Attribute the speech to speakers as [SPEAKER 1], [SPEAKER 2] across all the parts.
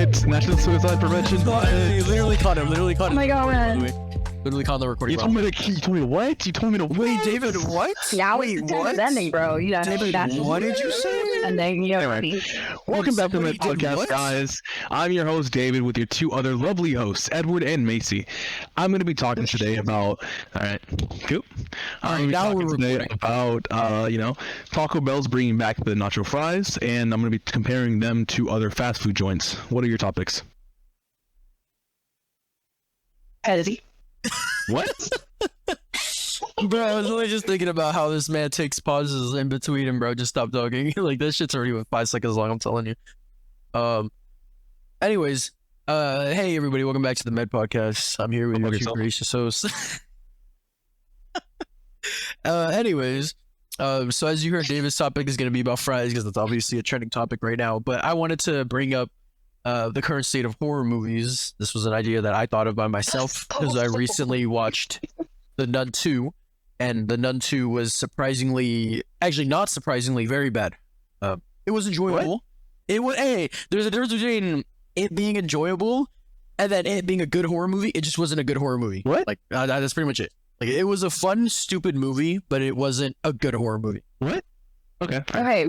[SPEAKER 1] What? National Suicide Prevention?
[SPEAKER 2] Literally caught him.
[SPEAKER 3] Oh my god.
[SPEAKER 2] Literally caught the recording.
[SPEAKER 1] You told me what? You told me to
[SPEAKER 2] Wait, David, what?
[SPEAKER 3] Yeah,
[SPEAKER 2] Wait,
[SPEAKER 3] what? Ending, bro. You know,
[SPEAKER 2] David, what did you say?
[SPEAKER 3] And then you know,
[SPEAKER 1] Anyway, welcome back to my podcast, guys. I'm your host, David, with your two other lovely hosts, Edward and Macy. I'm going to be talking today about, cool. I'm
[SPEAKER 2] now we're
[SPEAKER 1] today about, Taco Bell's bringing back the nacho fries, and I'm going to be comparing them to other fast food joints. What are your topics?
[SPEAKER 3] Petty.
[SPEAKER 1] What?
[SPEAKER 2] Bro, I was only just thinking about how this man takes pauses in between him, bro. Just stop talking. Like, this shit's already 5 seconds long, I'm telling you. Anyways, hey everybody, welcome back to the Med Podcast. I'm here with your two gracious hosts. So as you heard, David's topic is going to be about fries, because that's obviously a trending topic right now. But I wanted to bring up the current state of horror movies. This was an idea that I thought of by myself, because I recently watched The Nun 2, and The Nun 2 was not surprisingly, very bad. It was enjoyable. There's a difference between it being enjoyable and then it being a good horror movie. It just wasn't a good horror movie.
[SPEAKER 1] What?
[SPEAKER 2] Like, that's pretty much it. Like, it was a fun, stupid movie, but it wasn't a good horror movie.
[SPEAKER 1] What? Okay.
[SPEAKER 3] Okay.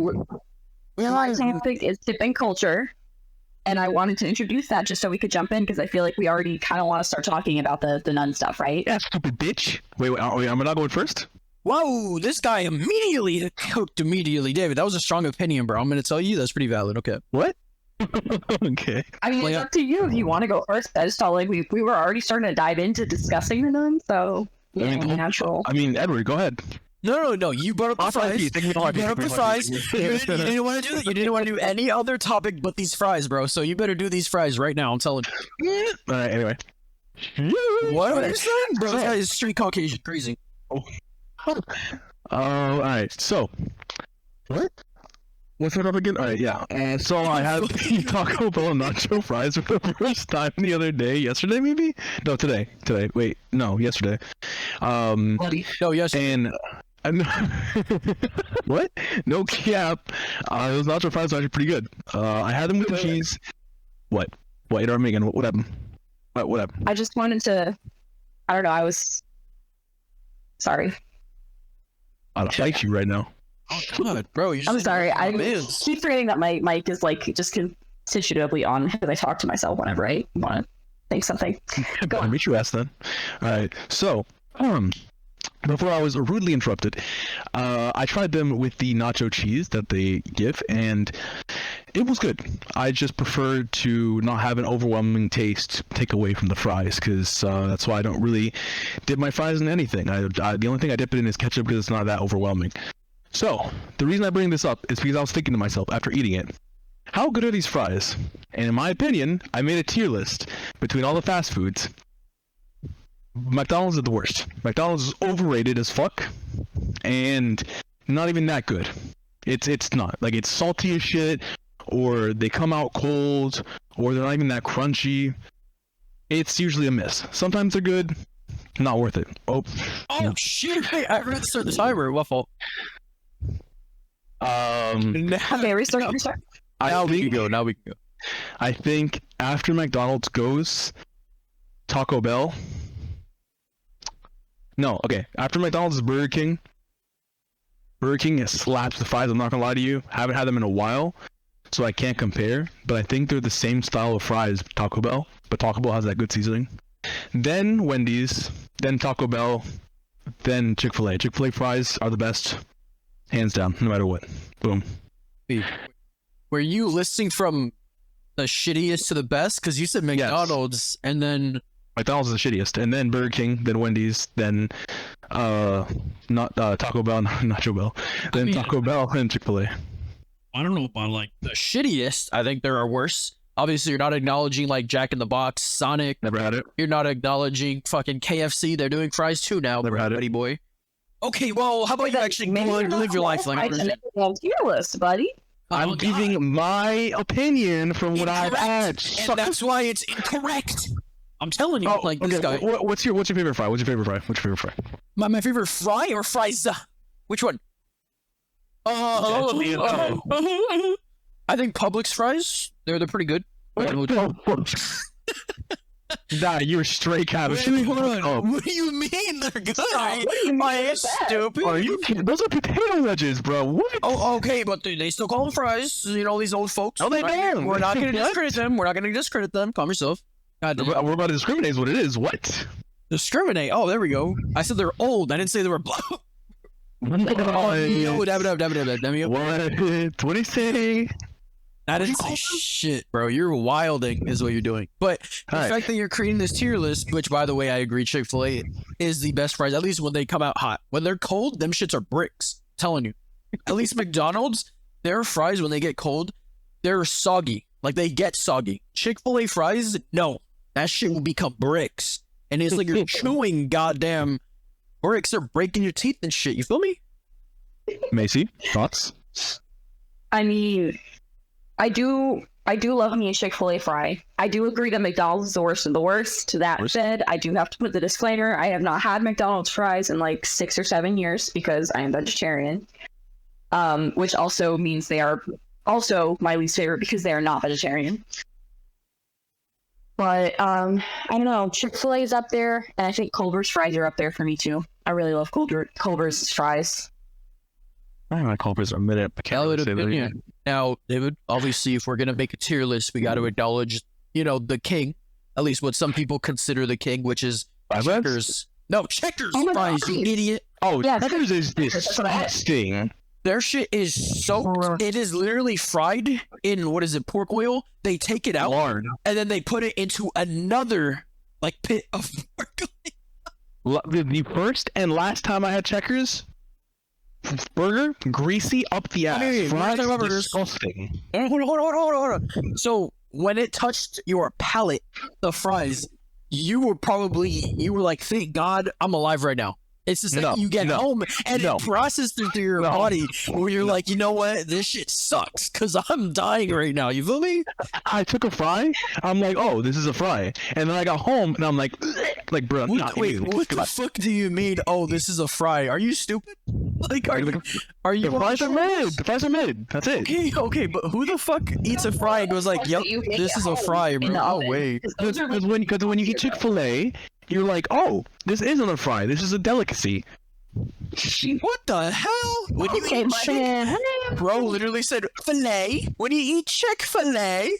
[SPEAKER 3] My topic is tipping culture. And I wanted to introduce that just so we could jump in, because I feel like we already kind of want to start talking about the nun stuff, right?
[SPEAKER 1] Yeah, stupid bitch. Wait, I'm not going first?
[SPEAKER 2] Whoa, this guy immediately hooked immediately. David, that was a strong opinion, bro. I'm going to tell you that's pretty valid. Okay.
[SPEAKER 1] What? Okay.
[SPEAKER 3] I mean, it's up to you if you want to go first. I just felt like we were already starting to dive into discussing the nun, so natural.
[SPEAKER 1] I mean, Edward, go ahead.
[SPEAKER 2] No. You brought up the fries. You brought up the fries. You didn't want to do that. You didn't want to do any other topic but these fries, bro. So you better do these fries right now. I'm telling you.
[SPEAKER 1] All right. Anyway.
[SPEAKER 2] What are you saying, bro? This guy is straight Caucasian, crazy.
[SPEAKER 1] All right. So, what? What's that up again? All right. Yeah. So I had the Taco Bell nacho fries for the first time the other day. Yesterday, maybe? No, today. Wait, no, yesterday.
[SPEAKER 2] No, yesterday.
[SPEAKER 1] And what? No cap. Those nacho fries are actually pretty good. I had them with the cheese. What? What? Interrupt me again. What happened? What happened?
[SPEAKER 3] I just wanted to. I don't know. I was. Sorry.
[SPEAKER 1] I don't like you right now.
[SPEAKER 2] Oh God, bro!
[SPEAKER 3] I'm sorry. I keep forgetting that my mic is like just constitutively on, because I talk to myself whenever I want to think something. Go on.
[SPEAKER 1] Meet you ass then. All right. So, before I was rudely interrupted, I tried them with the nacho cheese that they give, and it was good. I just preferred to not have an overwhelming taste take away from the fries, because that's why I don't really dip my fries in anything. The only thing I dip it in is ketchup, because it's not that overwhelming. So, the reason I bring this up is because I was thinking to myself after eating it, how good are these fries? And in my opinion, I made a tier list between all the fast foods. McDonald's is the worst. McDonald's is overrated as fuck, and not even that good. It's not. Like, it's salty as shit, or they come out cold, or they're not even that crunchy. It's usually a miss. Sometimes they're good, not worth it. Oh
[SPEAKER 2] shit! Hey, I forgot to start the timer. What fault?
[SPEAKER 3] Okay, restart.
[SPEAKER 2] Now we can go.
[SPEAKER 1] I think after McDonald's goes Taco Bell. No, okay. After McDonald's is Burger King. Burger King slaps the fries. I'm not gonna lie to you. Haven't had them in a while, so I can't compare. But I think they're the same style of fries, Taco Bell. But Taco Bell has that good seasoning. Then Wendy's. Then Taco Bell. Then Chick-fil-A. Chick-fil-A fries are the best, hands down, no matter what. Boom.
[SPEAKER 2] Were you listing from the shittiest to the best? Because you said McDonald's, and then
[SPEAKER 1] McDonald's is the shittiest, and then Burger King, then Wendy's, then not Taco Bell, Nacho Bell, then Taco Bell, and Chick-fil-A.
[SPEAKER 2] I don't know about like the shittiest. I think there are worse. Obviously, you're not acknowledging like Jack in the Box, Sonic.
[SPEAKER 1] Never had it.
[SPEAKER 2] You're not acknowledging fucking KFC. They're doing fries too now.
[SPEAKER 1] Never had it,
[SPEAKER 2] buddy boy. Okay, well, how about you actually live your life like
[SPEAKER 3] tier list, buddy?
[SPEAKER 1] I'm giving my opinion from what I've had.
[SPEAKER 2] And that's why it's incorrect. I'm telling you, this guy.
[SPEAKER 1] What's your favorite fry? What's your favorite fry?
[SPEAKER 2] My favorite fry or fries? Which one? I think Publix fries. They're pretty good.
[SPEAKER 1] What the fuck? Nah, you're straight kind of.
[SPEAKER 2] Wait, hold on. What do you mean they're good? Am I stupid?
[SPEAKER 1] Are you kidding? Those are potato wedges, bro. What?
[SPEAKER 2] Oh, okay, but they still call them fries. You know, these old folks.
[SPEAKER 1] Oh, they do.
[SPEAKER 2] We're not going to discredit them. We're not going to discredit them. Calm yourself. God damn.
[SPEAKER 1] We're about to discriminate is what it is. What?
[SPEAKER 2] Discriminate. Oh, there we go. I said they're old. I didn't say they were black. What?
[SPEAKER 1] What do you say?
[SPEAKER 2] I didn't say shit, bro. You're wilding is what you're doing. But the fact that you're creating this tier list, which, by the way, I agree, Chick-fil-A is the best fries, at least when they come out hot. When they're cold, them shits are bricks. I'm telling you. At least McDonald's, their fries, when they get cold, they're soggy. Like, they get soggy. Chick-fil-A fries, no. That shit will become bricks. And it's like you're chewing goddamn bricks. They're breaking your teeth and shit. You feel me?
[SPEAKER 1] Macy, thoughts?
[SPEAKER 3] I mean, I do love me a Chick-fil-A fry. I do agree that McDonald's is the worst of the worst. To that said, I do have to put the disclaimer. I have not had McDonald's fries in like 6 or 7 years because I am vegetarian. Which also means they are also my least favorite because they are not vegetarian. But I don't know, Chick-fil-A is up there, and I think Culver's fries are up there for me too. I really love Culver's fries.
[SPEAKER 1] I don't know, Culver's a minute.
[SPEAKER 2] Valid opinion. Now, David, obviously, if we're gonna make a tier list, we got to acknowledge, you know, the king, at least what some people consider the king, which is Checkers. No, Checkers fries, you idiot.
[SPEAKER 1] Oh, yeah, Checkers is disgusting.
[SPEAKER 2] Their shit is soaked. It is literally fried in, what is it, pork oil? They take it out,
[SPEAKER 1] Lard.
[SPEAKER 2] and then they put it into another, like, pit of pork oil.
[SPEAKER 1] The first and last time I had Checkers, burger, greasy up the ass. Fries, disgusting.
[SPEAKER 2] Hold on. So, when it touched your palate, the fries, you were like, thank God I'm alive right now. It's just like you get home and it processes through your body where you're like, you know what? This shit sucks because I'm dying right now. You feel me?
[SPEAKER 1] I took a fry. I'm like, oh, this is a fry. And then I got home and I'm like, bro.
[SPEAKER 2] Wait, what the fuck do you mean? Oh, this is a fry. Are you stupid? Like, are you?
[SPEAKER 1] The fries are made. The fries are made. That's it.
[SPEAKER 2] Okay, but who the fuck eats a fry and goes like, yep, this is a fry, bro? Oh, wait.
[SPEAKER 1] Because when you eat Chick-fil-A, you're like, oh, this isn't a fry. This is a delicacy.
[SPEAKER 2] What the hell? When you eat bro literally said filet. When you eat Chick-fil-A,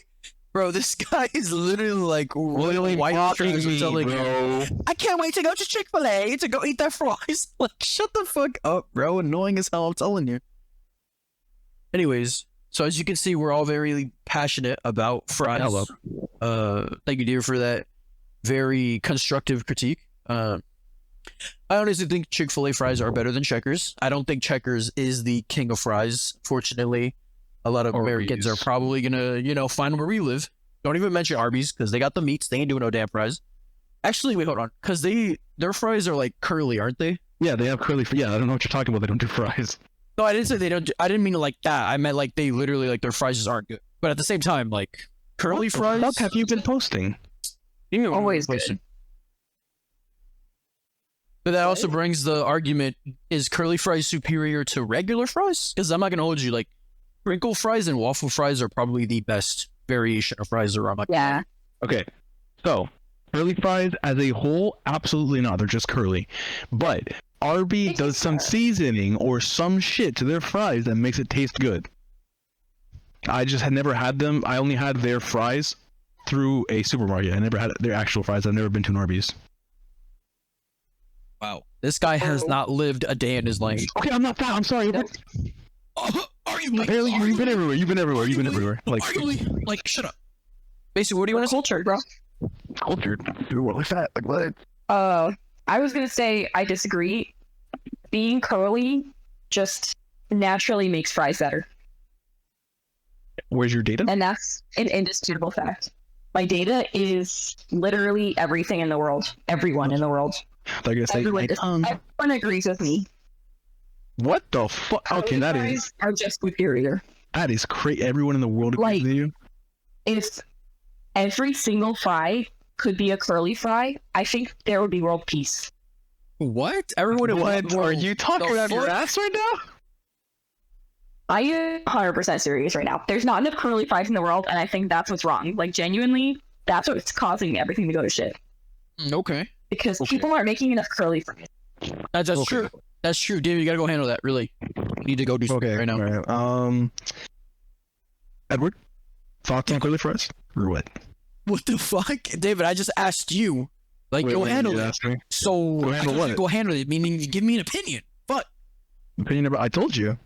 [SPEAKER 2] bro, this guy is literally like white strings are telling
[SPEAKER 1] bro.
[SPEAKER 2] I can't wait to go to Chick-fil-A to go eat their fries. Like, shut the fuck up, bro. Annoying as hell, I'm telling you. Anyways, so as you can see, we're all very passionate about fries. Thank you, dear, for that very constructive critique. I honestly think Chick-fil-A fries are better than Checkers. I don't think Checkers is the king of fries. Fortunately, a lot of Americans are probably gonna, find where we live. Don't even mention Arby's because they got the meats. They ain't doing no damn fries. Actually, wait, hold on, because their fries are like curly, aren't they?
[SPEAKER 1] Yeah, they have curly. Yeah, I don't know what you're talking about. They don't do fries.
[SPEAKER 2] No, I didn't say they don't. I didn't mean like that. I meant like they literally like their fries just aren't good. But at the same time, like curly fries.
[SPEAKER 1] What have you been posting?
[SPEAKER 3] Always good.
[SPEAKER 2] But that also brings the argument, is curly fries superior to regular fries? Because I'm not going to hold you, like, crinkle fries and waffle fries are probably the best variation of fries around.
[SPEAKER 3] Yeah.
[SPEAKER 1] Okay, so, curly fries as a whole, absolutely not. They're just curly. But Arby's does some seasoning or some shit to their fries that makes it taste good. I just had never had them. I only had their fries through a supermarket. I never had their actual fries. I've never been to an Arby's.
[SPEAKER 2] Wow. This guy has not lived a day in his life.
[SPEAKER 1] Okay, I'm not fat. I'm sorry.
[SPEAKER 2] Are you?
[SPEAKER 1] Apparently, you've been everywhere. You've been everywhere.
[SPEAKER 2] Like, shut up. Basically, what do you want to say?
[SPEAKER 3] Cultured, bro.
[SPEAKER 1] Cultured. Dude, we're like fat. Like what?
[SPEAKER 3] I was gonna say I disagree. Being curly just naturally makes fries better.
[SPEAKER 1] Where's your data?
[SPEAKER 3] And that's an indisputable fact. My data is literally everything in the world. Everyone in the world.
[SPEAKER 1] They're gonna say,
[SPEAKER 3] everyone agrees with me.
[SPEAKER 1] What the fuck? Okay, that is
[SPEAKER 3] are just superior.
[SPEAKER 1] That is crazy. Everyone in the world agrees with you.
[SPEAKER 3] If every single fry could be a curly fry, I think there would be world peace.
[SPEAKER 2] What? Everyone?
[SPEAKER 1] What? Are you talking out your ass right now?
[SPEAKER 3] I am 100% serious right now. There's not enough curly fries in the world, and I think that's what's wrong. Like, genuinely, that's what's causing everything to go to shit.
[SPEAKER 2] Okay.
[SPEAKER 3] Because people aren't making enough curly fries.
[SPEAKER 2] That's true. That's true, David. You gotta go handle that. Really, you need to go do something right now.
[SPEAKER 1] All right. Edward, thoughts on curly fries or what?
[SPEAKER 2] What the fuck, David? I just asked you. Like, go handle it. So
[SPEAKER 1] Go handle what?
[SPEAKER 2] Go handle it. Meaning, you give me an opinion. Fuck.
[SPEAKER 1] Opinion about? I told you.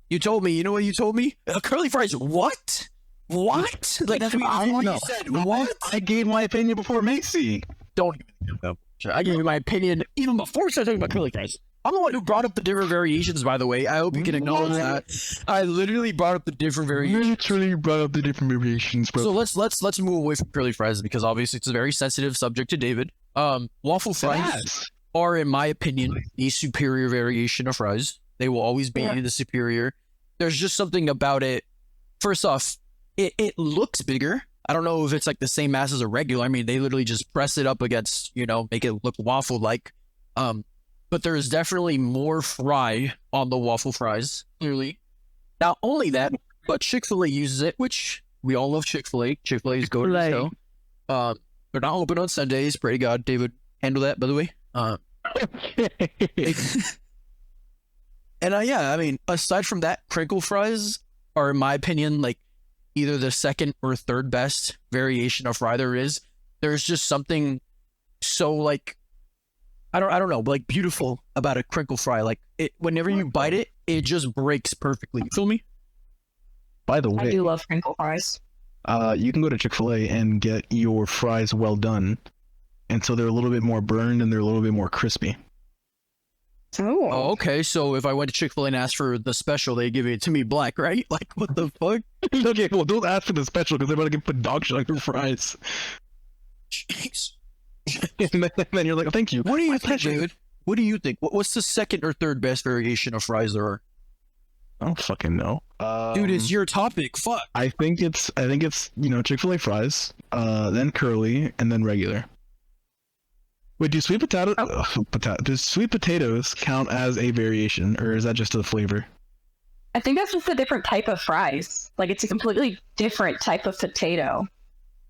[SPEAKER 2] You told me. You know what you told me? Curly fries. What? What? Like, that's what you said. What?
[SPEAKER 1] I gave my opinion before Macy.
[SPEAKER 2] Don't give me I gave you my opinion even before we started talking about curly fries. I'm the one who brought up the different variations, by the way. I hope you can acknowledge that. I literally brought up the different variations.
[SPEAKER 1] Literally brought up the different variations, bro.
[SPEAKER 2] So let's move away from curly fries because obviously it's a very sensitive subject to David. Waffle fries are, in my opinion, the superior variation of fries. They will always be the superior. There's just something about it. First off, it looks bigger. I don't know if it's like the same mass as a regular. I mean, they literally just press it up against, make it look waffle-like. But there is definitely more fry on the waffle fries, clearly. Not only that, but Chick-fil-A uses it, which we all love Chick-fil-A. Chick-fil-A is going to the show. They're not open on Sundays. Pray to God, David, handle that, by the way. And I mean, aside from that, crinkle fries are, in my opinion, like either the second or third best variation of fry there is. There's just something so like, I don't know, but like beautiful about a crinkle fry. Like whenever you bite it, it just breaks perfectly. You feel me?
[SPEAKER 1] By the way,
[SPEAKER 3] I do love crinkle fries.
[SPEAKER 1] You can go to Chick-fil-A and get your fries well done, and so they're a little bit more burned and they're a little bit more crispy.
[SPEAKER 3] Ooh.
[SPEAKER 2] Oh, okay. So if I went to Chick-fil-A and asked for the special, they give it to me black, right? Like, what the fuck?
[SPEAKER 1] Okay, well, don't ask for the special because they're about to put dog shit on your fries.
[SPEAKER 2] Jeez.
[SPEAKER 1] And then you're like, oh, thank you.
[SPEAKER 2] What do you think, David? What do you think? What's the second or third best variation of fries there are?
[SPEAKER 1] I don't fucking know.
[SPEAKER 2] Dude, it's your topic. Fuck.
[SPEAKER 1] I think it's Chick-fil-A fries, then curly, and then regular. Wait, do sweet potatoes count as a variation, or is that just a flavor?
[SPEAKER 3] I think that's just a different type of fries. Like, it's a completely different type of potato.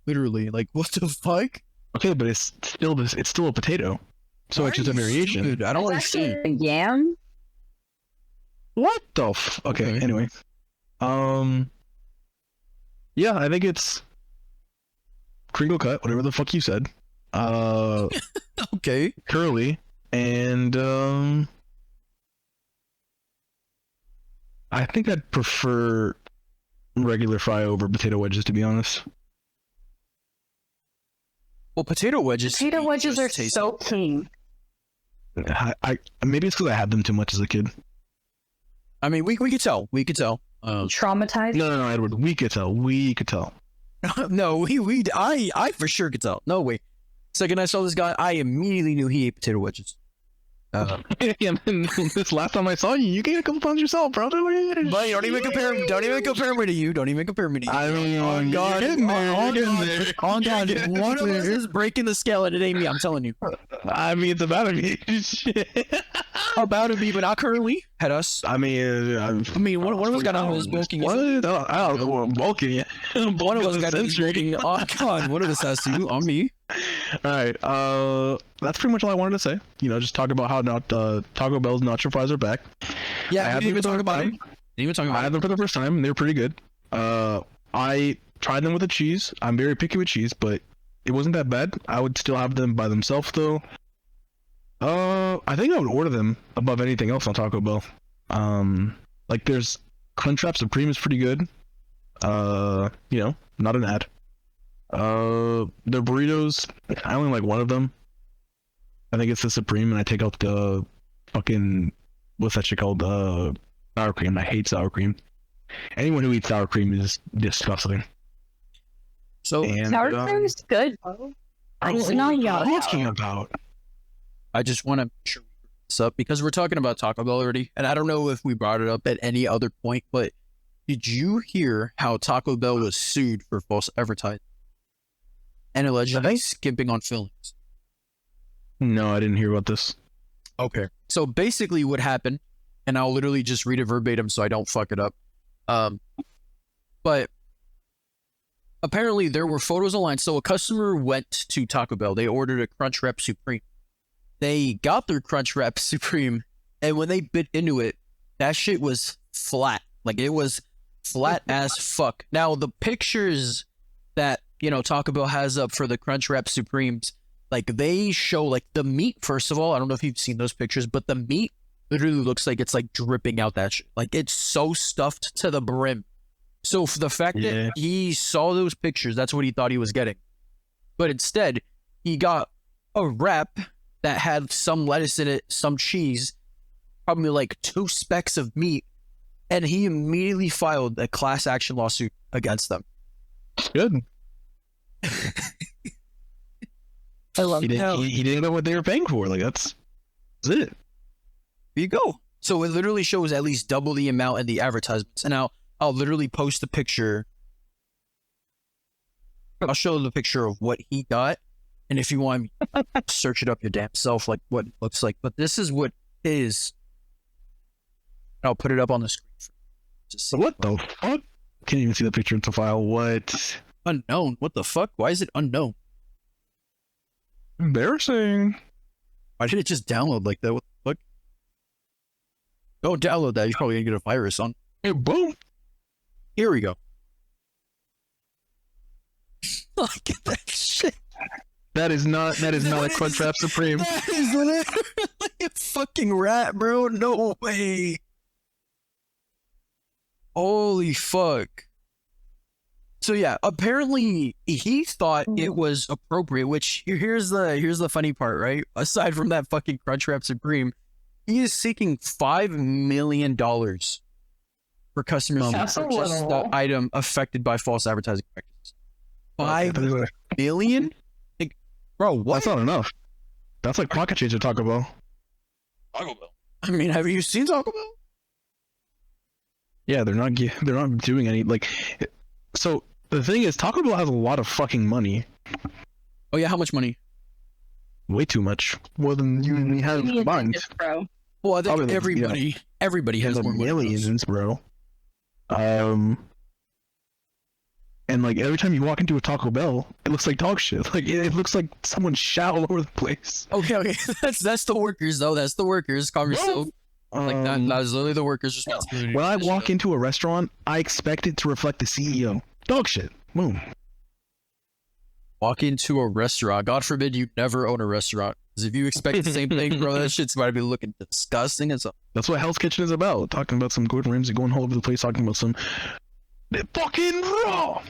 [SPEAKER 2] Literally, like, what the fuck?
[SPEAKER 1] Okay, but it's still a potato, so it's just a variation.
[SPEAKER 2] Dude, I don't understand.
[SPEAKER 3] A yam?
[SPEAKER 1] What the okay, anyway. Yeah, I think it's crinkle cut, whatever the fuck you said.
[SPEAKER 2] Okay.
[SPEAKER 1] Curly, and I think I'd prefer regular fry over potato wedges, to be honest.
[SPEAKER 2] Well, potato wedges
[SPEAKER 3] are so king.
[SPEAKER 1] I maybe it's because I had them too much as a kid.
[SPEAKER 2] I mean, we could tell. We could tell.
[SPEAKER 3] Traumatized?
[SPEAKER 1] No, Edward. We could tell.
[SPEAKER 2] No, I for sure could tell. No way. Second I saw this guy, I immediately knew he ate potato wedges.
[SPEAKER 1] Yeah, this last time I saw you, you gained a couple pounds yourself, bro.
[SPEAKER 2] But don't even compare me to you. Don't even compare me to you.
[SPEAKER 1] I mean, God,
[SPEAKER 2] On God, one of us is breaking the scale, and it ain't me. I'm telling you.
[SPEAKER 1] I mean, it's about to be shit.
[SPEAKER 2] About to be, but not currently. Had us.
[SPEAKER 1] I mean,
[SPEAKER 2] one of us got on his bulking.
[SPEAKER 1] I don't know what I'm bulking yet.
[SPEAKER 2] One of us got his bulking. Oh God, one of us has to. On me.
[SPEAKER 1] All right. That's pretty much all I wanted to say. Just talk about how Taco Bell's nacho fries are back.
[SPEAKER 2] Yeah, I didn't even talk about them.
[SPEAKER 1] I had them for the first time. They're pretty good. I tried them with the cheese. I'm very picky with cheese, but it wasn't that bad. I would still have them by themselves though. I think I would order them above anything else on Taco Bell. Like there's Crunchwrap Supreme is pretty good. Not an ad. The burritos, I only like one of them. I think it's the Supreme, and I take out the fucking, what's that shit called? Sour cream. I hate sour cream. Anyone who eats sour cream is disgusting.
[SPEAKER 2] So
[SPEAKER 3] sour cream is good.
[SPEAKER 1] I don't know what you're talking about.
[SPEAKER 2] I just want to make sure we bring this up because we're talking about Taco Bell already, and I don't know if we brought it up at any other point, but did you hear how Taco Bell was sued for false advertising and allegedly skimping on fillings?
[SPEAKER 1] No, I didn't hear about this.
[SPEAKER 2] Okay. So basically what happened, and I'll literally just read it verbatim so I don't fuck it up. But apparently there were photos online. So a customer went to Taco Bell. They ordered a Crunchwrap Supreme. They got their Crunchwrap Supreme, and when they bit into it, that shit was flat. Like, it was flat as fuck. Now, the pictures that, Taco Bell has up for the Crunchwrap Supremes, like, they show, like, the meat, first of all. I don't know if you've seen those pictures, but the meat literally looks like it's, like, dripping out that shit. Like, it's so stuffed to the brim. So, for the fact that he saw those pictures, that's what he thought he was getting. But instead, he got a wrap that had some lettuce in it, some cheese, probably like 2 specks of meat, and he immediately filed a class action lawsuit against them.
[SPEAKER 1] Good.
[SPEAKER 3] I love
[SPEAKER 1] he didn't know what they were paying for. Like, that's it.
[SPEAKER 2] There you go. So it literally shows at least double the amount in the advertisements. And now I'll literally post a picture. I'll show the picture of what he got. And if you want, search it up your damn self, like what it looks like. But this is what it is. I'll put it up on the screen.
[SPEAKER 1] What the fuck? Can't even see the picture into file. What?
[SPEAKER 2] Unknown. What the fuck? Why is it unknown?
[SPEAKER 1] Embarrassing.
[SPEAKER 2] Why did it just download like that? What the fuck? Don't download that. You're probably gonna get a virus on.
[SPEAKER 1] Hey, boom.
[SPEAKER 2] Here we go. Look at that shit.
[SPEAKER 1] That is not a Crunchwrap Supreme.
[SPEAKER 2] That is literally a fucking rat, bro. No way. Holy fuck. So yeah, apparently he thought it was appropriate, which here's the funny part, right? Aside from that fucking Crunchwrap Supreme, he is seeking $5 million for customers to purchase the item affected by false advertising practices. $5 million? Like, bro, what?
[SPEAKER 1] That's not enough. That's like pocket change at Taco Bell.
[SPEAKER 2] Taco Bell. I mean, have you seen Taco Bell?
[SPEAKER 1] Yeah, they're not doing any, like, so the thing is, Taco Bell has a lot of fucking money.
[SPEAKER 2] Oh yeah, how much money?
[SPEAKER 1] Way too much. More than you have combined.
[SPEAKER 3] Bro.
[SPEAKER 2] Well, I think
[SPEAKER 1] probably,
[SPEAKER 2] everybody has more
[SPEAKER 1] millions, bro. And like every time you walk into a Taco Bell, it looks like dog shit. Like it looks like someone shat all over the place.
[SPEAKER 2] Okay. That's the workers though. That's the workers. Calm yourself. Like that's literally the workers' responsibility.
[SPEAKER 1] When I walk into a restaurant, I expect it to reflect the CEO. Dog shit. Boom.
[SPEAKER 2] Walk into a restaurant. God forbid you never own a restaurant. Because if you expect the same thing, bro, that shit's about to be looking disgusting and stuff.
[SPEAKER 1] That's what Hell's Kitchen is about. Talking about some Gordon Ramsay going all over the place, talking about some fucking raw.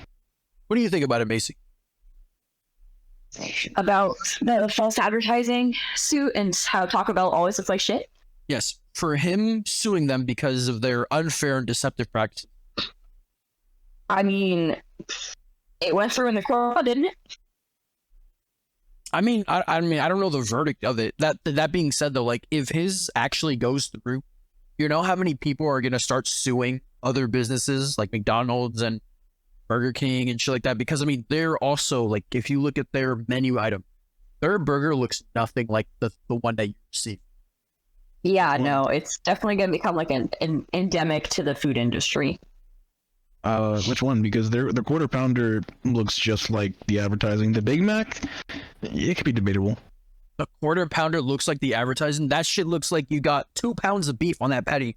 [SPEAKER 2] What do you think about it, Macy?
[SPEAKER 3] About the false advertising suit and how Taco Bell always looks like shit?
[SPEAKER 2] Yes. For him suing them because of their unfair and deceptive practices.
[SPEAKER 3] I mean, it went through in the court, didn't it?
[SPEAKER 2] I mean, I don't know the verdict of it. That being said, though, like if his actually goes through, you know how many people are gonna start suing other businesses like McDonald's and Burger King and shit like that? Because I mean, they're also like, if you look at their menu item, their burger looks nothing like the one that you receive.
[SPEAKER 3] Yeah, no, it's definitely gonna become like an endemic to the food industry.
[SPEAKER 1] Which one? Because their quarter pounder looks just like the advertising. The Big Mac, it could be debatable.
[SPEAKER 2] The quarter pounder looks like the advertising. That shit looks like you got 2 pounds of beef on that patty.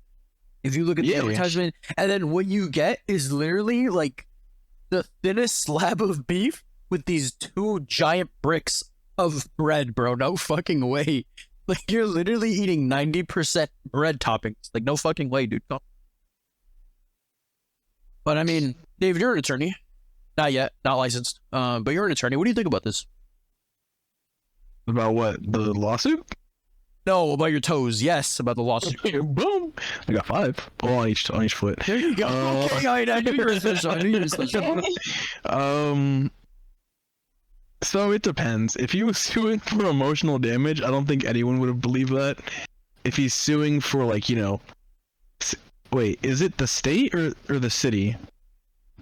[SPEAKER 2] If you look at the advertisement, and then what you get is literally like the thinnest slab of beef with these 2 giant bricks of bread, bro. No fucking way. Like you're literally eating 90% bread toppings. Like no fucking way, dude. But I mean, David, you're an attorney. Not yet, not licensed. But you're an attorney. What do you think about this?
[SPEAKER 1] About what? The lawsuit?
[SPEAKER 2] No, about your toes. Yes, about the lawsuit.
[SPEAKER 1] Boom! I got 5. Oh, on each foot.
[SPEAKER 2] There you go. Okay, I knew you were special.
[SPEAKER 1] So it depends. If he was suing for emotional damage, I don't think anyone would have believed that. If he's suing for like, wait, is it the state or the city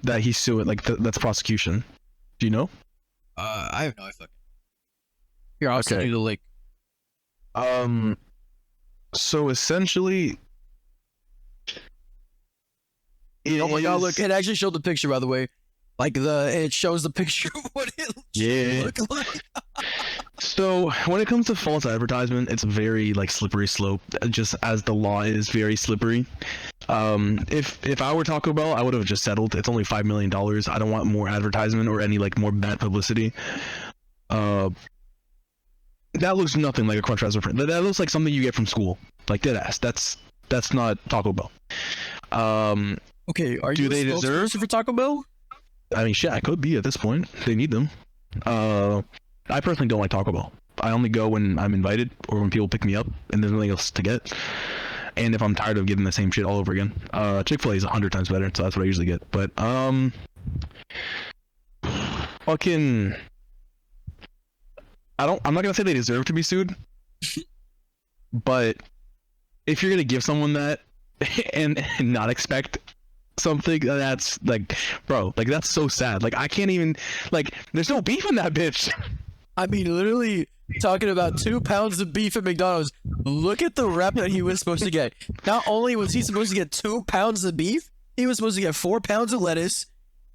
[SPEAKER 1] that he's suing? Like that's prosecution. Do you know?
[SPEAKER 2] I have no idea. Here, I'll send you the link.
[SPEAKER 1] So essentially,
[SPEAKER 2] Oh my god, look, it actually showed the picture, by the way. Like it shows the picture of what it looked like.
[SPEAKER 1] So when it comes to false advertisement, it's a very like slippery slope, just as the law is very slippery. If I were Taco Bell, I would have just settled. It's only $5 million. I don't want more advertisement or any like more bad publicity. That looks nothing like a Crunchwrap print. That looks like something you get from school. Like deadass. That's not Taco Bell.
[SPEAKER 2] Okay,
[SPEAKER 1] do they deserve
[SPEAKER 2] for Taco Bell?
[SPEAKER 1] I mean, shit, I could be at this point. They need them. I personally don't like Taco Bell. I only go when I'm invited or when people pick me up and there's nothing else to get. And if I'm tired of getting the same shit all over again. Chick-fil-A is 100 times better, so that's what I usually get. But, fucking... I'm not gonna say they deserve to be sued. But if you're gonna give someone that and not expect something, that's like, bro, like that's so sad. Like I can't even, like, there's no beef in that bitch.
[SPEAKER 2] I mean, literally talking about 2 pounds of beef at McDonald's. Look at the rep that he was supposed to get. Not only was he supposed to get 2 pounds of beef, he was supposed to get 4 pounds of lettuce,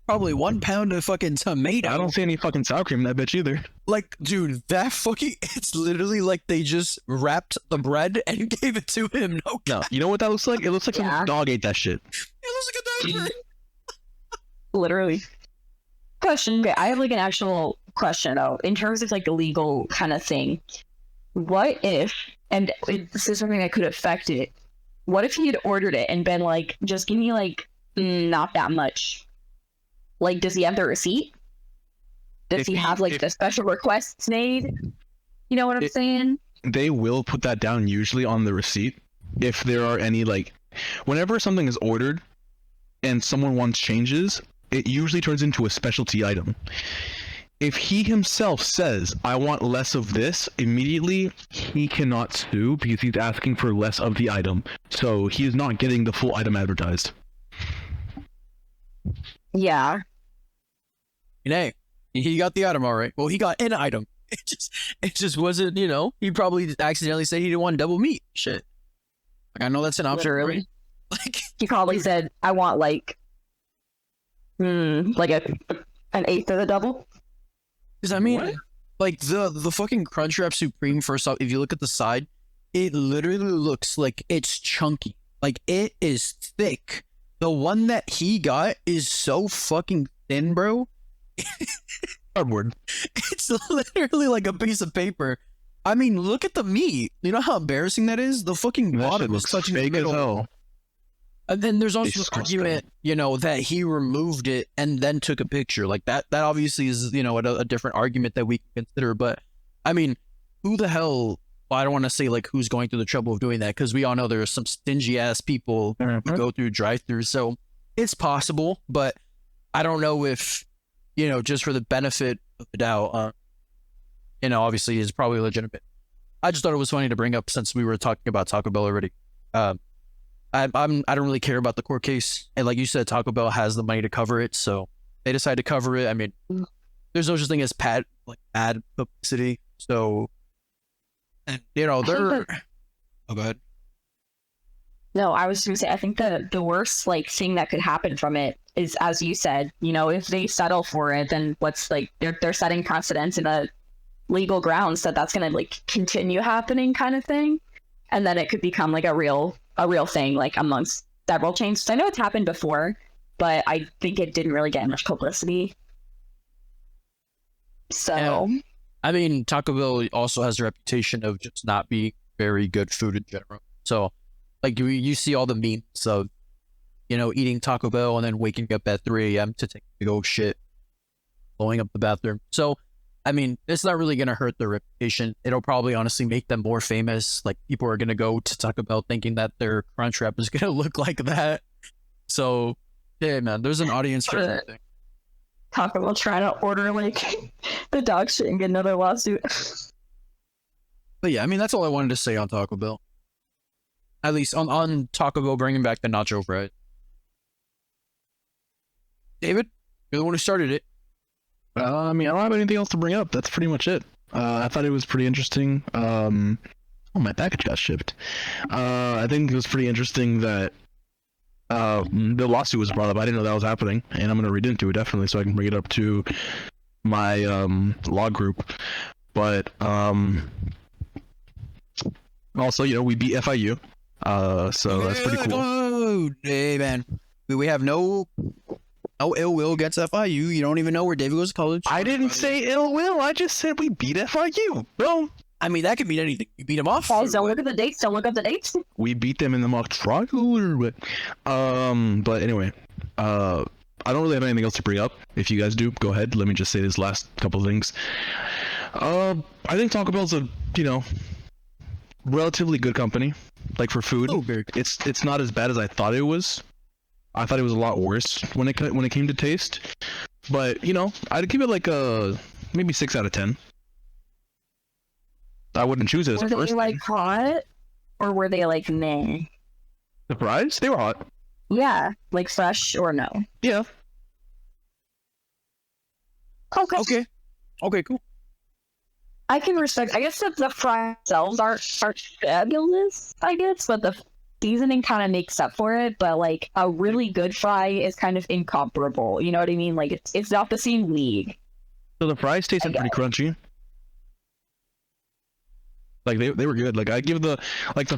[SPEAKER 2] probably 1 pound of fucking tomato.
[SPEAKER 1] I don't see any fucking sour cream in that bitch either.
[SPEAKER 2] Like, dude, that fucking, it's literally like they just wrapped the bread and gave it to him.
[SPEAKER 1] No, you know what that looks like? It looks like some dog ate that shit.
[SPEAKER 2] It looks like a diaper.
[SPEAKER 3] Literally. Question. Okay, I have like an actual question though, in terms of like the legal kind of thing. What if, and this is something that could affect it, what if he had ordered it and been like, just give me like, not that much? Like, does he have the receipt? Does he have like the special requests made? You know what I'm saying?
[SPEAKER 1] They will put that down usually on the receipt. If there are any, like, whenever something is ordered and someone wants changes, it usually turns into a specialty item. If he himself says, I want less of this, immediately he cannot sue because he's asking for less of the item. So he is not getting the full item advertised.
[SPEAKER 3] Yeah.
[SPEAKER 2] And hey, he got the item all right. Well, he got an item. It just wasn't, you know, he probably accidentally said he didn't want double meat. Shit. Like, I know that's an option.
[SPEAKER 3] Literally.
[SPEAKER 2] Right? Like,
[SPEAKER 3] he probably said, I want like an eighth of the double.
[SPEAKER 2] Because I mean, like the fucking Crunchwrap Supreme, first off, if you look at the side, it literally looks like it's chunky. Like, it is thick. The one that he got is so fucking thin, bro.
[SPEAKER 1] Cardboard.
[SPEAKER 2] It's literally like a piece of paper. I mean, look at the meat. You know how embarrassing that is? The fucking bottom is touching the middle. As hell. And then there's also the argument, you know, that he removed it and then took a picture. Like, that obviously is, you know, a different argument that we can consider. But, I mean, who the hell... Well, I don't want to say, like, who's going through the trouble of doing that, because we all know there are some stingy-ass people who go through drive-thrus. So, it's possible, but I don't know if, you know, just for the benefit of the doubt, you know, obviously is probably legitimate. I just thought it was funny to bring up since we were talking about Taco Bell already. I don't really care about the court case, and like you said, Taco Bell has the money to cover it, so they decide to cover it. I mean, there's no such thing as bad publicity, so, and you know, they're. Oh, go ahead.
[SPEAKER 3] No, I was going to say, I think the worst like thing that could happen from it is, as you said, you know, if they settle for it, then what's like they're setting precedents in a legal grounds that's going to like continue happening, kind of thing, and then it could become like a real thing, like amongst several chains. I know it's happened before, but I think it didn't really get much publicity. So,
[SPEAKER 2] I mean, Taco Bell also has a reputation of just not being very good food in general. So, like, you see all the memes of, you know, eating Taco Bell and then waking up at 3 a.m. to take a big old shit, blowing up the bathroom. So, I mean, it's not really going to hurt their reputation. It'll probably honestly make them more famous. Like, people are going to go to Taco Bell thinking that their Crunchwrap is going to look like that. So, yeah, man, there's an audience for everything.
[SPEAKER 3] Taco Bell trying to order, like, the dog shit and get another lawsuit.
[SPEAKER 2] But yeah, I mean, that's all I wanted to say on Taco Bell. At least on Taco Bell bringing back the nacho fries. David, you're the one who started it.
[SPEAKER 1] I mean, I don't have anything else to bring up. That's pretty much it. I thought it was pretty interesting. Oh, my package got shipped. I think it was pretty interesting that the lawsuit was brought up. I didn't know that was happening, and I'm gonna read into it definitely so I can bring it up to my law group. But also, we beat FIU, so that's pretty cool.
[SPEAKER 2] Oh, hey man, we have no ill will against FIU. You don't even know where David goes to college.
[SPEAKER 1] I didn't say ill will. I just said we beat FIU. Boom.
[SPEAKER 2] I mean, that could mean anything. You beat them off.
[SPEAKER 3] Guys, don't look at the dates. Don't look up the dates.
[SPEAKER 1] We beat them in the mock trial, but anyway, I don't really have anything else to bring up. If you guys do, go ahead. Let me just say this last couple of things. I think Taco Bell's a relatively good company, like for food.
[SPEAKER 2] Oh, very good.
[SPEAKER 1] It's not as bad as I thought it was. I thought it was a lot worse when it came to taste. But I'd give it like a maybe 6 out of 10. I wouldn't choose it as
[SPEAKER 3] Were
[SPEAKER 1] a
[SPEAKER 3] they
[SPEAKER 1] first.
[SPEAKER 3] like hot, or were they like meh?
[SPEAKER 1] The fries? They were hot.
[SPEAKER 3] Yeah, like fresh or no?
[SPEAKER 1] Yeah.
[SPEAKER 3] Okay.
[SPEAKER 2] Okay, cool.
[SPEAKER 3] I can respect. I guess that the fries themselves aren't fabulous. I guess, but the seasoning kind of makes up for it. But like a really good fry is kind of incomparable. You know what I mean? Like it's not the same league.
[SPEAKER 1] So the fries tasted pretty crunchy. Like they were good. Like I give the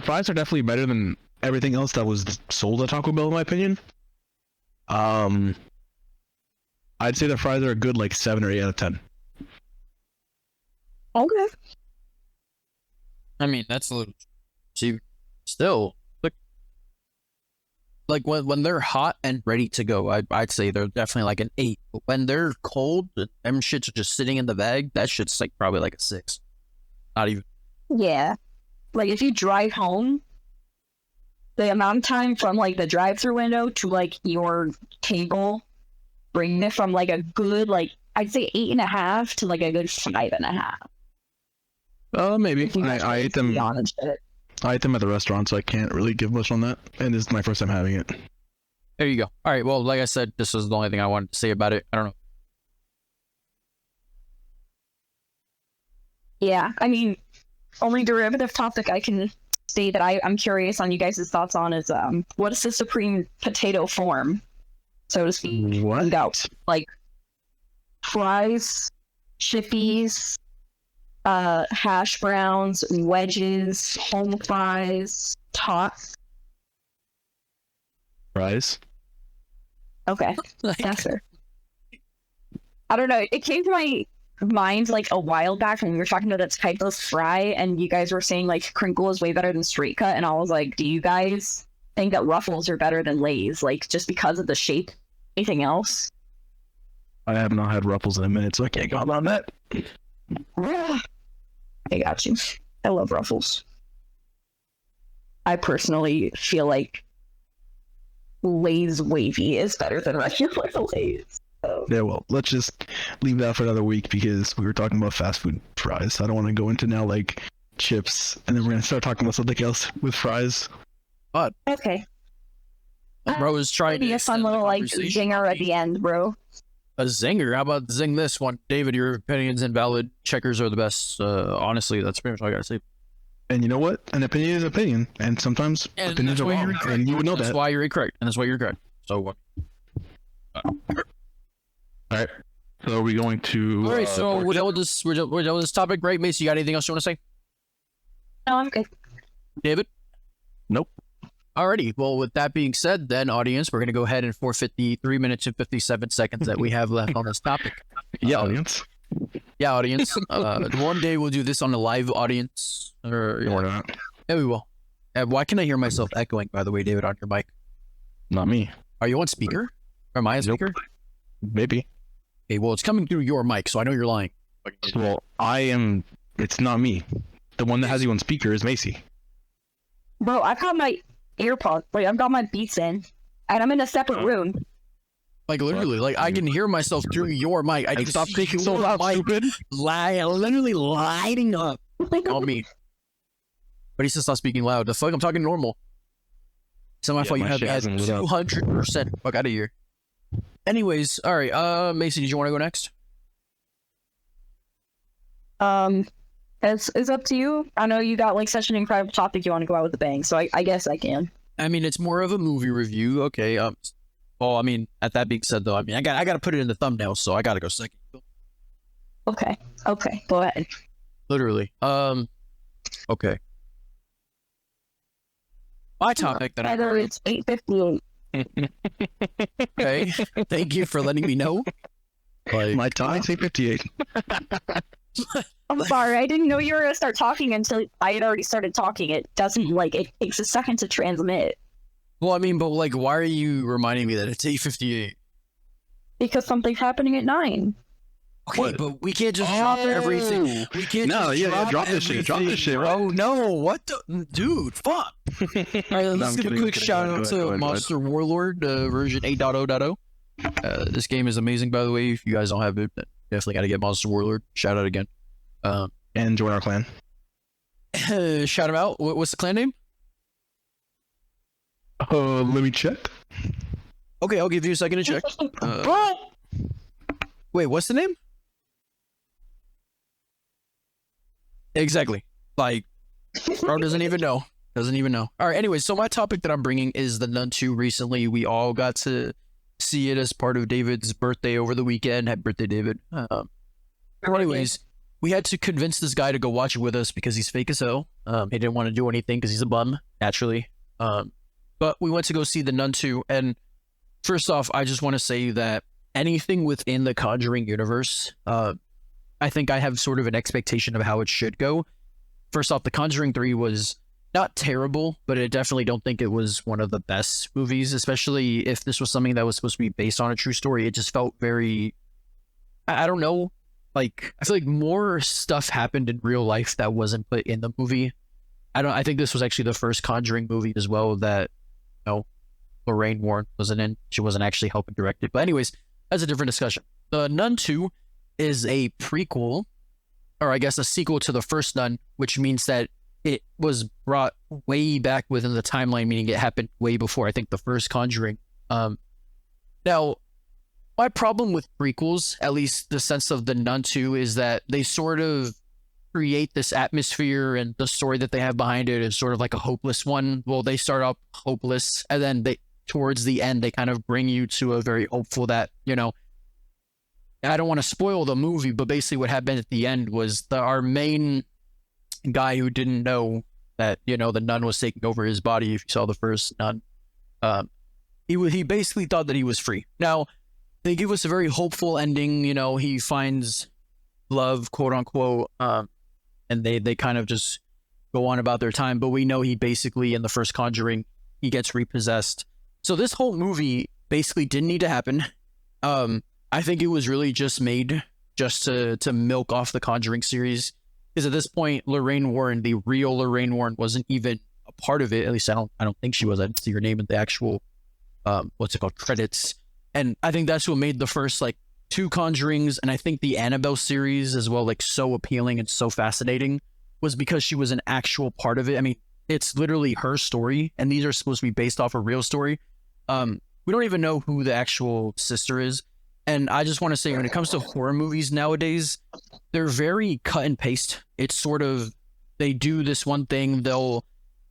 [SPEAKER 1] fries are definitely better than everything else that was sold at Taco Bell in my opinion. I'd say the fries are a good like 7 or 8 out of 10.
[SPEAKER 3] Okay.
[SPEAKER 2] I mean, that's a little. See, still, like when they're hot and ready to go, I'd say they're definitely like an 8. But when they're cold, them shits are just sitting in the bag. That shit's like probably like a 6. Not even.
[SPEAKER 3] Yeah. Like if you drive home, the amount of time from like the drive-through window to like your table, bringing it from like a good I'd say 8.5 to like a good 5.5.
[SPEAKER 1] Maybe. I ate them.
[SPEAKER 3] I
[SPEAKER 1] I ate them at the restaurant, so I can't really give much on that. And this is my first time having it.
[SPEAKER 2] There you go. All right. Well, like I said, this is the only thing I wanted to say about it. I don't know.
[SPEAKER 3] Yeah, I mean, only derivative topic I can say that I'm curious on you guys' thoughts on is what is the supreme potato form, so to speak?
[SPEAKER 1] What?
[SPEAKER 3] We got like fries, chippies, hash browns, wedges, home fries, tots.
[SPEAKER 1] Fries?
[SPEAKER 3] Okay, that's fair. I don't know. It came to my mind like a while back when we were talking about that typeless fry, and you guys were saying like crinkle is way better than straight cut, and I was like, do you guys think that Ruffles are better than Lay's, like just because of the shape? Anything else?
[SPEAKER 1] I have not had Ruffles in a minute, so I can't comment on that.
[SPEAKER 3] I got you. I love Ruffles. I personally feel like Lay's wavy is better than regular Lay's. So.
[SPEAKER 1] Yeah, well, let's just leave that for another week because we were talking about fast food fries. I don't want to go into now like chips, and then we're gonna start talking about something else with fries.
[SPEAKER 2] But
[SPEAKER 3] Okay.
[SPEAKER 2] bro is trying
[SPEAKER 3] Maybe
[SPEAKER 2] to
[SPEAKER 3] a fun
[SPEAKER 2] extend the
[SPEAKER 3] little like
[SPEAKER 2] conversation.
[SPEAKER 3] zinger at the end, bro.
[SPEAKER 2] A zinger. How about zing this one, David? Your opinion's invalid. Checkers are the best. Honestly, that's pretty much all I gotta say.
[SPEAKER 1] And you know what? An opinion is an opinion, and sometimes
[SPEAKER 2] And
[SPEAKER 1] opinions
[SPEAKER 2] that's
[SPEAKER 1] are
[SPEAKER 2] why you're
[SPEAKER 1] wrong,
[SPEAKER 2] incorrect.
[SPEAKER 1] and you would know
[SPEAKER 2] That's
[SPEAKER 1] that.
[SPEAKER 2] why you're incorrect, and that's why you're correct. So,
[SPEAKER 1] All right. So are we going to?
[SPEAKER 2] all right. So we're done with this. We're done with this topic, right? Macy, you got anything else you want to say?
[SPEAKER 3] No, I'm good.
[SPEAKER 2] David?
[SPEAKER 1] Nope.
[SPEAKER 2] Alrighty. Well, with that being said, then, audience, we're going to go ahead and forfeit the 3 minutes and 57 seconds that we have left on this topic.
[SPEAKER 1] Yeah, audience.
[SPEAKER 2] Yeah, audience. One day we'll do this on the live audience. Or,
[SPEAKER 1] Or not.
[SPEAKER 2] yeah, we will. Why can I hear myself echoing, by the way, David, on your mic?
[SPEAKER 1] Not me.
[SPEAKER 2] Are you on speaker? Or am I on
[SPEAKER 1] Nope.
[SPEAKER 2] speaker?
[SPEAKER 1] Maybe.
[SPEAKER 2] Okay, well, it's coming through your mic, so I know you're lying.
[SPEAKER 1] Well, I am. It's not me. The one that has you on speaker is Macy.
[SPEAKER 3] Bro, I've got my AirPods. Wait, I've got my Beats in, and I'm in a separate room.
[SPEAKER 2] Like, literally, like, I can hear myself through your mic. I
[SPEAKER 1] And
[SPEAKER 2] can
[SPEAKER 1] stop
[SPEAKER 2] see
[SPEAKER 1] thinking so
[SPEAKER 2] your
[SPEAKER 1] loud,
[SPEAKER 2] mic
[SPEAKER 1] stupid.
[SPEAKER 2] literally lighting up on me. But he says stop speaking loud. The fuck? I'm talking normal. It's not my fault you
[SPEAKER 1] my
[SPEAKER 2] have
[SPEAKER 1] shit
[SPEAKER 2] had
[SPEAKER 1] hasn't lit up.
[SPEAKER 2] 200%. Fuck out of here. Anyways, all right. Macy, did you want to go next?
[SPEAKER 3] It's up to you. I know you got like such an incredible topic you want to go out with a bang, so I guess I can.
[SPEAKER 2] I mean, it's more of a movie review. Okay. Well, I mean, at that being said, though, I mean, I got to put it in the thumbnail, so I got to go second.
[SPEAKER 3] Okay. Okay. Go ahead.
[SPEAKER 2] Literally. Okay. My topic that
[SPEAKER 3] Either it's 8:58.
[SPEAKER 2] Okay. Thank you for letting me know. Like,
[SPEAKER 1] My time, say 58.
[SPEAKER 3] I'm sorry, I didn't know you were gonna start talking until I had already started talking. It doesn't it takes a second to transmit
[SPEAKER 2] well, I mean, but like, why are you reminding me that it's 8:58?
[SPEAKER 3] because something's happening at 9.
[SPEAKER 2] Okay,
[SPEAKER 1] What?
[SPEAKER 2] but we can't just drop everything. We can't.
[SPEAKER 1] No,
[SPEAKER 2] just
[SPEAKER 1] yeah, drop this shit. Drop this shit,
[SPEAKER 2] bro. No, what the dude? Fuck. All right, let's give a quick shout out to Monster Warlord version 8.0.0. This game is amazing, by the way. If you guys don't have it, definitely got to get Monster Warlord. Shout out again.
[SPEAKER 1] And join our clan.
[SPEAKER 2] Shout him out. What's the clan name?
[SPEAKER 1] Let me check.
[SPEAKER 2] Okay, I'll give you a second to check. Wait, what's the name? Exactly. Like, bro doesn't even know. Doesn't even know. All right, anyways, so my topic that I'm bringing is the Nun 2. Recently, we all got to see it as part of David's birthday over the weekend. Happy birthday, David. Anyways, we had to convince this guy to go watch it with us because he's fake as hell. He didn't want to do anything because he's a bum, naturally. But we went to go see the Nun 2, and first off, I just want to say that anything within the Conjuring universe, I think I have sort of an expectation of how it should go. First off, the Conjuring 3 was not terrible, but I definitely don't think it was one of the best movies, especially if this was something that was supposed to be based on a true story. It just felt very, I don't know, like, I feel like more stuff happened in real life that wasn't put in the movie. I think this was actually the first Conjuring movie as well that, you know, Lorraine Warren wasn't in. She wasn't actually helping direct it. But anyways, that's a different discussion. The Nun 2 is a prequel, or I guess a sequel to the first Nun, which means that it was brought way back within the timeline, meaning it happened way before, I think, the first Conjuring. Now, my problem with prequels, at least the sense of the Nun 2, is that they sort of create this atmosphere, and the story that they have behind it is sort of like a hopeless one. Well, they start off hopeless, and then towards the end, they kind of bring you to a very hopeful that, you know, I don't want to spoil the movie, but basically what happened at the end was our main guy who didn't know that, you know, the nun was taking over his body. If you saw the first Nun, he basically thought that he was free. Now, they give us a very hopeful ending. You know, he finds love, quote unquote, and they kind of just go on about their time. But we know he basically, in the first Conjuring, he gets repossessed. So this whole movie basically didn't need to happen. I think it was really just made just to milk off the Conjuring series. Because at this point, Lorraine Warren, the real Lorraine Warren, wasn't even a part of it. At least I don't think she was. I didn't see her name in the actual credits. And I think that's what made the first like 2 Conjurings, and I think the Annabelle series as well, like, so appealing and so fascinating, was because she was an actual part of it. I mean, it's literally her story, and these are supposed to be based off a real story. We don't even know who the actual sister is. And I just want to say, when it comes to horror movies nowadays, they're very cut and paste. It's sort of, they do this one thing, they'll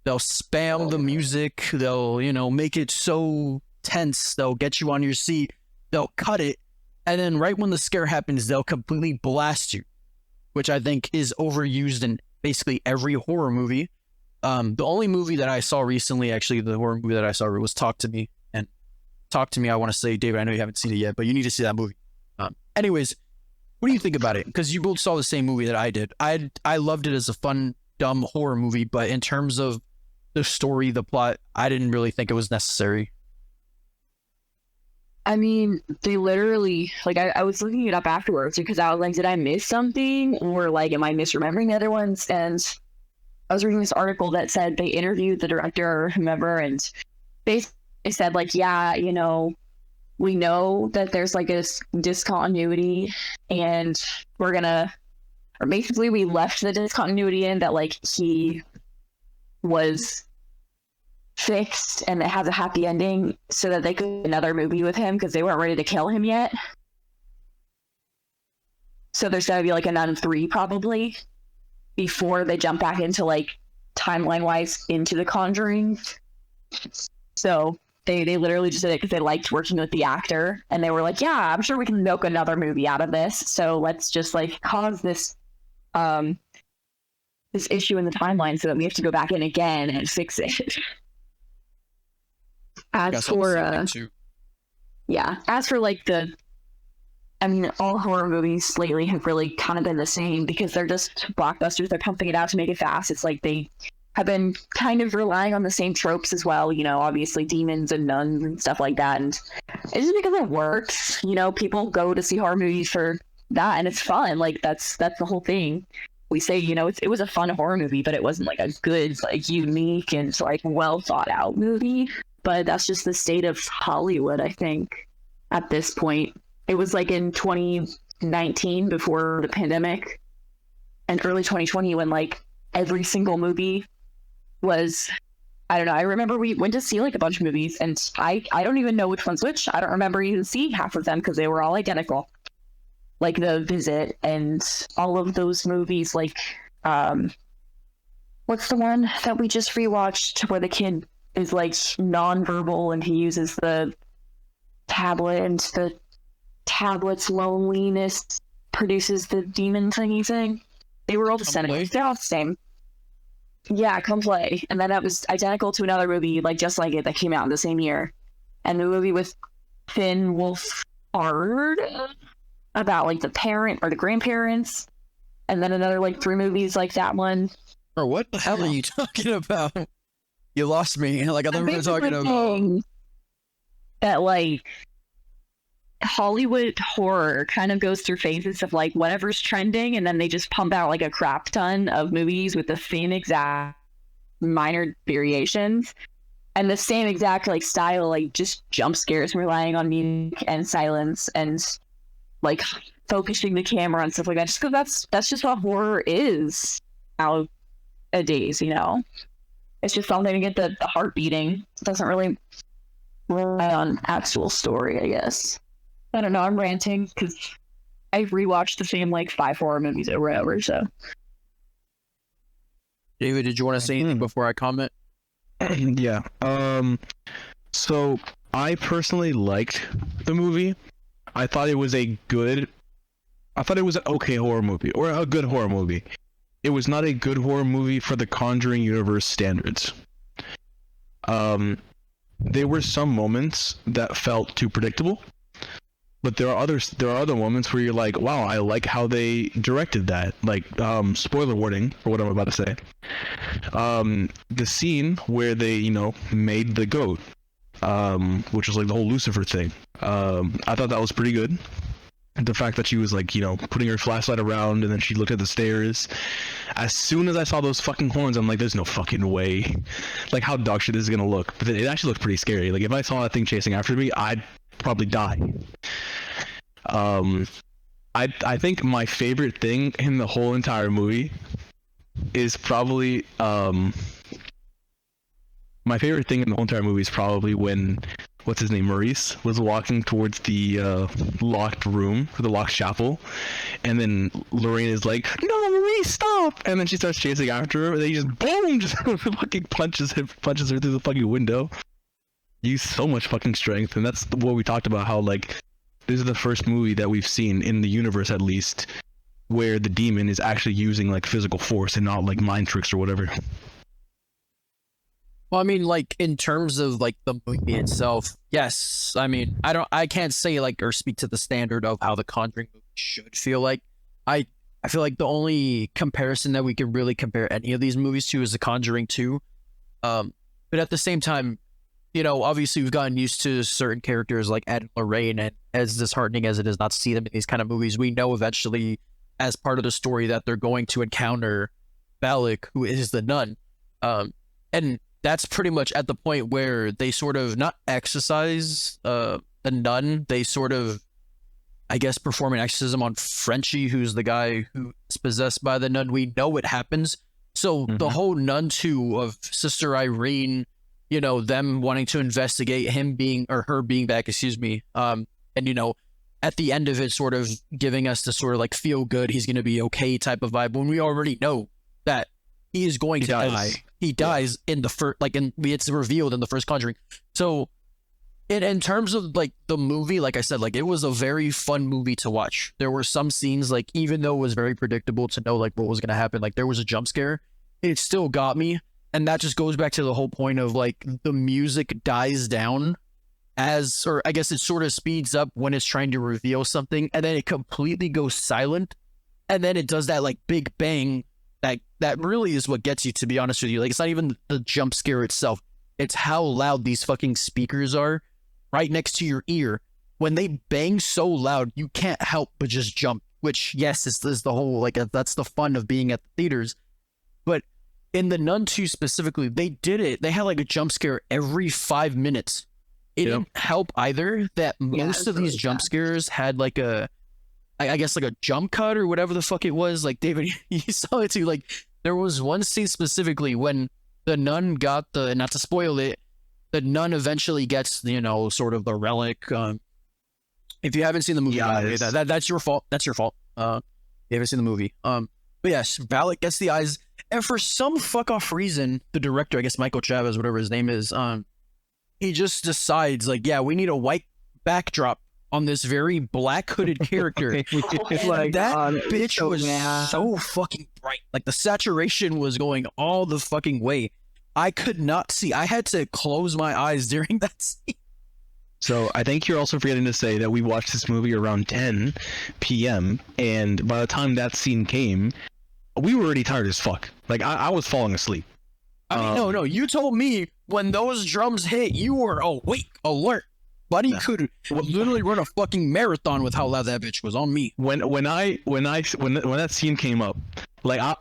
[SPEAKER 2] spam the music, they'll, you know, make it so tense, they'll get you on your seat, they'll cut it, and then right when the scare happens, they'll completely blast you, which I think is overused in basically every horror movie. The only movie that I saw recently, actually, the horror movie that I saw was Talk to Me. And Talk to Me, I want to say, David, I know you haven't seen it yet, but you need to see that movie. Anyways, what do you think about it? Because you both saw the same movie that I did. I loved it as a fun, dumb horror movie, but in terms of the story, the plot, I didn't really think it was necessary.
[SPEAKER 3] I mean, they literally, like, I was looking it up afterwards because I was like, did I miss something? Or, like, am I misremembering the other ones? And I was reading this article that said they interviewed the director or whomever, and they said, like, yeah, you know, we know that there's, like, a discontinuity, and we're gonna, or basically we left the discontinuity in that, like, he was fixed and it has a happy ending so that they could do another movie with him because they weren't ready to kill him yet. So there's gonna be like a Nun 3 probably before they jump back into, like, timeline wise into the Conjuring. So they literally just did it because they liked working with the actor, and they were like, yeah, I'm sure we can milk another movie out of this. So let's just like cause this this issue in the timeline so that we have to go back in again and fix it. As for like I mean, all horror movies lately have really kind of been the same because they're just blockbusters. They're pumping it out to make it fast. It's like they have been kind of relying on the same tropes as well, you know, obviously demons and nuns and stuff like that. And it's just because it works, you know, people go to see horror movies for that and it's fun. Like that's the whole thing. We say, you know, it was a fun horror movie, but it wasn't like a good, like unique and like well thought out movie. But that's just the state of Hollywood, I think, at this point. It was like in 2019 before the pandemic and early 2020 when like every single movie was, I don't know. I remember we went to see like a bunch of movies and I don't even know which one's which. I don't remember even seeing half of them because they were all identical. Like The Visit and all of those movies, like what's the one that we just rewatched where the kid is like nonverbal and he uses the tablet and the tablet's loneliness produces the demon thingy thing. They were all the same. They're all the same. Yeah, Come Play. And then that was identical to another movie like just like it that came out in the same year. And the movie with Finn Wolfhard about like the parent or the grandparents. And then another like 3 movies like that one.
[SPEAKER 2] Or what the hell are you talking about? You lost me. Like I thought we were talking about
[SPEAKER 3] that like Hollywood horror kind of goes through phases of like whatever's trending and then they just pump out like a crap ton of movies with the same exact minor variations and the same exact like style, like just jump scares relying on music and silence and like focusing the camera and stuff like that, just because that's just what horror is nowadays, you know. It's just something to get the heart beating. It doesn't really rely on actual story, I guess. I don't know, I'm ranting because I've rewatched the same like 5 horror movies over and over, so.
[SPEAKER 2] David, did you want to say anything before I comment?
[SPEAKER 1] Yeah. So I personally liked the movie. I thought it was an okay horror movie, or a good horror movie. It was not a good horror movie for the Conjuring universe standards. There were some moments that felt too predictable, but there are other moments where you're like, wow, I like how they directed that. Like, spoiler warning for what I'm about to say. The scene where they, you know, made the goat, which was like the whole Lucifer thing. I thought that was pretty good. The fact that she was like, you know, putting her flashlight around and then she looked at the stairs. As soon as I saw those fucking horns, I'm like, there's no fucking way. Like, how dog shit is gonna look. But it actually looked pretty scary. Like, if I saw that thing chasing after me, I'd probably die. I think my favorite thing in the whole entire movie is probably when what's his name, Maurice, was walking towards the locked room, the locked chapel, and then Lorraine is like, no, Maurice, stop! And then she starts chasing after her, and then he just boom, just fucking punches her through the fucking window. Use so much fucking strength, and that's what we talked about, how like this is the first movie that we've seen in the universe, at least, where the demon is actually using like physical force and not like mind tricks or whatever.
[SPEAKER 2] Well, I mean, like, in terms of, like, the movie itself, yes. I mean, I can't say, like, or speak to the standard of how the Conjuring movie should feel like. I feel like the only comparison that we can really compare any of these movies to is The Conjuring 2. But at the same time, you know, obviously we've gotten used to certain characters like Ed and Lorraine, and as disheartening as it is not to see them in these kind of movies, we know eventually, as part of the story, that they're going to encounter Balak, who is the nun. And that's pretty much at the point where they sort of not exorcise the nun. They sort of, I guess, perform an exorcism on Frenchie, who's the guy who is possessed by the nun. We know it happens. So the whole Nun 2 of Sister Irene, you know, them wanting to investigate him being, or her being back, excuse me. And, you know, at the end of it, sort of giving us the sort of like feel good, he's going to be okay type of vibe, when we already know that he is going to die. he dies in the first, like it's revealed in the first Conjuring. So in terms of like the movie, like I said, like it was a very fun movie to watch. There were some scenes, like even though it was very predictable to know like what was gonna happen, like there was a jump scare, it still got me. And that just goes back to the whole point of like the music dies down as, or I guess it sort of speeds up when it's trying to reveal something, and then it completely goes silent, and then it does that like big bang. That really is what gets you, to be honest with you. Like, it's not even the jump scare itself. It's how loud these fucking speakers are right next to your ear. When they bang so loud, you can't help but just jump, which, yes, is the whole, like, that's the fun of being at the theaters. But in The Nun 2 specifically, they did it. They had, like, a jump scare every 5 minutes. It didn't help either that most of these jump scares had, like, I guess like a jump cut or whatever the fuck it was. Like, David, you saw it too. Like, there was one scene specifically when the nun got not to spoil it, the nun eventually gets, you know, sort of the relic. If you haven't seen the movie, that's your fault. That's your fault. You haven't seen the movie. But yes, Valak gets the eyes, and for some fuck off reason, the director, I guess Michael Chavez, whatever his name is, he just decides like, yeah, we need a white backdrop on this very black hooded character. Like, that bitch was so fucking bright. Like, the saturation was going all the fucking way. I could not see. I had to close my eyes during that scene.
[SPEAKER 1] So I think you're also forgetting to say that we watched this movie around 10 p.m. and by the time that scene came, we were already tired as fuck. Like, I was falling asleep.
[SPEAKER 2] I mean, no. You told me when those drums hit, you were awake, alert. Buddy could literally run a fucking marathon with how loud that bitch was on me.
[SPEAKER 1] When that scene came up, like,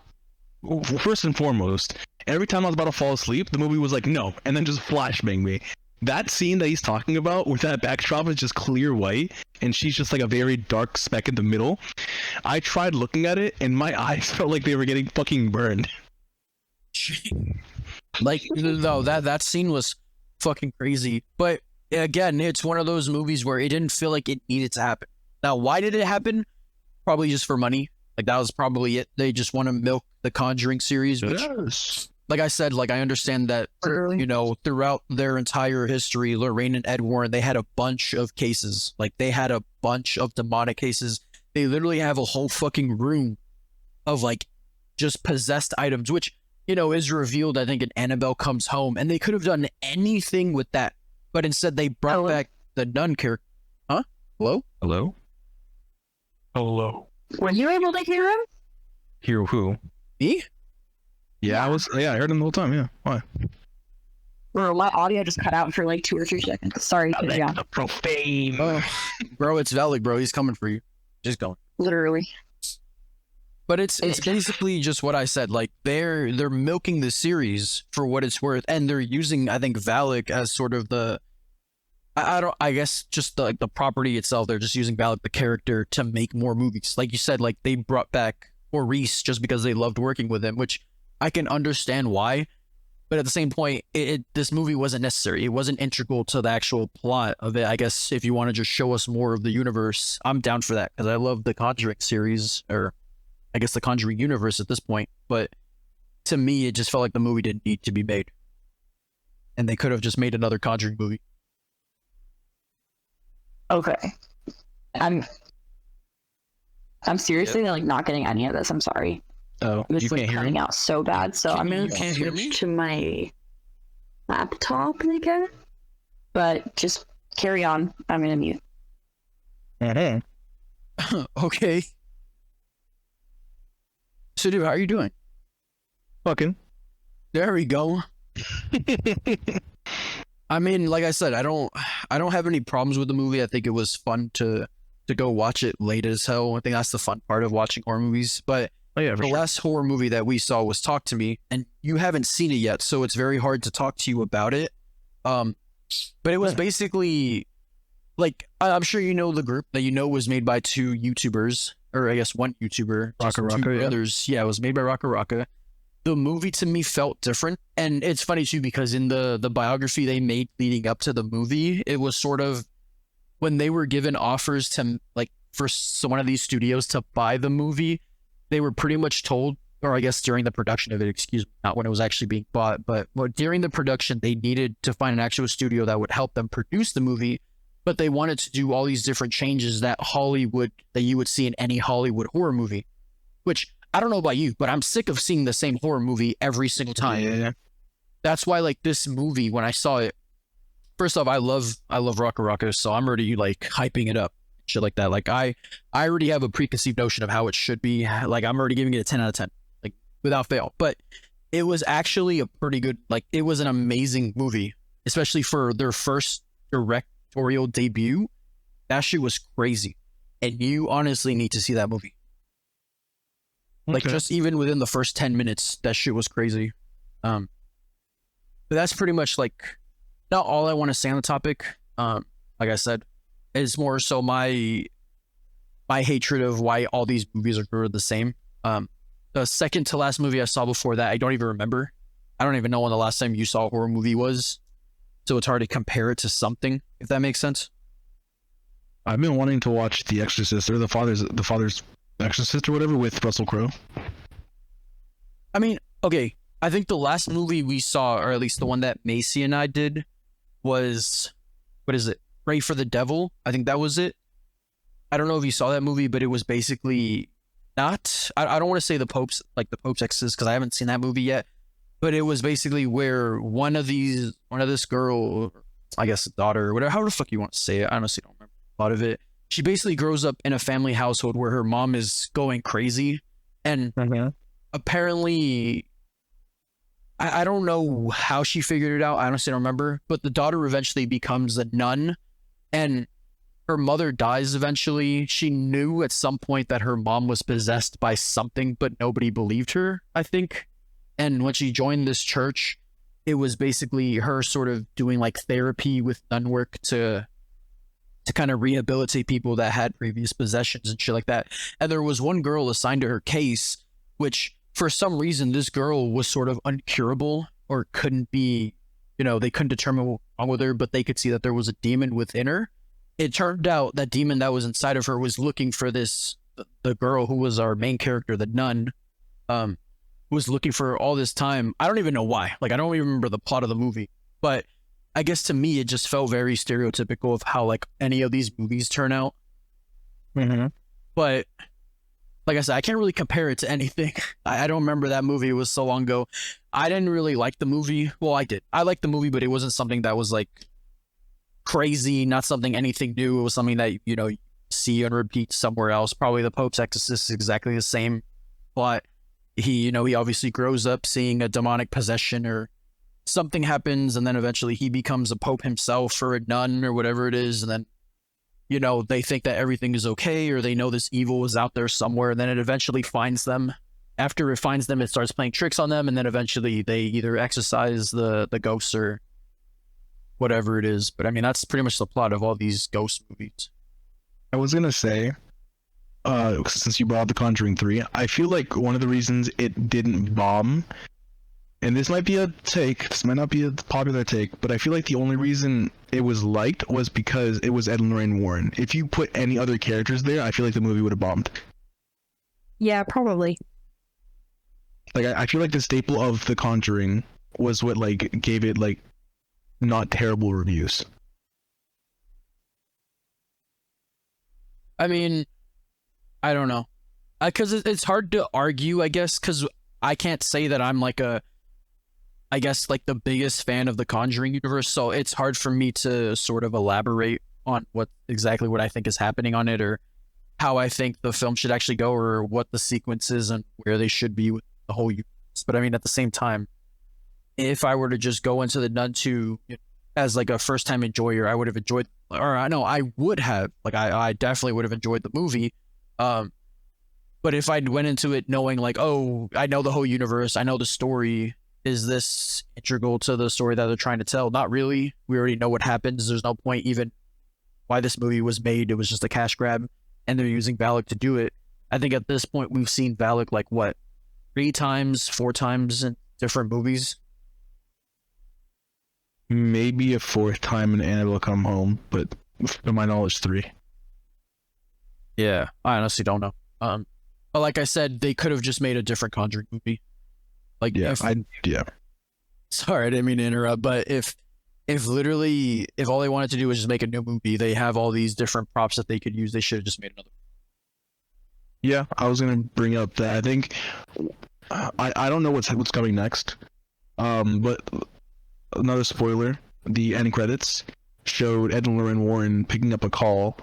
[SPEAKER 1] first and foremost, every time I was about to fall asleep, the movie was like, no, and then just flashbang me. That scene that he's talking about, with that backdrop is just clear white, and she's just like a very dark speck in the middle. I tried looking at it, and my eyes felt like they were getting fucking burned.
[SPEAKER 2] Like, no, that scene was fucking crazy, but again, it's one of those movies where it didn't feel like it needed to happen. Now, why did it happen? Probably just for money. Like, that was probably it. They just want to milk the Conjuring series, which, like I said, like, I understand that, you know, throughout their entire history, Lorraine and Ed Warren, they had a bunch of cases. Like, they had a bunch of demonic cases. They literally have a whole fucking room of, like, just possessed items, which, you know, is revealed, I think, in Annabelle Comes Home. And they could have done anything with that. But instead, they brought back the nun character. Huh? Hello?
[SPEAKER 1] Hello? Hello.
[SPEAKER 3] Were you able to hear him?
[SPEAKER 1] Hear who?
[SPEAKER 2] Me?
[SPEAKER 1] Yeah, I heard him the whole time, yeah. Why?
[SPEAKER 3] Or my audio just cut out for like 2 or 3 seconds. Sorry, yeah.
[SPEAKER 1] Profane.
[SPEAKER 2] Bro, it's Valak, bro. He's coming for you. Just going.
[SPEAKER 3] Literally.
[SPEAKER 2] But it's basically just what I said. Like, they're milking the series for what it's worth, and they're using, I think, Valak as sort of the, I guess just the, like, the property itself. They're just using Valak, the character, to make more movies. Like you said, like, they brought back Maurice just because they loved working with him, which I can understand why. But at the same point, this movie wasn't necessary. It wasn't integral to the actual plot of it. I guess if you want to just show us more of the universe, I'm down for that, because I love the Conjuring series, or I guess the Conjuring universe at this point. But to me, it just felt like the movie didn't need to be made. And they could have just made another Conjuring movie.
[SPEAKER 3] Okay. I'm seriously like not getting any of this. I'm sorry.
[SPEAKER 1] Oh,
[SPEAKER 3] It's
[SPEAKER 1] you
[SPEAKER 3] like
[SPEAKER 1] can't hear
[SPEAKER 3] cutting
[SPEAKER 1] me?
[SPEAKER 3] out so bad. So I'm gonna
[SPEAKER 2] can't hear me?
[SPEAKER 3] switch to my laptop again. But just carry on. I'm gonna mute.
[SPEAKER 2] Okay. So, dude, how are you doing?
[SPEAKER 1] Fucking.
[SPEAKER 2] There we go. I mean, like I said, I don't have any problems with the movie. I think it was fun to go watch it late as hell. I think that's the fun part of watching horror movies. But the last horror movie that we saw was Talk to Me, and you haven't seen it yet, so it's very hard to talk to you about it. But it was basically, like, I'm sure you know the group that you know was made by 2 YouTubers, or I guess 1 YouTuber,
[SPEAKER 1] Raka
[SPEAKER 2] two
[SPEAKER 1] Raka, yeah.
[SPEAKER 2] others. Yeah, it was made by Raka Raka. The movie to me felt different, and it's funny too because in the biography they made leading up to the movie, it was sort of when they were given offers to, like, for one of these studios to buy the movie, they were pretty much told or I guess during the production of it, excuse me, not when it was actually being bought, but during the production, they needed to find an actual studio that would help them produce the movie, but they wanted to do all these different changes that you would see in any Hollywood horror movie, which I don't know about you, but I'm sick of seeing the same horror movie every single time.
[SPEAKER 1] Yeah.
[SPEAKER 2] That's why, like, this movie, when I saw it, first off, I love Rocco Rocco, so I'm already like hyping it up, shit like that. Like I already have a preconceived notion of how it should be. Like I'm already giving it a 10 out of 10, like without fail. But it was actually a pretty good, like it was an amazing movie, especially for their first directorial debut. That shit was crazy, and you honestly need to see that movie. Like just even within the first 10 minutes, that shit was crazy. But that's pretty much like not all I want to say on the topic. Like I said, it's more so my hatred of why all these movies are the same. The second to last movie I saw before that, I don't even remember. I don't even know when the last time you saw a horror movie was. So it's hard to compare it to something, if that makes sense.
[SPEAKER 1] I've been wanting to watch The Exorcist, or the father's Exorcist or whatever, with Russell Crowe.
[SPEAKER 2] I mean, okay, I think the last movie we saw, or at least the one that Macy and I did, was, what is it? Pray for the Devil. I think that was it. I don't know if you saw that movie, but it was basically not, I don't want to say the Pope's Exorcist, because I haven't seen that movie yet, but it was basically where one of this girl, I guess daughter, or whatever, however the fuck you want to say it, I honestly don't remember a lot of it. She basically grows up in a family household where her mom is going crazy, and apparently, I don't know how she figured it out. I honestly don't remember, but the daughter eventually becomes a nun, and her mother dies eventually. She knew at some point that her mom was possessed by something, but nobody believed her, I think. And when she joined this church, it was basically her sort of doing like therapy with nun work to kind of rehabilitate people that had previous possessions and shit like that. And there was one girl assigned to her case, which for some reason this girl was sort of uncurable, or couldn't be, they couldn't determine what was wrong with her, but they could see that there was a demon within her. It turned out that demon that was inside of her was looking for the girl who was our main character, the nun, was looking for her all this time. I don't even know why. Like, I don't even remember the plot of the movie, but I guess to me, it just felt very stereotypical of how like any of these movies turn out. But like I said, I can't really compare it to anything. I don't remember that movie. It was so long ago. I didn't really like the movie. Well, I did. I liked the movie, but it wasn't something that was like crazy, not something anything new. It was something that, you see and repeat somewhere else. Probably the Pope's Exorcist is exactly the same. But he obviously grows up seeing a demonic possession or something happens, and then eventually he becomes a pope himself, or a nun, or whatever it is, and then they think that everything is okay, or they know this evil is out there somewhere, and then it eventually finds them. After it finds them, it starts playing tricks on them, and then eventually they either exorcise the ghosts or whatever it is. But I mean, that's pretty much the plot of all these ghost movies.
[SPEAKER 1] I was gonna say, since you brought up The Conjuring 3, I feel like one of the reasons it didn't bomb, and this might not be a popular take, but I feel like the only reason it was liked was because it was Ed and Lorraine Warren. If you put any other characters there, I feel like the movie would have bombed.
[SPEAKER 3] Yeah, probably.
[SPEAKER 1] Like, I feel like the staple of The Conjuring was what like gave it like not terrible reviews.
[SPEAKER 2] I mean, I don't know, because it's hard to argue, I guess, because I can't say that I'm like the biggest fan of the Conjuring universe, so it's hard for me to sort of elaborate on what I think is happening on it, or how I think the film should actually go, or what the sequence is and where they should be with the whole universe. But I mean, at the same time, if I were to just go into the Nun 2 as like a first time enjoyer, I would have enjoyed, or I know I would have, like I definitely would have enjoyed the movie. But if I went into it knowing like, oh, I know the whole universe, I know the story, is this integral to the story that they're trying to tell? Not really. We already know what happens. There's no point even why this movie was made. It was just a cash grab, and they're using Valak to do it. I think at this point we've seen Valak like what, 4 times in different movies.
[SPEAKER 1] Maybe a 4th time in Annabelle Come Home, but to my knowledge, 3.
[SPEAKER 2] Yeah, I honestly don't know. But like I said, they could have just made a different Conjuring movie. Like,
[SPEAKER 1] Yeah,
[SPEAKER 2] sorry, I didn't mean to interrupt, but if all they wanted to do was just make a new movie, they have all these different props that they could use. They should have just made another.
[SPEAKER 1] Yeah, I was gonna bring up that I think I don't know what's coming next. But another spoiler: the end credits showed Ed and Lorraine Warren picking up a call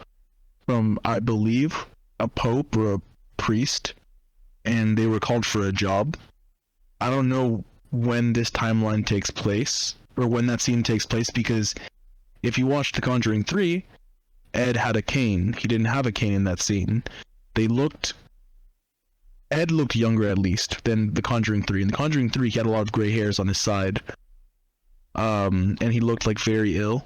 [SPEAKER 1] from, I believe, a pope or a priest, and they were called for a job. I don't know when this timeline takes place or when that scene takes place, because if you watch The Conjuring 3, Ed had a cane. He didn't have a cane in that scene. Ed looked younger at least than The Conjuring 3. In The Conjuring 3, he had a lot of gray hairs on his side. And he looked like very ill.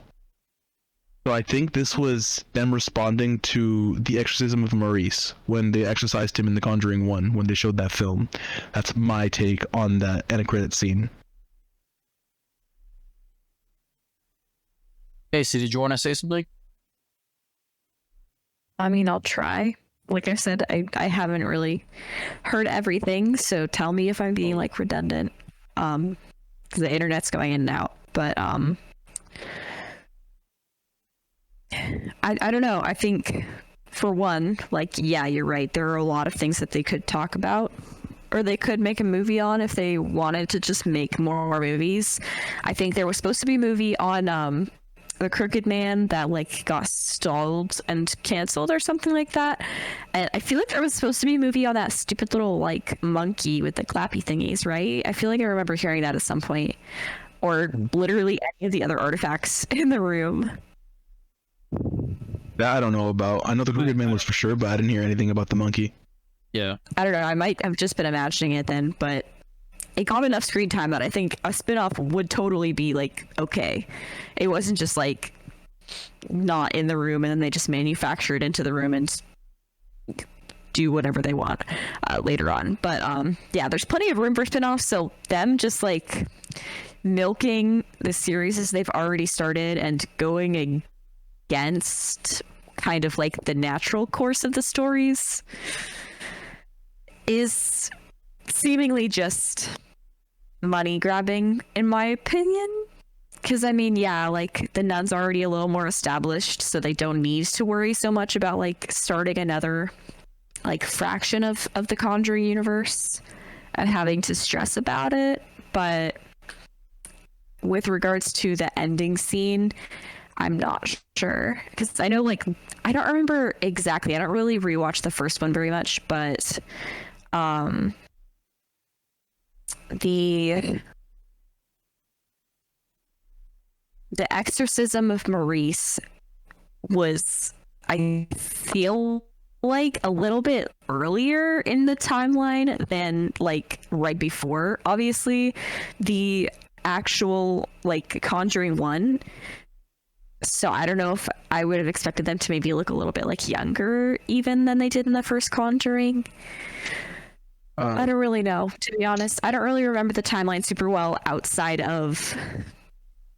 [SPEAKER 1] So I think this was them responding to the exorcism of Maurice when they exorcised him in The Conjuring 1, when they showed that film. That's my take on that end credit scene.
[SPEAKER 2] Macy, did you want to say something?
[SPEAKER 3] I mean, I'll try. Like I said, I haven't really heard everything, so tell me if I'm being like redundant. 'Cause the internet's going in and out. But I don't know. I think for one, like, yeah, you're right. There are a lot of things that they could talk about, or they could make a movie on if they wanted to just make more movies. I think there was supposed to be a movie on the Crooked Man that like got stalled and canceled or something like that. And I feel like there was supposed to be a movie on that stupid little like monkey with the clappy thingies, right? I feel like I remember hearing that at some point. Or literally any of the other artifacts in the room.
[SPEAKER 1] That I don't know about. I know the Crooked Man was for sure, but I didn't hear anything about the monkey.
[SPEAKER 2] Yeah.
[SPEAKER 3] I don't know. I might have just been imagining it then, but it got enough screen time that I think a spinoff would totally be like okay. It wasn't just like not in the room and then they just manufacture it into the room and do whatever they want later on. But yeah, there's plenty of room for spinoffs. So them just like milking the series as they've already started and going against kind of like the natural course of the stories is seemingly just money grabbing, in my opinion. Because I mean, yeah, like the Nun's already a little more established, so they don't need to worry so much about like starting another like fraction of the Conjuring universe and having to stress about it. But with regards to the ending scene, I'm not sure, because I know like I don't remember exactly. I don't really rewatch the first one very much, but the exorcism of Maurice was, I feel like, a little bit earlier in the timeline than like right before obviously the actual like Conjuring 1. So I don't know if I would have expected them to maybe look a little bit like younger even than they did in the first Conjuring. I don't really know, to be honest. I don't really remember the timeline super well outside of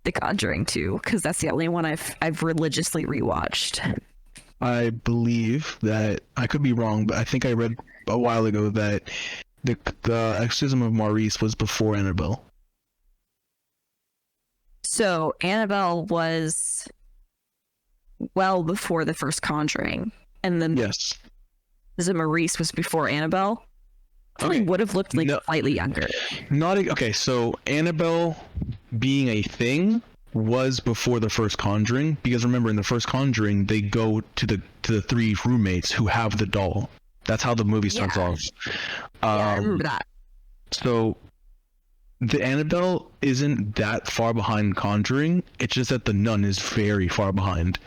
[SPEAKER 3] The Conjuring 2, because that's the only one I've religiously rewatched.
[SPEAKER 1] I believe that, I could be wrong, but I think I read a while ago that the exorcism of Maurice was before Annabelle.
[SPEAKER 3] So Annabelle was well before the first Conjuring, and then
[SPEAKER 1] Yes.
[SPEAKER 3] the Maurice was before Annabelle.
[SPEAKER 1] Okay.
[SPEAKER 3] Would have looked like slightly younger.
[SPEAKER 1] Okay, so Annabelle being a thing was before the first Conjuring, because remember in the first Conjuring they go to the three roommates who have the doll. That's how the movie starts off.
[SPEAKER 3] I remember that.
[SPEAKER 1] So the Annabelle isn't that far behind Conjuring. It's just that the Nun is very far behind.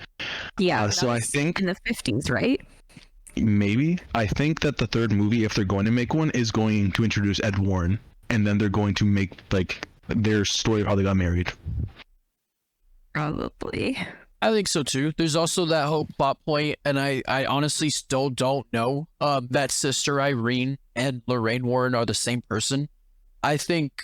[SPEAKER 3] Yeah.
[SPEAKER 1] So I think
[SPEAKER 3] in the 50s, right?
[SPEAKER 1] Maybe. I think that the third movie, if they're going to make one, is going to introduce Ed Warren, and then they're going to make like their story of how they got married.
[SPEAKER 3] Probably.
[SPEAKER 2] I think so too. There's also that whole plot point, and I honestly still don't know that Sister Irene and Lorraine Warren are the same person. I think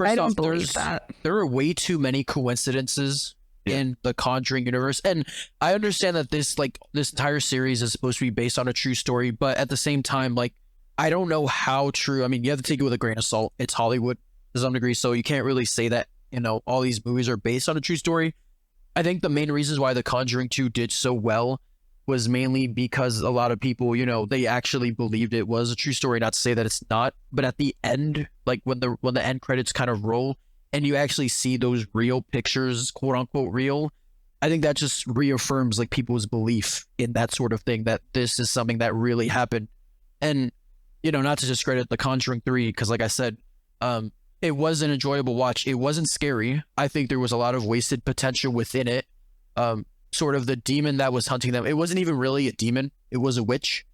[SPEAKER 3] I don't believe that.
[SPEAKER 2] There are way too many coincidences in the Conjuring universe, and I understand that this entire series is supposed to be based on a true story, but at the same time, like, I don't know how true. I mean, you have to take it with a grain of salt. It's Hollywood to some degree, so you can't really say that, all these movies are based on a true story. I think the main reasons why The Conjuring 2 did so well was mainly because a lot of people, they actually believed it was a true story. Not to say that it's not, but at the end, like when the end credits kind of roll and you actually see those real pictures, quote unquote real, I think that just reaffirms like people's belief in that sort of thing, that this is something that really happened. And, not to discredit The Conjuring 3, because like I said, it was an enjoyable watch. It wasn't scary. I think there was a lot of wasted potential within it. Sort of the demon that was hunting them, it wasn't even really a demon. It was a witch.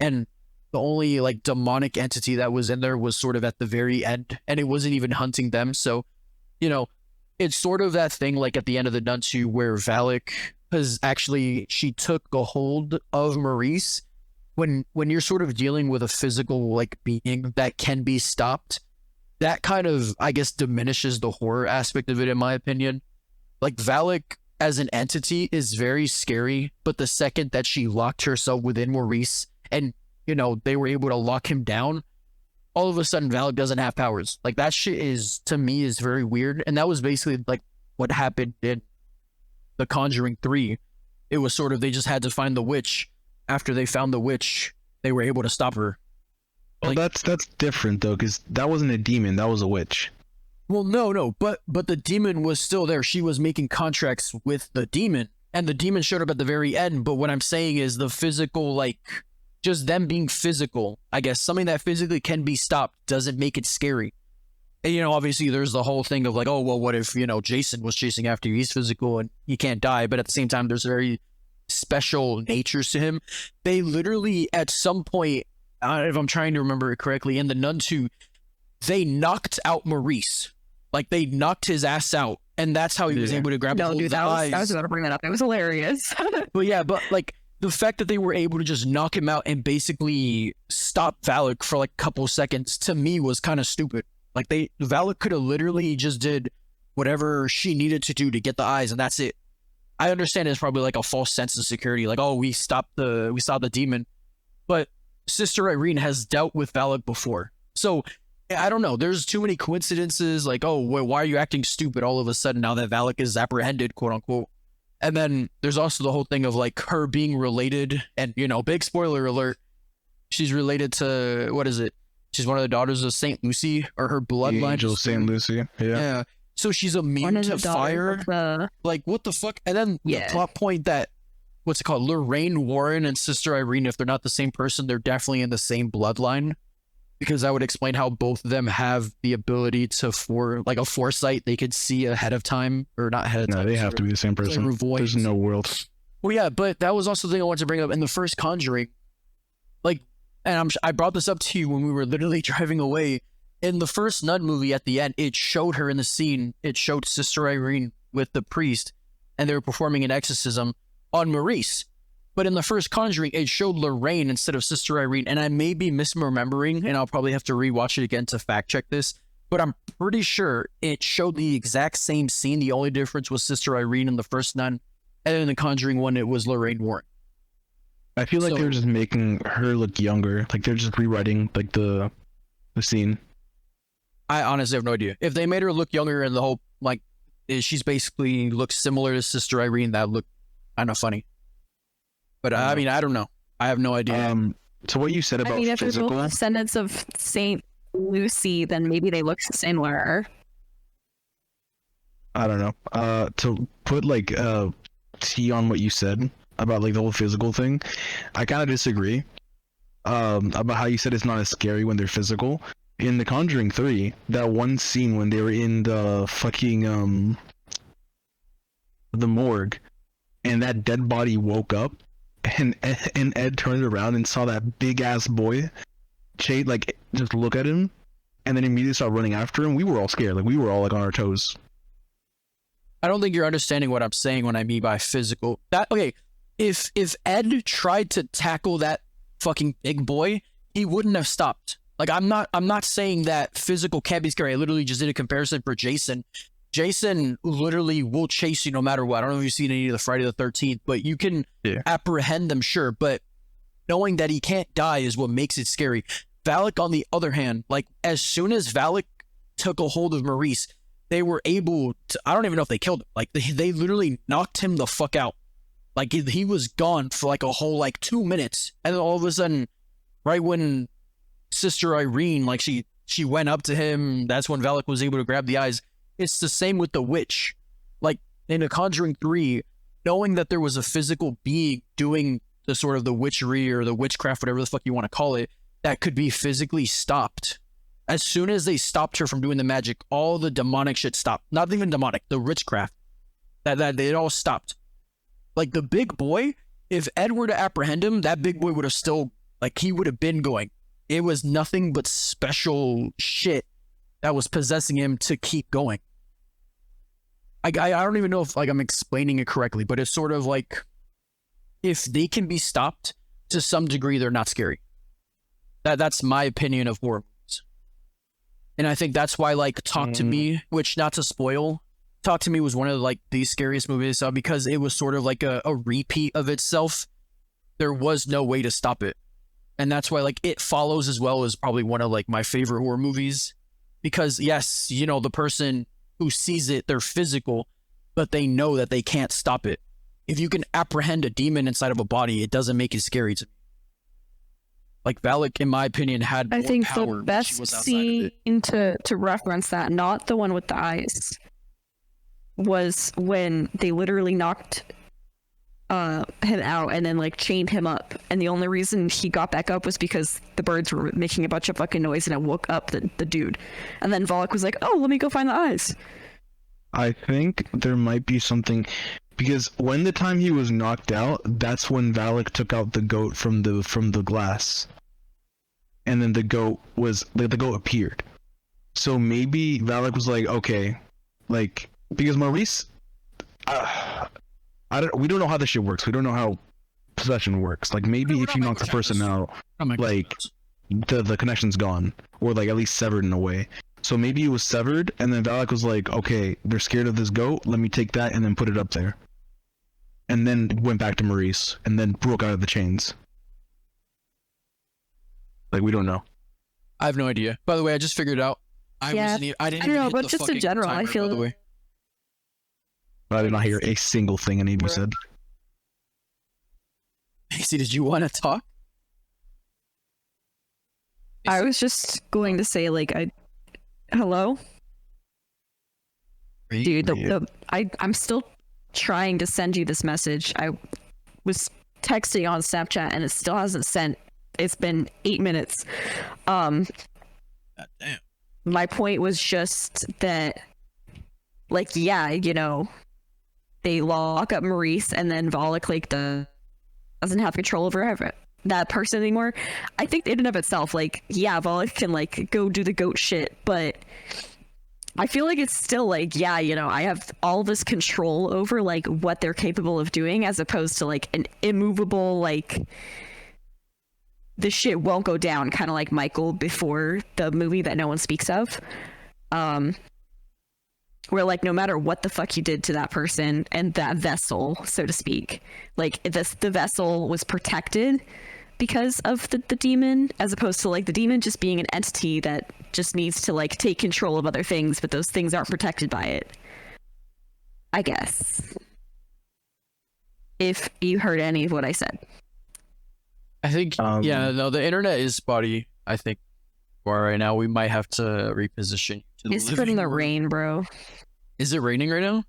[SPEAKER 2] And the only like demonic entity that was in there was sort of at the very end, and it wasn't even hunting them. So, it's sort of that thing like at the end of the Nun 2 where Valak has actually, she took a hold of Maurice. When you're sort of dealing with a physical like being that can be stopped, that kind of, I guess, diminishes the horror aspect of it, in my opinion. Like, Valak as an entity is very scary, but the second that she locked herself within Maurice and, they were able to lock him down, all of a sudden Valak doesn't have powers. Like, that shit is, to me, is very weird. And that was basically, like, what happened in The Conjuring 3. It was sort of, they just had to find the witch. After they found the witch, they were able to stop her.
[SPEAKER 1] Well, that's different though, because that wasn't a demon, that was a witch.
[SPEAKER 2] Well, no, but the demon was still there. She was making contracts with the demon, and the demon showed up at the very end. But what I'm saying is the physical, like, just them being physical, I guess, something that physically can be stopped doesn't make it scary. And, obviously there's the whole thing of like, oh, well, what if, Jason was chasing after you? He's physical and he can't die. But at the same time, there's very special natures to him. They literally, at some point, if I'm trying to remember it correctly, in the Nun 2, they knocked out Maurice. Like, they knocked his ass out, and that's how he was able to grab
[SPEAKER 3] No,
[SPEAKER 2] hold
[SPEAKER 3] dude,
[SPEAKER 2] of the
[SPEAKER 3] I
[SPEAKER 2] eyes.
[SPEAKER 3] was about to bring that up. It was hilarious.
[SPEAKER 2] But like, the fact that they were able to just knock him out and basically stop Valak for like a couple seconds, to me, was kind of stupid. Like, Valak could have literally just did whatever she needed to do to get the eyes, and that's it. I understand it's probably like a false sense of security, like, oh, we stopped the demon, but Sister Irene has dealt with Valak before. So, I don't know. There's too many coincidences, like, oh, why are you acting stupid all of a sudden now that Valak is apprehended, quote unquote. And then there's also the whole thing of like her being related, and, big spoiler alert, she's related to, what is it? She's one of the daughters of St. Lucy, or her bloodline.
[SPEAKER 1] Angel St. Lucy, yeah.
[SPEAKER 2] So she's immune to fire. Like, what the fuck? And then the plot point that, what's it called? Lorraine Warren and Sister Irene, if they're not the same person, they're definitely in the same bloodline. Because that would explain how both of them have the ability to, like a foresight, they could see ahead of time, or not ahead of time.
[SPEAKER 1] No, they have to be the same person. There's no world.
[SPEAKER 2] Well, yeah, but that was also the thing I wanted to bring up in the first Conjuring. Like, and I brought this up to you when we were literally driving away. In the first Nun movie, at the end, it showed her in the scene. It showed Sister Irene with the priest, and they were performing an exorcism on Maurice. But in the first Conjuring, it showed Lorraine instead of Sister Irene. And I may be misremembering, and I'll probably have to rewatch it again to fact check this. But I'm pretty sure it showed the exact same scene. The only difference was Sister Irene in the first Nun. And in the Conjuring one, it was Lorraine Warren.
[SPEAKER 1] I feel like they're just making her look younger. Like, they're just rewriting, like, the scene.
[SPEAKER 2] I honestly have no idea. If they made her look younger and the whole, like, she's basically looks similar to Sister Irene, that looked kind of funny. But I mean, I don't know. I have no idea.
[SPEAKER 1] So what you said about
[SPEAKER 3] if
[SPEAKER 1] physical...
[SPEAKER 3] they're both descendants of St. Lucy, then maybe they look similar.
[SPEAKER 1] I don't know. To put, like, T on what you said about, like, the whole physical thing, I kind of disagree. About how you said it's not as scary when they're physical. In The Conjuring 3, that one scene when they were in the fucking, the morgue, and that dead body woke up, and Ed turned around and saw that big ass boy, like, just look at him, and then immediately start running after him. We were all scared. Like, we were all, like, on our toes.
[SPEAKER 2] I don't think you're understanding what I'm saying when I mean by physical. Okay, if Ed tried to tackle that fucking big boy, he wouldn't have stopped. Like, I'm not saying that physical can't be scary. I literally just did a comparison for Jason. Jason literally will chase you no matter what. I don't know if you've seen any of the Friday the 13th, but you can apprehend them, sure. But knowing that he can't die is what makes it scary. Valak, on the other hand, like as soon as Valak took a hold of Maurice, they were able to, I don't even know if they killed him. Like they literally knocked him the fuck out. Like he was gone for like a whole like 2 minutes. And then all of a sudden, right when Sister Irene, like she went up to him, that's when Valak was able to grab the eyes. It's the same with the witch. Like in The Conjuring 3, knowing that there was a physical being doing the sort of the witchery or the witchcraft, whatever the fuck you want to call it, that could be physically stopped. As soon as they stopped her from doing the magic, all the demonic shit stopped. Not even demonic, the witchcraft. That it all stopped. Like the big boy, if Ed were to apprehend him, that big boy would have still, like he would have been going. It was nothing but special shit that was possessing him to keep going. I don't even know if like I'm explaining it correctly, but it's sort of like if they can be stopped to some degree, they're not scary. That's my opinion of horror movies. And I think that's why like Talk to Me, which not to spoil, Talk to Me was one of like the scariest movies I saw because it was sort of like a repeat of itself. There was no way to stop it. And that's why like It Follows as well is probably one of like my favorite horror movies because yes, you know, the person who sees it, they're physical, but they know that they can't stop it. If you can apprehend a demon inside of a body, it doesn't make it scary to me. Like Valak, in my opinion, had more
[SPEAKER 4] I think
[SPEAKER 2] power
[SPEAKER 4] the
[SPEAKER 2] when she
[SPEAKER 4] best
[SPEAKER 2] was outside of
[SPEAKER 4] scene
[SPEAKER 2] it.
[SPEAKER 4] to reference that, not the one with the eyes, was when they literally knocked him out and then like chained him up, and the only reason he got back up was because the birds were making a bunch of fucking noise and it woke up the dude, and then Valak was like, oh, let me go find the eyes.
[SPEAKER 1] I think there might be something because when the time he was knocked out, that's when Valak took out the goat from the glass, and then the goat appeared. So maybe Valak was like, okay, like because Maurice, we don't know how this shit works. We don't know how possession works. Like maybe if you knock the person out, like the connection's gone, or like at least severed in a way. So maybe it was severed, and then Valak was like, okay, they're scared of this goat, let me take that and then put it up there. And then went back to Maurice, and then broke out of the chains. Like, we don't know.
[SPEAKER 2] I have no idea. By the way, I just figured it out. I didn't even
[SPEAKER 4] know,
[SPEAKER 2] hit
[SPEAKER 4] but
[SPEAKER 2] the
[SPEAKER 4] just in
[SPEAKER 2] fucking
[SPEAKER 4] general, I
[SPEAKER 2] timer,
[SPEAKER 4] feel-
[SPEAKER 2] by the way.
[SPEAKER 1] I did not hear a single thing any of you said.
[SPEAKER 2] Macy, did you want to talk?
[SPEAKER 4] I was just going to say like hello? Dude, I'm still trying to send you this message. I was texting on Snapchat and it still hasn't sent. It's been 8 minutes.
[SPEAKER 2] God damn.
[SPEAKER 4] My point was just that, like, yeah, you know, they lock up Maurice and then Valak like doesn't have control over that person anymore. I think in and of itself, like, yeah, Valak can like go do the goat shit, but I feel like it's still like, yeah, you know, I have all this control over like what they're capable of doing, as opposed to like an immovable, like, this shit won't go down, kind of like Michael before the movie that no one speaks of. Where like no matter what the fuck you did to that person and that vessel, so to speak, like the vessel was protected because of the demon, as opposed to like the demon just being an entity that just needs to like take control of other things, but those things aren't protected by it. I guess. If you heard any of what I said.
[SPEAKER 2] I think, yeah, no, the internet is spotty, I think. For right now, we might have to reposition to the
[SPEAKER 4] It's
[SPEAKER 2] living
[SPEAKER 4] from the
[SPEAKER 2] room.
[SPEAKER 4] rain, bro.
[SPEAKER 2] Is it raining right now?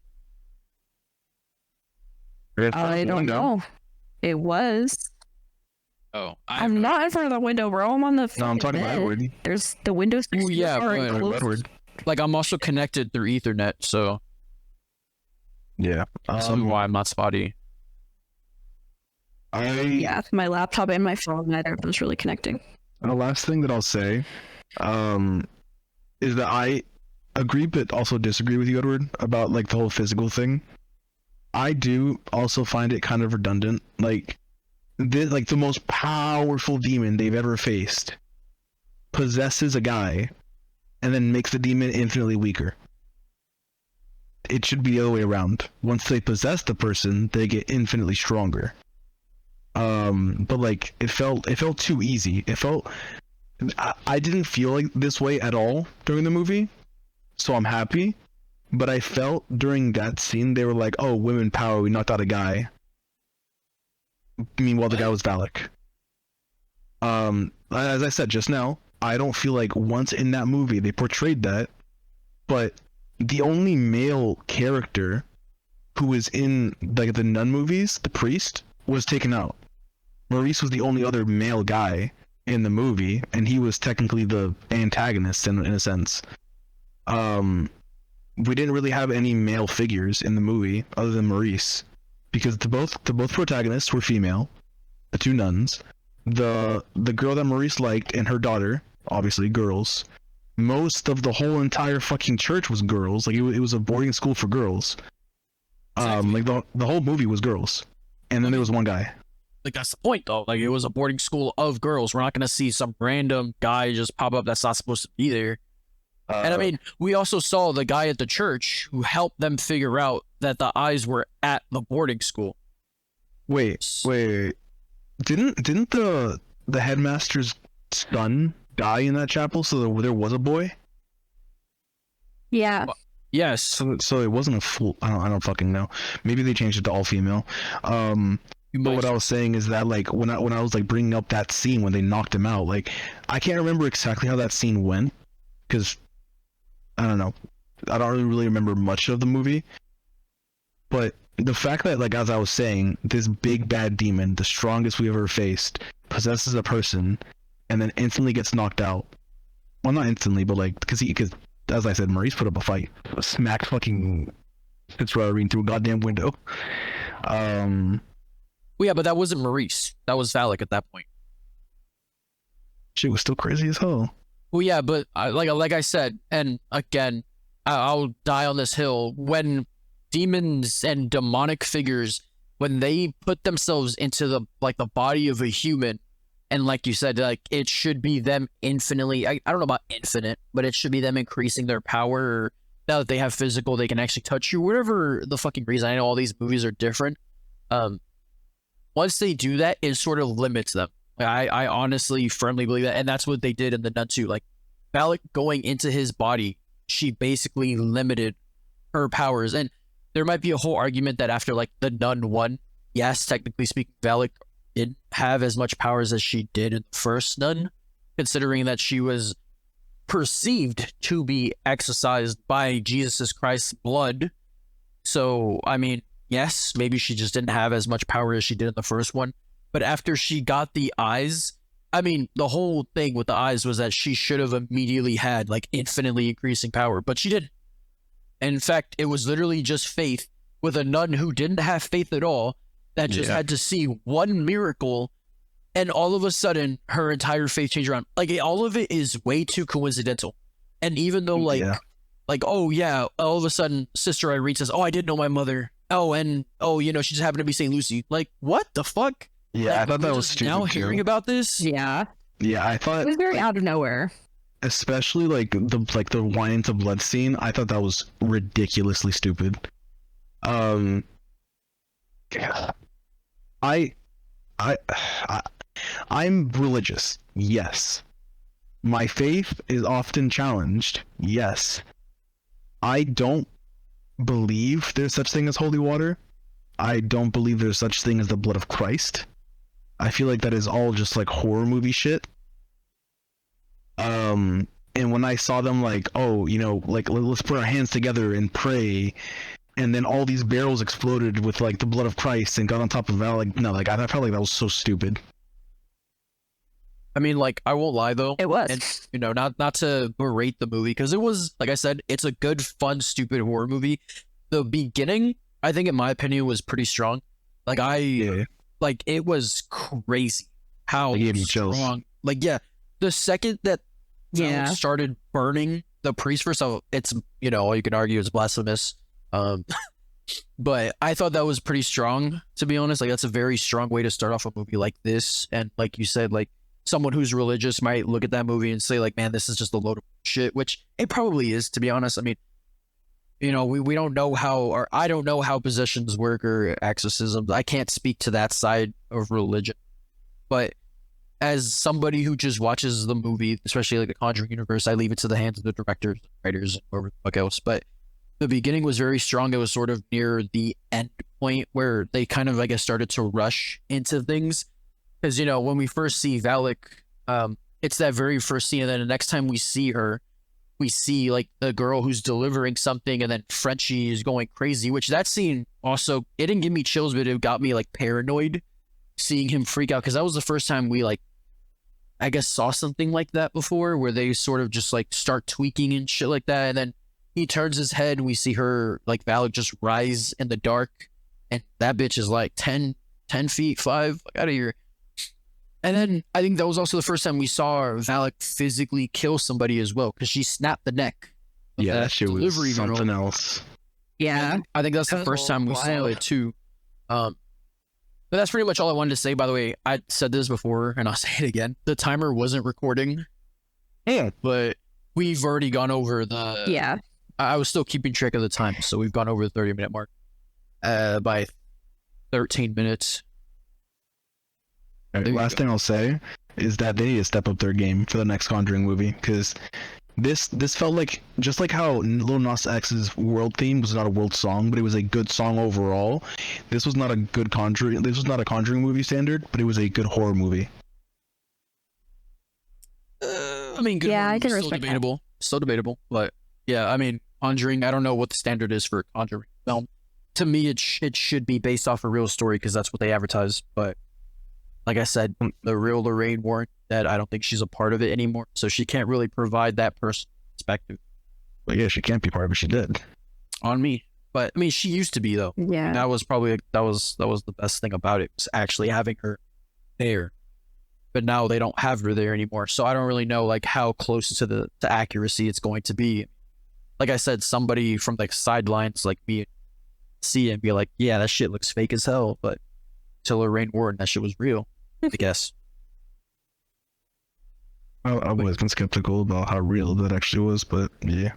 [SPEAKER 4] I don't know. It was.
[SPEAKER 2] Oh,
[SPEAKER 4] I'm not in front of the window, bro. I'm on the.
[SPEAKER 1] No, I'm
[SPEAKER 4] fucking
[SPEAKER 1] talking about
[SPEAKER 4] bed.
[SPEAKER 1] Edward.
[SPEAKER 4] There's the windows.
[SPEAKER 2] Oh, yeah,
[SPEAKER 4] aren't
[SPEAKER 2] but-
[SPEAKER 4] closed.
[SPEAKER 1] Edward.
[SPEAKER 2] Like, I'm also connected through Ethernet, so
[SPEAKER 1] Yeah.
[SPEAKER 2] that's why I'm not spotty.
[SPEAKER 4] Yeah, my laptop and my phone, neither of them's really connecting.
[SPEAKER 1] The last thing that I'll say is that I agree but also disagree with you, Edward, about like the whole physical thing. I do also find it kind of redundant. Like the most powerful demon they've ever faced possesses a guy and then makes the demon infinitely weaker. It should be the other way around. Once they possess the person, they get infinitely stronger. But like it felt too easy. It felt I didn't feel like this way at all during the movie, so I'm happy. But I felt during that scene they were like, "Oh, women power! We knocked out a guy." Meanwhile, the guy was Valak. As I said just now, I don't feel like once in that movie they portrayed that. But the only male character who was in like the nun movies, the priest, was taken out. Maurice was the only other male guy in the movie, and he was technically the antagonist in a sense. We didn't really have any male figures in the movie other than Maurice, because the both protagonists were female, the two nuns, the girl that Maurice liked and her daughter, obviously girls. Most of the whole entire fucking church was girls. Like it was a boarding school for girls.
[SPEAKER 2] Exactly.
[SPEAKER 1] Like the whole movie was girls, and then there was one guy.
[SPEAKER 2] Like, that's the point, though. Like, it was a boarding school of girls. We're not going to see some random guy just pop up that's not supposed to be there. And I mean, we also saw the guy at the church who helped them figure out that the eyes were at the boarding school.
[SPEAKER 1] Wait. Didn't the headmaster's son die in that chapel? So there was a boy.
[SPEAKER 4] Yeah.
[SPEAKER 2] Yes.
[SPEAKER 1] So it wasn't a full. I don't fucking know. Maybe they changed it to all female. But what I was saying is that like when I was like bringing up that scene when they knocked him out, like I can't remember exactly how that scene went, because I don't know. I don't really remember much of the movie. But the fact that, like, as I was saying, this big bad demon, the strongest we ever faced, possesses a person, and then instantly gets knocked out. Well, not instantly, but like, because as I said, Maurice put up a fight, smacked fucking Fitzroy through a goddamn window.
[SPEAKER 2] Well, yeah, but that wasn't Maurice. That was Valak at that point.
[SPEAKER 1] Shit was still crazy as hell.
[SPEAKER 2] Well, yeah, but like I said, and again, I'll die on this hill. When demons and demonic figures, when they put themselves into the body of a human, and like you said, like it should be them infinitely. I don't know about infinite, but it should be them increasing their power. Or now that they have physical, they can actually touch you. Whatever the fucking reason. I know all these movies are different. Once they do that, it sort of limits them. I honestly firmly believe that, and that's what they did in the Nun too. Like Valak going into his body, she basically limited her powers, and there might be a whole argument that after like the Nun 1, yes, technically speaking, Valak didn't have as much powers as she did in the first Nun, considering that she was perceived to be exorcised by Jesus Christ's blood. So I mean, yes, maybe she just didn't have as much power as she did in the first one. But after she got the eyes, I mean, the whole thing with the eyes was that she should have immediately had like infinitely increasing power, but she didn't. And in fact, it was literally just faith with a nun who didn't have faith at all that just had to see one miracle, and all of a sudden her entire faith changed around. Like all of it is way too coincidental. And even though oh yeah, all of a sudden Sister Irene says, "Oh, I didn't know my mother." Oh, and she just happened to be St. Lucy. Like, what the fuck?
[SPEAKER 1] Yeah,
[SPEAKER 2] like,
[SPEAKER 1] I thought that was stupid.
[SPEAKER 2] Now
[SPEAKER 1] too.
[SPEAKER 2] hearing about this,
[SPEAKER 4] Yeah.
[SPEAKER 1] Yeah, I thought
[SPEAKER 4] It was very out of nowhere.
[SPEAKER 1] especially like the wine into blood scene. I thought that was ridiculously stupid. I I'm religious. Yes. My faith is often challenged. Yes. I don't believe there's such thing as holy water. I don't believe there's such thing as the blood of Christ. I feel like that is all just like horror movie shit. And when I saw them like, oh, like let's put our hands together and pray, and then all these barrels exploded with like the blood of Christ and got on top of that, like no, like I felt like that was so stupid.
[SPEAKER 2] I mean, like, I won't lie though.
[SPEAKER 4] It was.
[SPEAKER 2] And, not to berate the movie, because it was, like I said, it's a good, fun, stupid horror movie. The beginning, I think, in my opinion, was pretty strong. Like, like, it was crazy how
[SPEAKER 1] It gave me chills.
[SPEAKER 2] strong. Like, yeah, the second that started burning the priest, first of all, it's, you can argue it's blasphemous. But I thought that was pretty strong, to be honest. Like, that's a very strong way to start off a movie like this. And like you said, like, someone who's religious might look at that movie and say, like, man, this is just a load of shit, which it probably is, to be honest. I mean, we don't know how, or I don't know how possessions work or exorcisms. I can't speak to that side of religion. But as somebody who just watches the movie, especially like the Conjuring universe, I leave it to the hands of the directors, writers, and whoever the fuck else. But the beginning was very strong. It was sort of near the end point where they kind of, I guess, started to rush into things. Because, you know, when we first see Valak, it's that very first scene, and then the next time we see her, we see like the girl who's delivering something, and then Frenchie is going crazy, which that scene also, it didn't give me chills, but it got me like paranoid seeing him freak out, because that was the first time we like, I guess, saw something like that before, where they sort of just like start tweaking and shit like that, and then he turns his head and we see her, like Valak, just rise in the dark, and that bitch is like 10 feet, 5, like, out of here. And then I think that was also the first time we saw Valak physically kill somebody as well, because she snapped the neck.
[SPEAKER 1] Yeah, that shit was something else.
[SPEAKER 4] Yeah.
[SPEAKER 2] And I think that's the first time we saw it too. But that's pretty much all I wanted to say. By the way, I said this before and I'll say it again. The timer wasn't recording.
[SPEAKER 1] Yeah.
[SPEAKER 2] But we've already gone over the...
[SPEAKER 4] Yeah.
[SPEAKER 2] I was still keeping track of the time, so we've gone over the 30-minute mark by 13 minutes.
[SPEAKER 1] Right, last thing I'll say is that they need to step up their game for the next Conjuring movie, because this felt like, just like how Lil Nas X's world theme was not a world song, but it was a good song overall. This was not a good Conjuring. This was not a Conjuring movie standard, but it was a good horror movie.
[SPEAKER 2] I mean, good
[SPEAKER 4] Yeah,
[SPEAKER 2] horror
[SPEAKER 4] I can
[SPEAKER 2] movie,
[SPEAKER 4] respect that.
[SPEAKER 2] still debatable, but yeah, I mean, Conjuring, I don't know what the standard is for Conjuring film. To me, it should be based off a real story, because that's what they advertise, but like I said, the real Lorraine Warren, that I don't think she's a part of it anymore, so she can't really provide that personal perspective
[SPEAKER 1] But yeah, she can't be part of it. She did.
[SPEAKER 2] on me. But I mean, she used to be though.
[SPEAKER 4] Yeah.
[SPEAKER 2] That was probably that was the best thing about it, was actually having her there. But now they don't have her there anymore, so I don't really know like how close to accuracy it's going to be. Like I said, somebody from like sidelines like me see it and be like, yeah, that shit looks fake as hell. But to Lorraine Warren, that shit was real, I guess.
[SPEAKER 1] I've always been skeptical about how real that actually was, but yeah.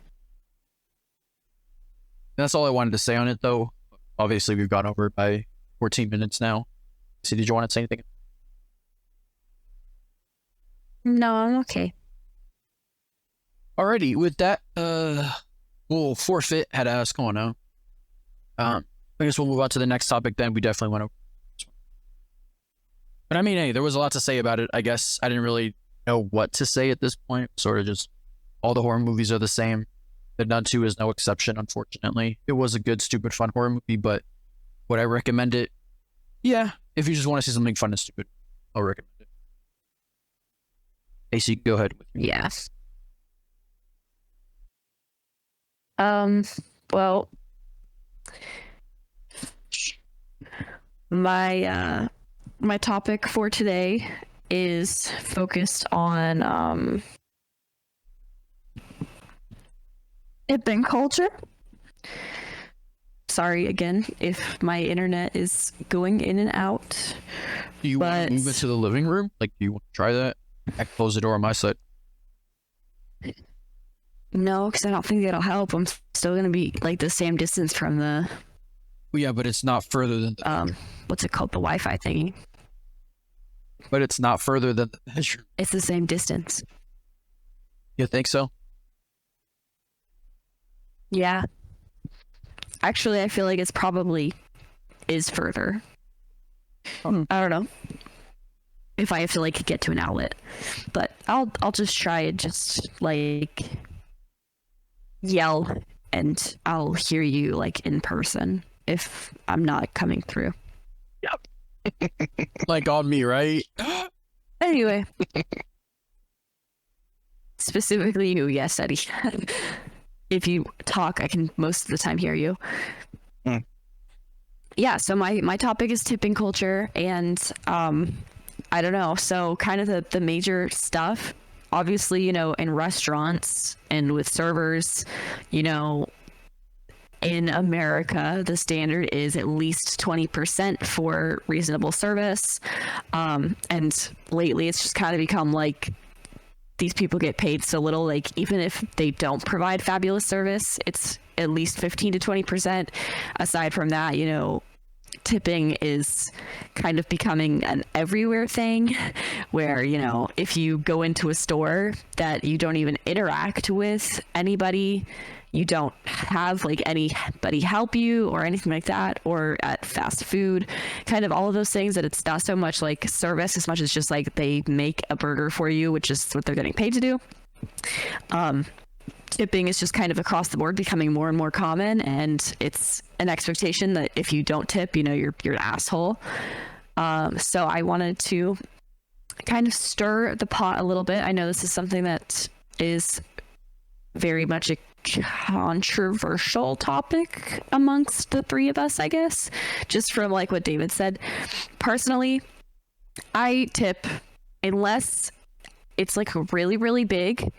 [SPEAKER 2] That's all I wanted to say on it, though. Obviously, we've gone over it by 14 minutes now. So, did you want to say anything?
[SPEAKER 4] No, I'm okay.
[SPEAKER 2] Alrighty, with that, we'll forfeit had to ask on now. I guess we'll move on to the next topic then. We definitely went over this one. But I mean, hey, there was a lot to say about it, I guess. I didn't really know what to say at this point. Sort of just all the horror movies are the same. The Nun 2 is no exception, unfortunately. It was a good, stupid, fun horror movie, but would I recommend it? Yeah, if you just want to see something fun and stupid, I'll recommend it. Macy, go ahead with your
[SPEAKER 4] Yes. Well, my topic for today is focused on hipping culture. Sorry again if my internet is going in and out.
[SPEAKER 2] Do you want to move into the living room? Like, do you want to try that? I can close the door on my side.
[SPEAKER 4] No, because I don't think that'll help. I'm still gonna be like the same distance from the
[SPEAKER 2] Well, yeah, but it's not further than the
[SPEAKER 4] what's it called, the Wi-Fi thingy.
[SPEAKER 2] But it's not further than the bedroom.
[SPEAKER 4] It's the same distance.
[SPEAKER 2] You think so?
[SPEAKER 4] Yeah. Actually, I feel like it's probably is further. I don't know if I have to like get to an outlet, but I'll just try and just like yell and I'll hear you like in person if I'm not coming through.
[SPEAKER 2] Like on me, right?
[SPEAKER 4] Anyway. Specifically you, yes, Eddie. If you talk, I can most of the time hear you. Yeah, so my topic is tipping culture, and I don't know, so kind of the major stuff, obviously, you know, in restaurants and with servers, you know, in America, the standard is at least 20% for reasonable service. And lately it's just kind of become like these people get paid so little, like even if they don't provide fabulous service, it's at least 15 to 20%. Aside from that, you know, tipping is kind of becoming an everywhere thing where, you know, if you go into a store that you don't even interact with anybody, you don't have like anybody help you or anything like that, or at fast food, kind of all of those things, that it's not so much like service as much as just like they make a burger for you, which is what they're getting paid to do. Tipping is just kind of across the board becoming more and more common, and it's an expectation that if you don't tip, you know, you're an asshole. So I wanted to kind of stir the pot a little bit. I know this is something that is very much a controversial topic amongst the three of us, I guess, just from like what David said. Personally, I tip unless it's like really, really big,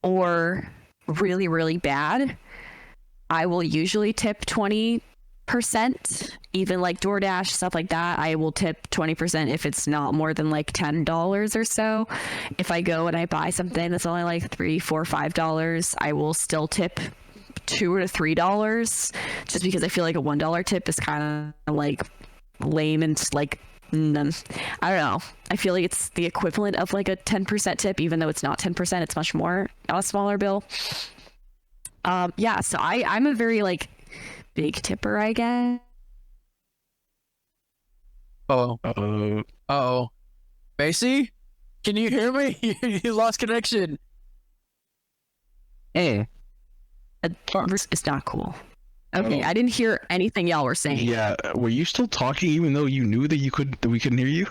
[SPEAKER 4] or really, really bad. I will usually tip 20%, even like DoorDash, stuff like that. I will tip 20% if it's not more than like $10 or so. If I go and I buy something that's only like $3, $4, $5, I will still tip $2 or $3, just because I feel like a $1 tip is kind of like lame and like, I don't know. I feel like it's the equivalent of like a 10% tip, even though it's not 10%. It's much more a smaller bill. Yeah, so I'm a very like big tipper, I guess.
[SPEAKER 2] Uh-oh. Macy? Can you hear me? You lost connection.
[SPEAKER 4] Hey. It's not cool. Okay, I didn't hear anything y'all were saying.
[SPEAKER 1] Yeah, were you still talking even though you knew that we couldn't hear you?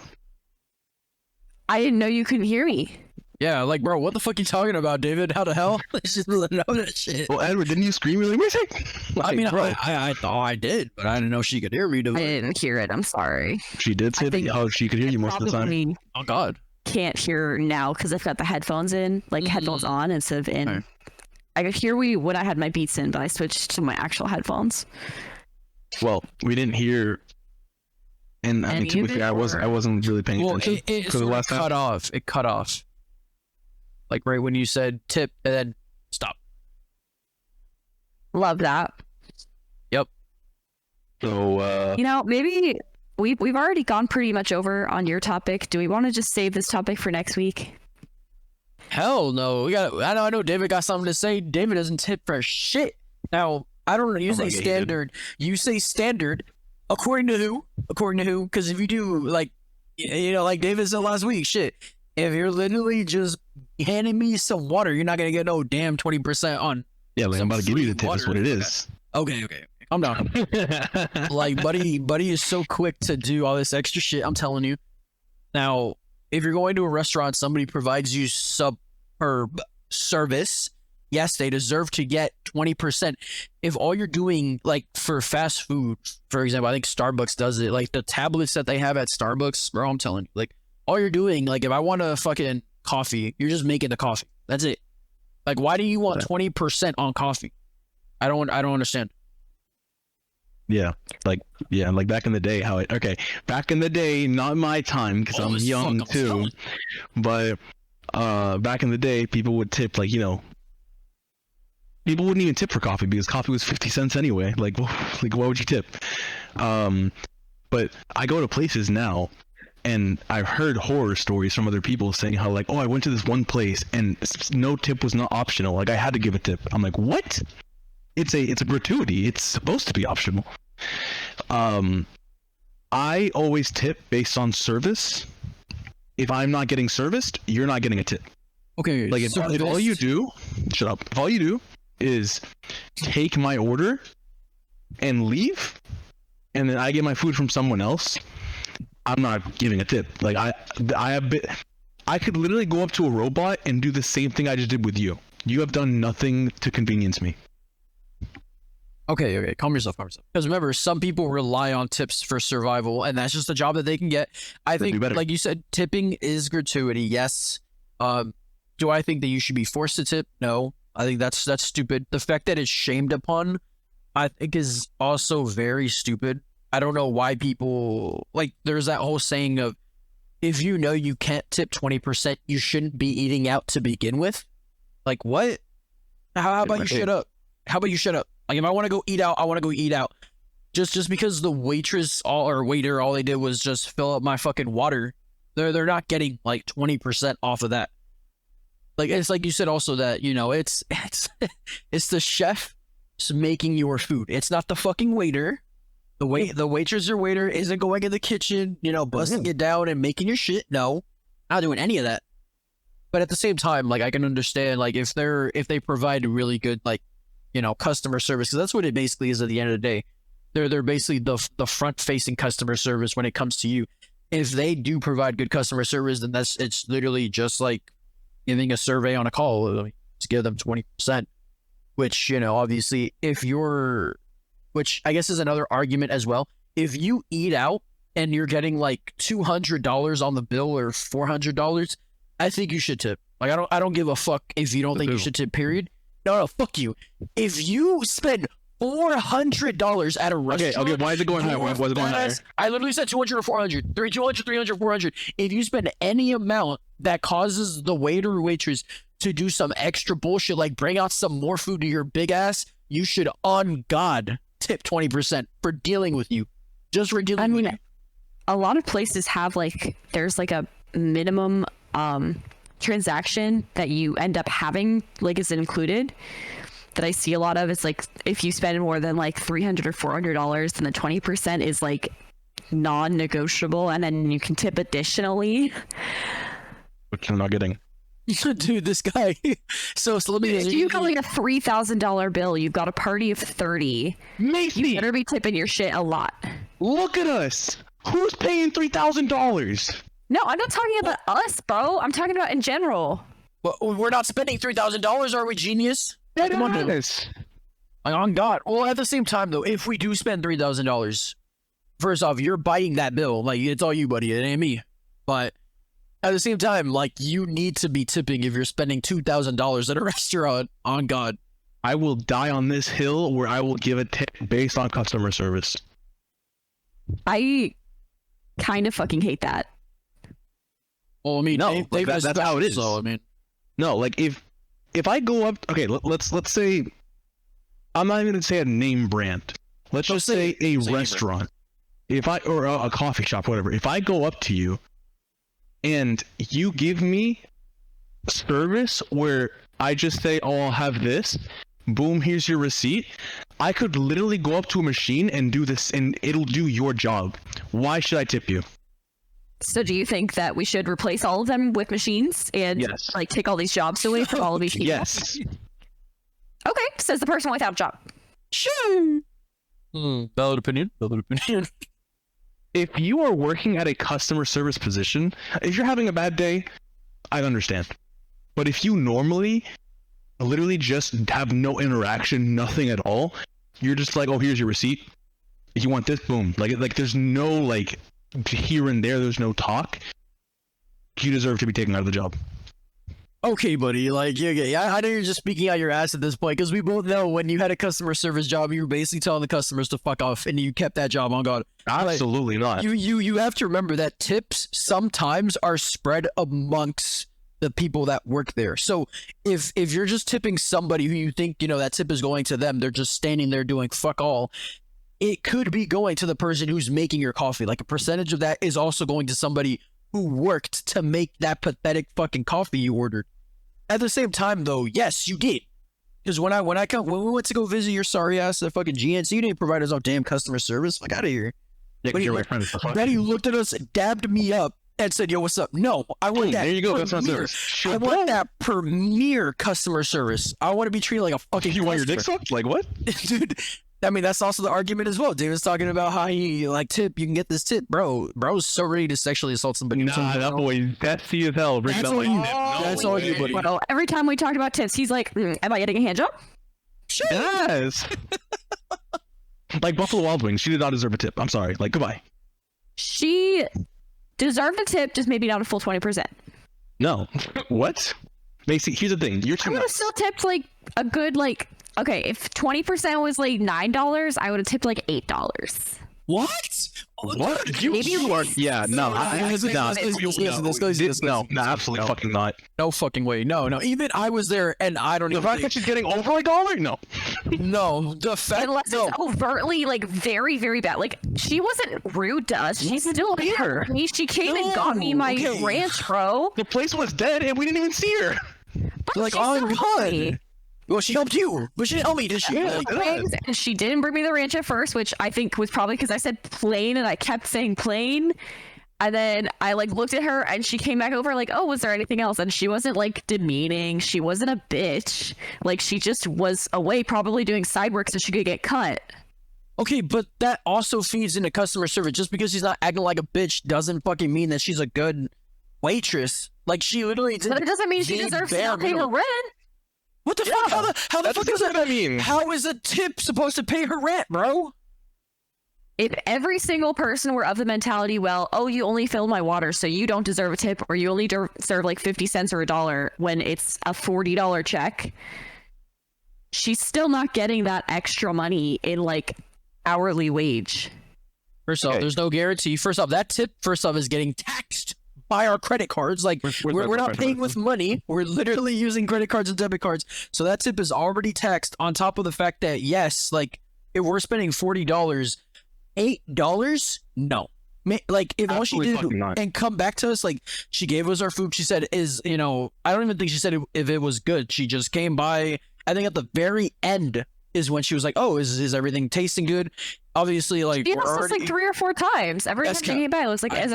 [SPEAKER 4] I didn't know you couldn't hear me.
[SPEAKER 2] Yeah, like, bro, what the fuck you talking about, David? How the hell? Let's just let know that shit.
[SPEAKER 1] Well, Edward, didn't you scream really, Macy?
[SPEAKER 2] I mean,
[SPEAKER 1] bro.
[SPEAKER 2] I thought I did, but I didn't know she could hear me.
[SPEAKER 4] I didn't hear it. I'm sorry.
[SPEAKER 1] She did say that. Oh, she could hear you most of the time.
[SPEAKER 2] Oh God.
[SPEAKER 4] Can't hear now because I've got the headphones in, like headphones on instead of in.
[SPEAKER 2] Okay.
[SPEAKER 4] I could hear when I had my Beats in, but I switched to my actual headphones.
[SPEAKER 1] Well, we didn't hear, and I mean, to be fair, I wasn't really paying attention
[SPEAKER 2] it
[SPEAKER 1] for the last time.
[SPEAKER 2] cut off. It cut off. Like right when you said tip and then stop.
[SPEAKER 4] Love that.
[SPEAKER 2] Yep.
[SPEAKER 1] So,
[SPEAKER 4] you know, maybe we've already gone pretty much over on your topic. Do we want to just save this topic for next week?
[SPEAKER 2] Hell no. I know David got something to say. David doesn't tip for shit. Now, I don't know. You say standard. You say standard. According to who? According to who? Because if you do, like, you know, like David said last week, shit. If you're literally just handing me some water, you're not gonna get no damn 20% on.
[SPEAKER 1] Yeah, like I'm about to give you the tip. That's what it is.
[SPEAKER 2] Okay. Calm down. Like, buddy is so quick to do all this extra shit. I'm telling you. Now, if you're going to a restaurant, somebody provides you superb service. Yes, they deserve to get 20%. If all you're doing, like for fast food, for example, I think Starbucks does it. Like the tablets that they have at Starbucks, bro, I'm telling you, like all you're doing, like if I want a fucking coffee, you're just making the coffee. That's it. Like, why do you want 20% on coffee? I don't understand.
[SPEAKER 1] Yeah, like back in the day, back in the day, not my time because I'm young too, but back in the day, people would tip, like, you know, people wouldn't even tip for coffee because coffee was 50 cents anyway. Like why would you tip? But I go to places now, and I've heard horror stories from other people saying how, like, oh, I went to this one place and no tip was not optional. Like I had to give a tip. I'm like, what? It's a gratuity. It's supposed to be optional. I always tip based on service. If I'm not getting serviced, you're not getting a tip.
[SPEAKER 2] Okay.
[SPEAKER 1] Like if all you do, shut up. If all you do is take my order and leave, and then I get my food from someone else, I'm not giving a tip. Like I could literally go up to a robot and do the same thing I just did with you. You have done nothing to convenience me.
[SPEAKER 2] Okay, calm yourself. Because remember, some people rely on tips for survival, and that's just a job that they can get. I think, like you said, tipping is gratuity. Yes. Do I think that you should be forced to tip? No. I think that's stupid. The fact that it's shamed upon, I think, is also very stupid. I don't know why people, like, there's that whole saying of, if you know you can't tip 20%, you shouldn't be eating out to begin with. Like, what? How about you shut up? How about you shut up? Like, if I want to go eat out, I want to go eat out. just because the waitress or waiter all they did was just fill up my fucking water, they're not getting like 20% off of that. Like it's like you said also that, you know, it's it's the chef making your food. It's not the fucking waiter. The waitress or waiter isn't going in the kitchen, you know, busting it down and making your shit. No, not doing any of that. But at the same time, like I can understand, like if they provide really good, like, you know, customer service, because that's what it basically is at the end of the day. They're basically the front facing customer service when it comes to you. If they do provide good customer service, then it's literally just like giving a survey on a call. Just give them 20%, which, you know, obviously which I guess is another argument as well. If you eat out and you're getting like $200 on the bill or $400, I think you should tip. Like I don't give a fuck if you don't think you should tip, period. No, fuck you. If you spend $400 at a restaurant.
[SPEAKER 1] Okay, why is it going higher? Why is it going higher?
[SPEAKER 2] I literally said 200 or 400. 200, 300, 400. If you spend any amount that causes the waiter or waitress to do some extra bullshit, like bring out some more food to your big ass, you should, on God, tip 20% for dealing with you. Just for dealing with you.
[SPEAKER 4] A lot of places have there's like a minimum transaction that you end up having, like is included, that I see a lot of. It's like if you spend more than like $300 or $400, then the 20% is like non-negotiable, and then you can tip additionally.
[SPEAKER 1] Which I'm not getting.
[SPEAKER 2] Dude, this guy. So let me.
[SPEAKER 4] If you got like a $3,000 bill, you've got a party of 30.
[SPEAKER 1] Macy,
[SPEAKER 4] you better be tipping your shit a lot.
[SPEAKER 1] Look at us. Who's paying $3,000?
[SPEAKER 4] No, I'm not talking about us, bro. I'm talking about in general.
[SPEAKER 2] Well, we're not spending $3,000, are we, genius?
[SPEAKER 1] Come on, this.
[SPEAKER 2] On God. Well, at the same time, though, if we do spend $3,000, first off, you're biting that bill. Like, it's all you, buddy. It ain't me. But at the same time, like, you need to be tipping if you're spending $2,000 at a restaurant. On God.
[SPEAKER 1] I will die on this hill where I will give a tip based on customer service.
[SPEAKER 4] I kind of fucking hate that.
[SPEAKER 2] Well, I mean,
[SPEAKER 1] no, that's how it is.
[SPEAKER 2] So, I mean,
[SPEAKER 1] no, like if I go up, okay, let's say, I'm not even gonna say a name brand. Let's just say a restaurant. Or a coffee shop, whatever. If I go up to you and you give me service where I just say, oh, I'll have this, boom, here's your receipt, I could literally go up to a machine and do this and it'll do your job. Why should I tip you?
[SPEAKER 4] So do you think that we should replace all of them with machines and like take all these jobs away from all of these people?
[SPEAKER 1] Yes.
[SPEAKER 4] Okay, says the person without a job.
[SPEAKER 2] Sure. Valid opinion.
[SPEAKER 1] If you are working at a customer service position, if you're having a bad day, I understand. But if you normally literally just have no interaction, nothing at all, you're just like, oh, here's your receipt. If you want this, boom. Like there's no like here and there's no talk. You deserve to be taken out of the job.
[SPEAKER 2] Okay, buddy. Like, yeah, I know you're just speaking out your ass at this point, because we both know when you had a customer service job, you were basically telling the customers to fuck off, and you kept that job. On God.
[SPEAKER 1] Absolutely not.
[SPEAKER 2] You have to remember that tips sometimes are spread amongst the people that work there. So if you're just tipping somebody who you think, you know, that tip is going to them, they're just standing there doing fuck all, it could be going to the person who's making your coffee. Like a percentage of that is also going to somebody who worked to make that pathetic fucking coffee you ordered. At the same time, though, yes, you did. Because when we went to go visit your sorry ass at fucking GNC, you didn't provide us our damn customer service. Fuck out of here.
[SPEAKER 1] Yeah, you're my friend.
[SPEAKER 2] Betty looked at us, dabbed me up, and said, "Yo, what's up?" No, I want that.
[SPEAKER 1] There you go.
[SPEAKER 2] Customer service. I want that premier customer service. I want to be treated like a fucking.
[SPEAKER 1] You want your dick sucked? Like what,
[SPEAKER 2] dude? I mean, that's also the argument as well. David's talking about how he like tip. You can get this tip, bro. Bro's so ready to sexually assault somebody.
[SPEAKER 1] Nah, that boy, that's as hell.
[SPEAKER 2] That's all you. That's all you, buddy.
[SPEAKER 4] Well, every time we talked about tips, he's like, "Am I getting a hand job?"
[SPEAKER 2] Sure.
[SPEAKER 1] Yes. Like Buffalo Wild Wings, she did not deserve a tip. I'm sorry. Like goodbye.
[SPEAKER 4] She deserved a tip, just maybe not a full 20%.
[SPEAKER 1] No. What? Macy, here's the thing. You're too
[SPEAKER 4] I would have still tipped like a good okay, if 20% was like $9, I would have tipped like $8.
[SPEAKER 2] What?
[SPEAKER 1] What?
[SPEAKER 4] Maybe
[SPEAKER 1] You are?
[SPEAKER 4] we-
[SPEAKER 1] Yeah, no. No, absolutely fucking not.
[SPEAKER 2] No fucking way. No. Even I was there, and I don't
[SPEAKER 1] The
[SPEAKER 2] even
[SPEAKER 1] fact that she's getting over like $1? No.
[SPEAKER 2] No, the fact.
[SPEAKER 4] Unless
[SPEAKER 2] No.
[SPEAKER 4] it's overtly like very, very bad. Like she wasn't rude to us. She's still here. She came and got me my
[SPEAKER 2] okay.
[SPEAKER 4] ranch, bro.
[SPEAKER 1] The place was dead and we didn't even see her.
[SPEAKER 2] Like,
[SPEAKER 4] She
[SPEAKER 2] oh
[SPEAKER 4] still
[SPEAKER 2] my
[SPEAKER 4] helped me.
[SPEAKER 2] God. Well, she helped you, but she didn't help me, did she?
[SPEAKER 1] Yeah.
[SPEAKER 2] Like,
[SPEAKER 4] Things, and she didn't bring me the ranch at first, which I think was probably because I said plain and I kept saying plain. And then I like looked at her and she came back over like, oh, was there anything else? And she wasn't like demeaning. She wasn't a bitch. Like she just was away probably doing side work so she could get cut.
[SPEAKER 2] okay, but that also feeds into customer service. Just because she's not acting like a bitch doesn't fucking mean that she's a good waitress. Like she literally did.
[SPEAKER 4] But it doesn't mean she
[SPEAKER 2] the
[SPEAKER 4] deserves to
[SPEAKER 2] bare
[SPEAKER 4] not pay her
[SPEAKER 2] minimum.
[SPEAKER 4] rent.
[SPEAKER 2] What the fuck? How the fuck does that
[SPEAKER 1] mean?
[SPEAKER 2] How is a tip supposed to pay her rent, bro?
[SPEAKER 4] If every single person were of the mentality, well, oh, you only filled my water, so you don't deserve a tip, or you only deserve like 50 cents or $1 when it's a $40 check, she's still not getting that extra money in like hourly wage.
[SPEAKER 2] First off, there's no guarantee. First off, that tip, is getting taxed by our credit cards. Like, we're not paying with money. We're literally using credit cards and debit cards. So that tip is already taxed on top of the fact that, yes, like, if we're spending $40, $8? No. Like, if all she
[SPEAKER 1] Absolutely
[SPEAKER 2] did
[SPEAKER 1] fucking not.
[SPEAKER 2] and come back to us, like, she gave us our food, she said, I don't even think she said if it was good. She just came by. I think at the very end is when she was like, oh, is everything tasting good? Obviously, like,
[SPEAKER 4] She
[SPEAKER 2] we're
[SPEAKER 4] asked us
[SPEAKER 2] already...
[SPEAKER 4] like 3 or 4 times. Every time
[SPEAKER 2] That's
[SPEAKER 4] she came by, it was like, is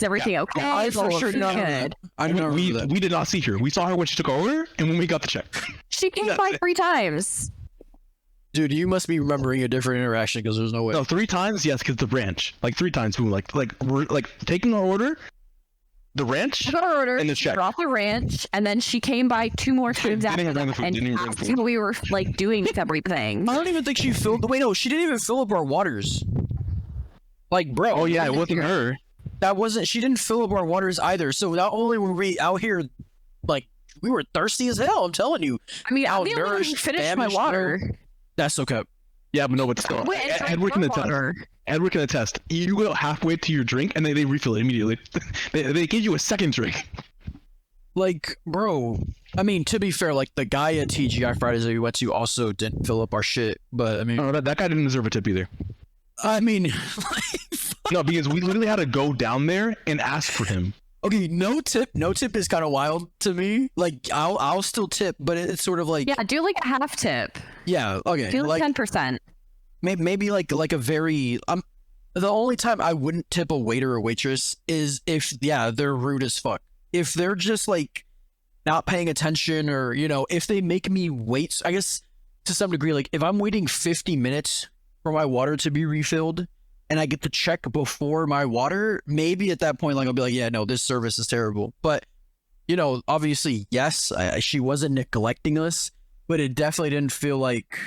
[SPEAKER 4] everything okay?
[SPEAKER 2] I for
[SPEAKER 4] Is
[SPEAKER 2] sure
[SPEAKER 4] food
[SPEAKER 2] know
[SPEAKER 4] good?
[SPEAKER 2] that. I know
[SPEAKER 1] we
[SPEAKER 2] that.
[SPEAKER 1] did not see her. We saw her when she took over and when we got the check.
[SPEAKER 4] She came by 3 times.
[SPEAKER 2] Dude, you must be remembering a different interaction because there's no way.
[SPEAKER 1] No, 3 times, yes, because the ranch. Like 3 times, we were we're like taking our order, the ranch,
[SPEAKER 4] I got her order,
[SPEAKER 1] and the
[SPEAKER 4] she
[SPEAKER 1] check.
[SPEAKER 4] dropped the ranch, and then she came by 2 more times
[SPEAKER 1] Didn't
[SPEAKER 4] after
[SPEAKER 1] even bring the
[SPEAKER 4] that
[SPEAKER 1] food,
[SPEAKER 4] and
[SPEAKER 1] didn't even bring the
[SPEAKER 4] asked
[SPEAKER 1] food.
[SPEAKER 4] how we were like doing everything.
[SPEAKER 2] I don't even think she filled. Wait, no, she didn't even fill up our waters. Like, bro.
[SPEAKER 1] Oh yeah, it wasn't her.
[SPEAKER 2] That wasn't. She didn't fill up our waters either. So not only were we out here, like, we were thirsty as hell. I'm telling you.
[SPEAKER 4] I mean, I'm the only one who
[SPEAKER 2] Malnourished,
[SPEAKER 4] finished my
[SPEAKER 2] famished,
[SPEAKER 4] water.
[SPEAKER 2] That's okay.
[SPEAKER 1] Yeah, but no, but still,
[SPEAKER 4] Wait, and drank
[SPEAKER 1] Edward can
[SPEAKER 4] more
[SPEAKER 1] attest.
[SPEAKER 4] water.
[SPEAKER 1] Edward can attest. You go halfway to your drink and they refill it immediately. they give you a second drink.
[SPEAKER 2] Like, bro. I mean, to be fair, like the guy at TGI Fridays that we went to also didn't fill up our shit. But I mean,
[SPEAKER 1] No, that guy didn't deserve a tip either.
[SPEAKER 2] I mean,
[SPEAKER 1] No, because we literally had to go down there and ask for him.
[SPEAKER 2] okay, no tip is kind of wild to me. Like, I'll still tip, but it's sort of like,
[SPEAKER 4] Yeah, do like a half tip.
[SPEAKER 2] yeah, okay,
[SPEAKER 4] Do like
[SPEAKER 2] like
[SPEAKER 4] 10%.
[SPEAKER 2] maybe like a very the only time I wouldn't tip a waiter or waitress is if they're rude as fuck. If they're just like not paying attention, or if they make me wait, I guess to some degree, like if I'm waiting 50 minutes for my water to be refilled and I get the check before my water, maybe at that point, like I'll be like, yeah, no, this service is terrible. But obviously, yes, she wasn't neglecting us, but it definitely didn't feel like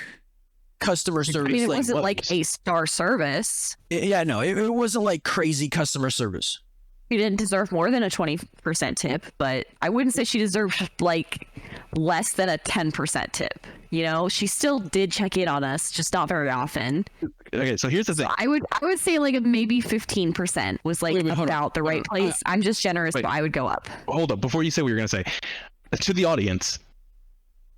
[SPEAKER 2] customer service.
[SPEAKER 4] I mean, it wasn't
[SPEAKER 1] what-
[SPEAKER 4] like a star service.
[SPEAKER 2] It wasn't like crazy customer service.
[SPEAKER 4] She didn't deserve more than a 20% tip, but I wouldn't say she deserved like less than a 10% tip. She still did check in on us, just not very often.
[SPEAKER 1] Okay, so here's the thing.
[SPEAKER 4] I would say like maybe 15% was like
[SPEAKER 2] Wait, hold on,
[SPEAKER 4] about the right
[SPEAKER 2] hold on.
[SPEAKER 4] place. I'm just generous,
[SPEAKER 1] Wait.
[SPEAKER 4] but I would go up.
[SPEAKER 1] Hold up, before you say what you're gonna say, to the audience,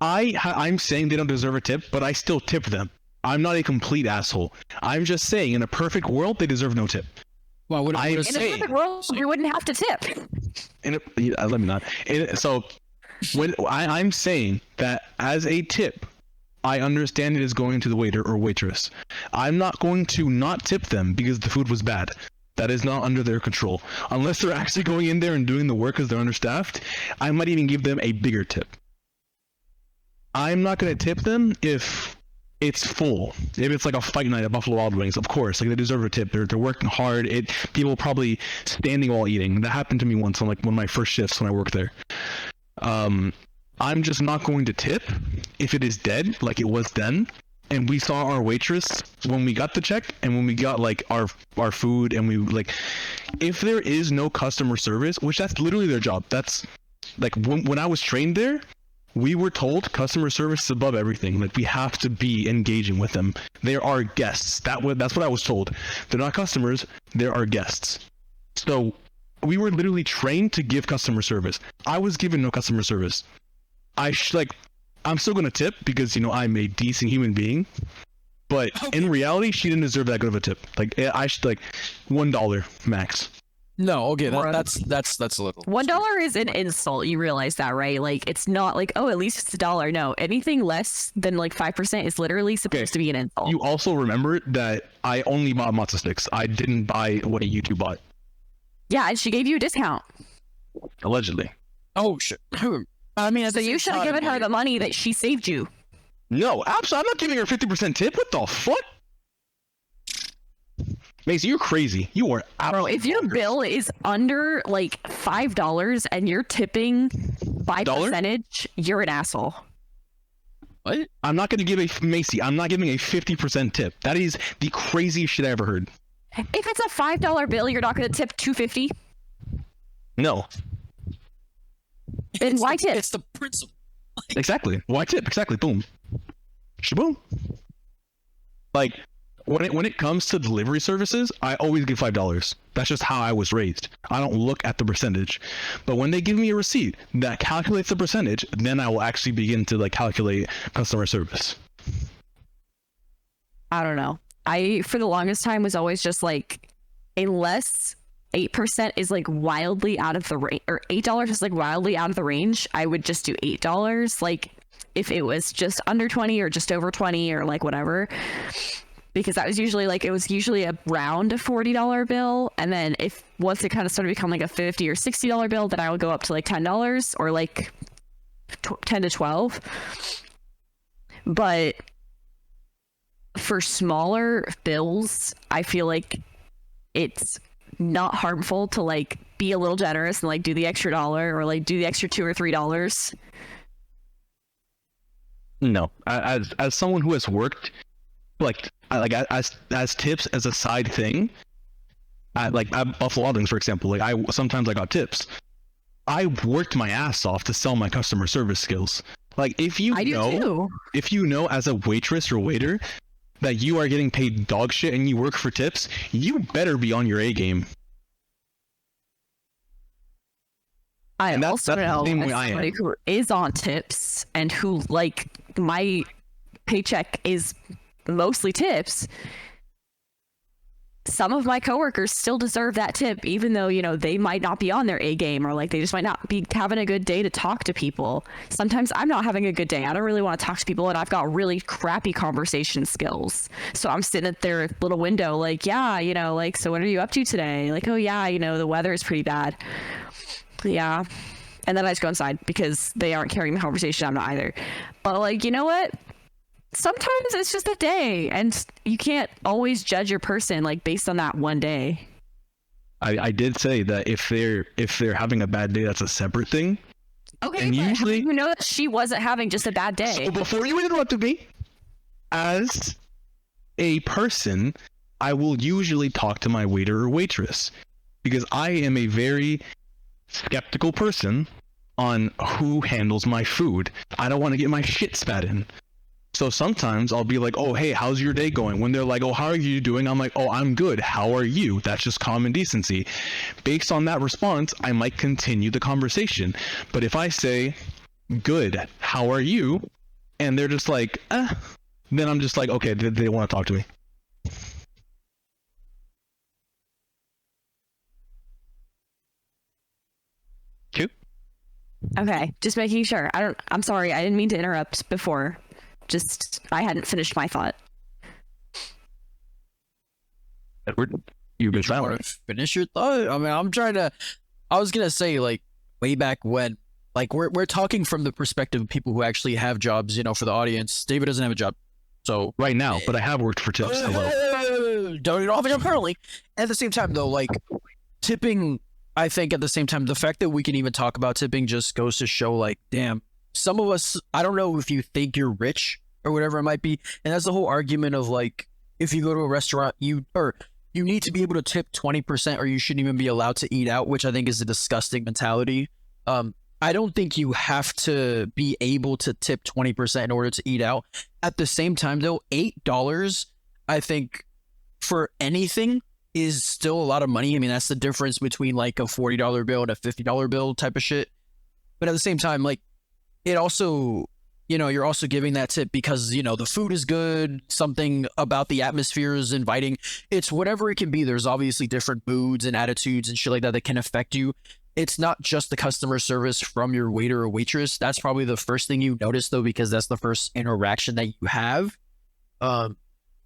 [SPEAKER 1] I'm saying they don't deserve a tip, but I still tip them. I'm not a complete asshole. I'm just saying, in a perfect world, they deserve no tip.
[SPEAKER 2] Well, what
[SPEAKER 1] I-
[SPEAKER 2] I'm
[SPEAKER 4] In a
[SPEAKER 2] saying.
[SPEAKER 4] perfect world, we wouldn't have to tip.
[SPEAKER 1] Let me not. So, when I'm saying that as a tip, I understand it is going to the waiter or waitress. I'm not going to not tip them because the food was bad. That is not under their control. Unless they're actually going in there and doing the work because they're understaffed, I might even give them a bigger tip. I'm not going to tip them if it's full. If it's like a fight night at Buffalo Wild Wings, of course, like they deserve a tip. They're working hard. People probably standing while eating. That happened to me once on like one of my first shifts when I worked there. I'm just not going to tip if it is dead, like it was then. And we saw our waitress when we got the check and when we got like our food, and we like, if there is no customer service, which that's literally their job. That's like when I was trained there, we were told customer service is above everything. Like, we have to be engaging with them. They are guests. That's what I was told. They're not customers. They're our guests. So we were literally trained to give customer service. I was given no customer service. I'm still gonna tip because I'm a decent human being. But in reality, she didn't deserve that good of a tip. Like, I should $1 max.
[SPEAKER 2] No, okay, that's a little.
[SPEAKER 4] $1 is an insult. You realize that, right? Like, it's not like, oh, at least it's $1. No, anything less than like 5% is literally supposed to be an insult.
[SPEAKER 1] You also remember that I only bought matzo sticks. I didn't buy what you two bought.
[SPEAKER 4] Yeah, and she gave you a discount.
[SPEAKER 1] Allegedly.
[SPEAKER 2] Oh shit. I mean,
[SPEAKER 4] So you should have given her the money that she saved you.
[SPEAKER 1] No, absolutely. I'm not giving her 50% tip. What the fuck? Macy, you're crazy. You are
[SPEAKER 4] Bro, if your bill is under like $5 and you're tipping by percentage, you're an asshole.
[SPEAKER 2] What?
[SPEAKER 1] I'm not going to give I'm not giving a 50% tip. That is the craziest shit I ever heard.
[SPEAKER 4] If it's a $5 bill, you're not going to tip $2.50?
[SPEAKER 1] No.
[SPEAKER 4] Then why tip?
[SPEAKER 2] It's the principle.
[SPEAKER 1] Exactly. Why tip? Exactly. Boom. Shaboom. Like, when it comes to delivery services, I always give $5. That's just how I was raised. I don't look at the percentage. But when they give me a receipt that calculates the percentage, then I will actually begin to calculate customer service.
[SPEAKER 4] I don't know. I, for the longest time, was always just like, unless 8% is like wildly out of the range, or $8 is like wildly out of the range, I would just do $8. Like, if it was just under 20 or just over 20 or like whatever. Because that was usually around a $40 bill. And then once it kind of started becoming like a $50 or $60 bill, then I would go up to like $10 or like 10 to 12. But for smaller bills, I feel like it's not harmful to like be a little generous and like do the extra $1 or like do the extra $2 or $3.
[SPEAKER 1] No, as someone who has worked as tips as a side thing, at Buffalo Wild Wings, for example, sometimes I got tips. I worked my ass off to sell my customer service skills. Like, if you know as a waitress or waiter that you are getting paid dog shit and you work for tips, you better be on your A game.
[SPEAKER 4] I also know
[SPEAKER 1] the same way
[SPEAKER 4] as somebody who is on tips and who, like, my paycheck is mostly tips. Some of my coworkers still deserve that tip, even though, they might not be on their A game, or like they just might not be having a good day to talk to people. Sometimes I'm not having a good day. I don't really want to talk to people, and I've got really crappy conversation skills. So I'm sitting at their little window, like, yeah, so what are you up to today? Like, oh yeah, the weather is pretty bad. Yeah. And then I just go inside because they aren't carrying the conversation. I'm not either. But like, you know what? Sometimes it's just a day, and you can't always judge your person like based on that one day. I did say that if they're having a bad day, that's a separate thing. Okay,
[SPEAKER 1] and
[SPEAKER 4] but
[SPEAKER 1] usually
[SPEAKER 4] how do you know that she wasn't having just a bad day?
[SPEAKER 1] So before you interrupted me, as a person, I will usually talk to my waiter or waitress because I am a very skeptical person on who handles my food. I don't want to get my shit spat in. So sometimes I'll be like, oh, hey, how's your day going? When they're like, oh, how are you doing? I'm like, oh, I'm good. How are you? That's just common decency. Based on that response, I might continue the conversation. But if I say, good, how are you? And they're just like, then I'm just like, okay, they want to talk to me. Cute.
[SPEAKER 4] Okay, just making sure. I'm sorry, I didn't mean to interrupt before. Just, I hadn't finished my thought.
[SPEAKER 1] Edward, you good
[SPEAKER 2] Want to finish your thought? I mean, I was gonna say, like, way back when, like, we're talking from the perspective of people who actually have jobs, for the audience. David doesn't have a job, so
[SPEAKER 1] right now, but I have worked for tips.
[SPEAKER 2] Don't have a job currently. At the same time, though, like, tipping, I think at the same time, the fact that we can even talk about tipping just goes to show, like, damn, some of us, I don't know if you think you're rich or whatever it might be, and that's the whole argument of, like, if you go to a restaurant, you need to be able to tip 20% or you shouldn't even be allowed to eat out, which I think is a disgusting mentality. I don't think you have to be able to tip 20% in order to eat out. At the same time, though, $8, I think, for anything is still a lot of money. I mean, that's the difference between like a $40 bill and a $50 bill type of shit. But at the same time, like, it also, you know, you're also giving that tip because, you know, the food is good, something about the atmosphere is inviting. It's whatever it can be. There's obviously different moods and attitudes and shit like that can affect you. It's not just the customer service from your waiter or waitress. That's probably the first thing you notice, though, because that's the first interaction that you have.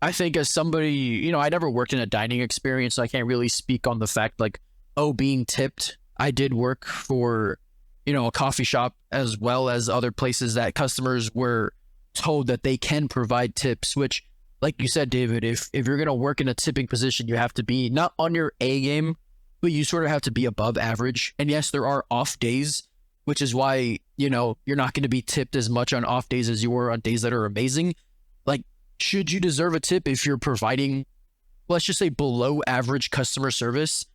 [SPEAKER 2] I think as somebody, you know, I never worked in a dining experience, so I can't really speak on the fact, like, oh, being tipped. I did work for, you know, a coffee shop as well as other places that customers were told that they can provide tips, which, like you said, David, if you're going to work in a tipping position, you have to be not on your A game, but you sort of have to be above average. And yes, there are off days, which is why, you know, you're not going to be tipped as much on off days as you were on days that are amazing. Like, should you deserve a tip if you're providing, let's just say, below average customer service?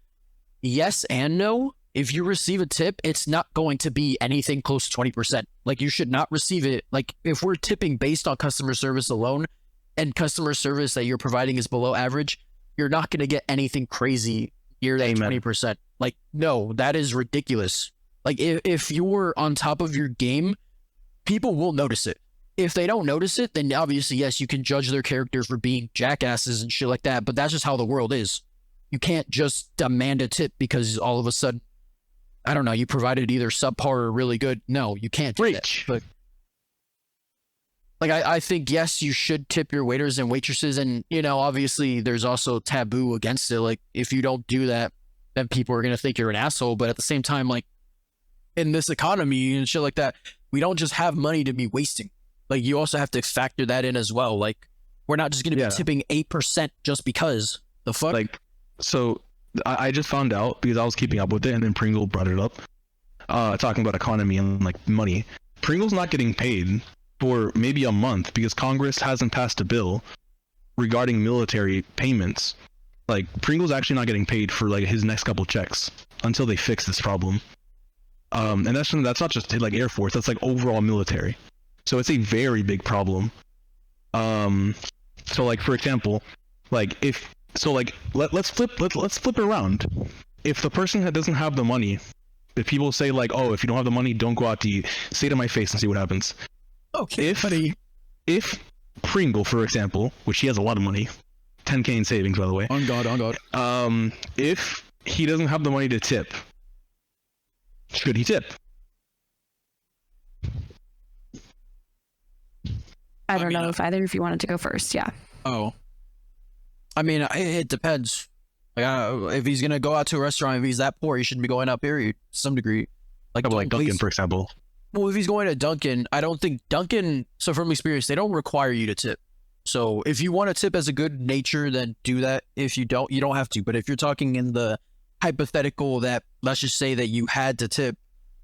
[SPEAKER 2] Yes and no. If you receive a tip, it's not going to be anything close to 20%. Like, you should not receive it. Like, if we're tipping based on customer service alone and customer service that you're providing is below average, you're not going to get anything crazy near that 20%. Like, no, that is ridiculous. Like, if you're on top of your game, people will notice it. If they don't notice it, then obviously, yes, you can judge their character for being jackasses and shit like that, but that's just how the world is. You can't just demand a tip because all of a sudden, I don't know, you provided either subpar or really good. No, you can't do that. But, like, I think, yes, you should tip your waiters and waitresses, and, you know, obviously there's also taboo against it. Like, if you don't do that, then people are going to think you're an asshole. But at the same time, like, in this economy and shit like that, we don't just have money to be wasting. Like, you also have to factor that in as well. Like, we're not just going to be tipping 8% just because. The fuck?
[SPEAKER 1] Like, so I just found out because I was keeping up with it, and then Pringle brought it up, talking about economy and, like, money. Pringle's not getting paid for maybe a month because Congress hasn't passed a bill regarding military payments. Like, Pringle's actually not getting paid for, like, his next couple checks until they fix this problem. And that's not just, like, Air Force, that's, like, overall military. So it's a very big problem. So, like, for example, like, let's flip it around. If the person that doesn't have the money, if people say, like, oh, if you don't have the money, don't go out to eat, say it to my face and see what happens.
[SPEAKER 2] Okay,
[SPEAKER 1] If Pringle, for example, which he has a lot of money, 10K in savings, by the way.
[SPEAKER 2] On God.
[SPEAKER 1] If he doesn't have the money to tip, should he tip?
[SPEAKER 4] I don't know if either of you wanted to go first. Yeah.
[SPEAKER 2] Oh. I mean, it depends. Like, if he's gonna go out to a restaurant, if he's that poor, he shouldn't be going out. Period. To some degree.
[SPEAKER 1] Like Dunkin', for example.
[SPEAKER 2] Well, if he's going to Dunkin', I don't think Dunkin'. So from experience, they don't require you to tip. So if you want to tip as a good nature, then do that. If you don't, you don't have to. But if you're talking in the hypothetical that, let's just say that you had to tip,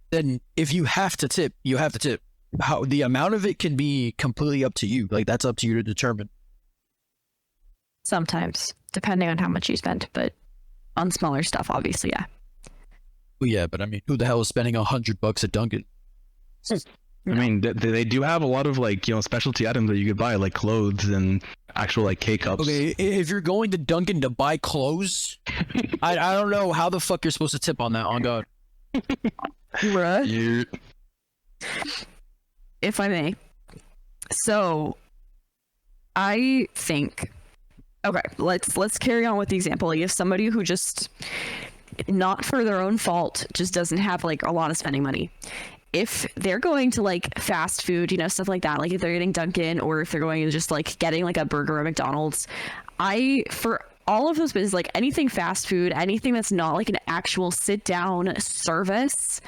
[SPEAKER 2] then if you have to tip, you have to tip. How the amount of it can be completely up to you. Like, that's up to you to determine.
[SPEAKER 4] Sometimes, depending on how much you spend, but on smaller stuff, obviously, yeah.
[SPEAKER 2] Well, yeah, but I mean, who the hell is spending $100 at Dunkin'?
[SPEAKER 1] I mean, they do have a lot of, like, you know, specialty items that you could buy, like clothes and actual, like, K-cups.
[SPEAKER 2] Okay, if you're going to Dunkin' to buy clothes, I don't know how the fuck you're supposed to tip on that, on God.
[SPEAKER 4] Right?
[SPEAKER 1] Yeah.
[SPEAKER 4] If I may. So, I think, okay, let's carry on with the example. Like, if somebody who just, not for their own fault, just doesn't have, like, a lot of spending money. If they're going to, like, fast food, you know, stuff like that, like if they're getting Dunkin' or if they're going to just, like, getting, like, a burger at McDonald's, for all of those businesses, like, anything fast food, anything that's not, like, an actual sit-down service,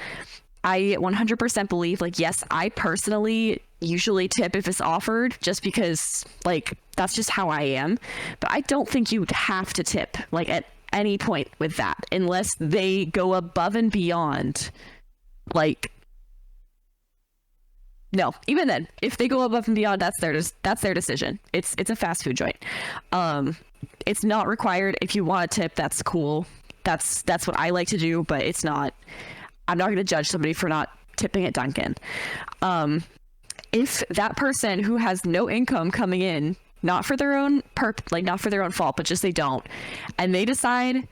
[SPEAKER 4] I 100% believe, like, yes, I personally usually tip if it's offered just because, like, that's just how I am. But I don't think you'd have to tip, like, at any point with that, unless they go above and beyond, like, no, even then, if they go above and beyond, that's their decision. It's a fast food joint. It's not required. If you want to tip, that's cool. That's what I like to do, but it's not. I'm not going to judge somebody for not tipping at Dunkin'. If that person who has no income coming in, not for their own not for their own fault, but just they don't, and they decide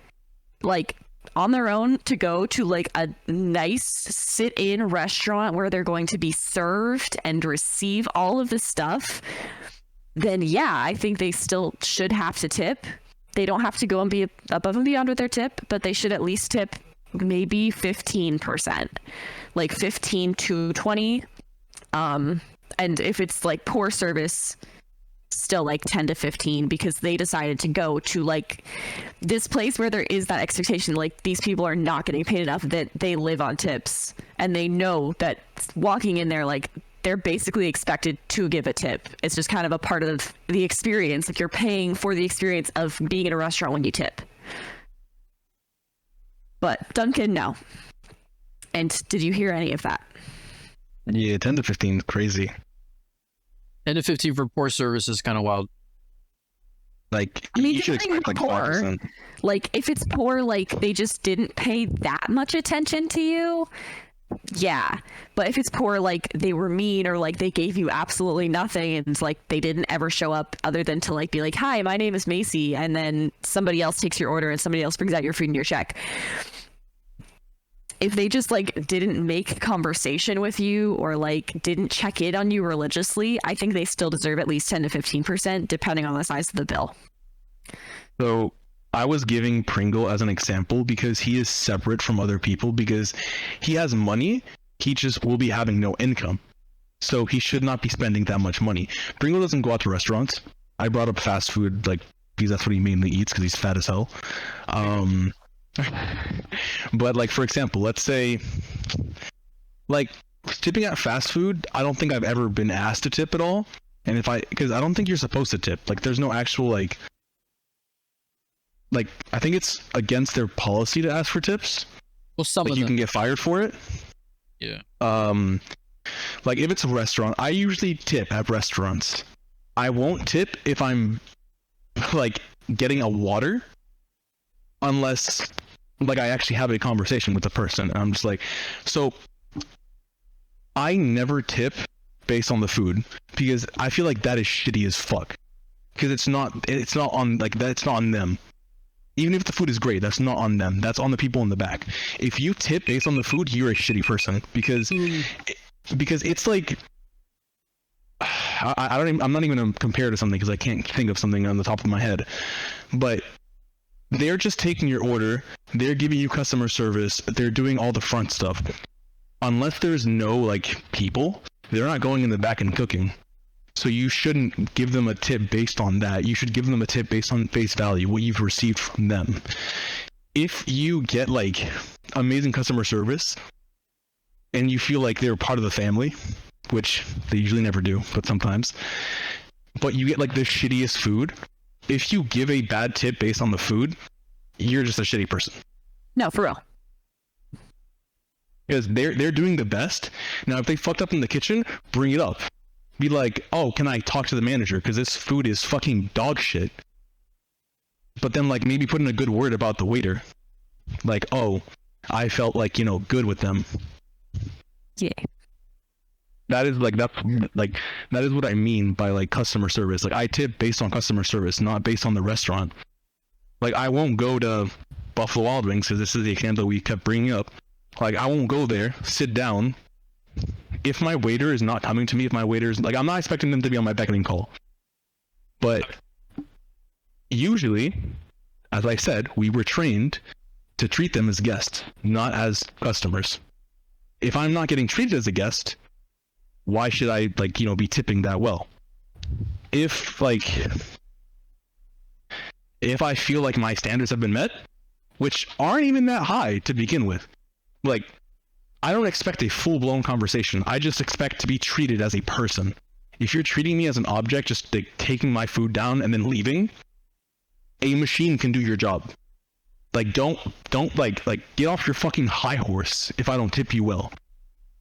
[SPEAKER 4] like on their own to go to like a nice sit-in restaurant where they're going to be served and receive all of the stuff, then yeah, I think they still should have to tip. They don't have to go and be above and beyond with their tip, but they should at least tip maybe 15%, like 15 to 20. And if it's like poor service, still like 10 to 15, because they decided to go to like this place where there is that expectation, like these people are not getting paid enough, that they live on tips, and they know that walking in there, like they're basically expected to give a tip. It's just kind of a part of the experience. Like you're paying for the experience of being in a restaurant when you tip. But Duncan, no. And did you hear any of that?
[SPEAKER 1] Yeah, 10 to 15 is crazy.
[SPEAKER 2] 10 to 15 for poor service is kind of wild.
[SPEAKER 1] Like,
[SPEAKER 4] I mean,
[SPEAKER 1] you should expect like
[SPEAKER 4] poor.
[SPEAKER 1] 5%.
[SPEAKER 4] Like if it's poor, like they just didn't pay that much attention to you, yeah. But if it's poor, like they were mean, or like they gave you absolutely nothing, and it's like they didn't ever show up other than to like be like, hi, my name is Macy, and then somebody else takes your order and somebody else brings out your food and your check. If they just like didn't make conversation with you, or like didn't check in on you religiously, I think they still deserve at least 10 to 15%, depending on the size of the bill.
[SPEAKER 1] So I was giving Pringle as an example because he is separate from other people, because he has money, he just will be having no income. So he should not be spending that much money. Pringle doesn't go out to restaurants. I brought up fast food, like, because that's what he mainly eats, because he's fat as hell. But like, for example, let's say like tipping at fast food, I don't think I've ever been asked to tip at all. And because I don't think you're supposed to tip. Like there's no actual like I think it's against their policy to ask for tips.
[SPEAKER 2] Well, some
[SPEAKER 1] like
[SPEAKER 2] of
[SPEAKER 1] you
[SPEAKER 2] them.
[SPEAKER 1] can get fired for it.
[SPEAKER 2] Yeah.
[SPEAKER 1] Like if it's a restaurant, I usually tip at restaurants. I won't tip if I'm like getting a water, unless like I actually have a conversation with the person. I'm just like, so I never tip based on the food, because I feel like that is shitty as fuck. Because it's not on like that's not on them. Even if the food is great, that's not on them. That's on the people in the back. If you tip based on the food, you're a shitty person, because it's like I'm not even gonna compare to something because I can't think of something on the top of my head, but they're just taking your order, they're giving you customer service, they're doing all the front stuff. Unless there's no like people, they're not going in the back and cooking. So you shouldn't give them a tip based on that. You should give them a tip based on face value, what you've received from them. If you get like amazing customer service and you feel like they're part of the family, which they usually never do, but sometimes, but you get like the shittiest food, if you give a bad tip based on the food, you're just a shitty person.
[SPEAKER 4] No, for real.
[SPEAKER 1] Because they're doing the best. Now, if they fucked up in the kitchen, bring it up. Be like, oh, can I talk to the manager? Because this food is fucking dog shit. But then, like, maybe put in a good word about the waiter. Like, oh, I felt like, good with them.
[SPEAKER 4] Yeah.
[SPEAKER 1] That is what I mean by like customer service. Like I tip based on customer service, not based on the restaurant. Like I won't go to Buffalo Wild Wings, because this is the example we kept bringing up. Like I won't go there, sit down. If my waiter is not coming to me, like I'm not expecting them to be on my beckoning call. But usually, as I said, we were trained to treat them as guests, not as customers. If I'm not getting treated as a guest, why should I be tipping that well? If I feel like my standards have been met, which aren't even that high to begin with, like I don't expect a full-blown conversation. I just expect to be treated as a person. If you're treating me as an object, just like taking my food down and then leaving, a machine can do your job. Like don't like get off your fucking high horse if I don't tip you well.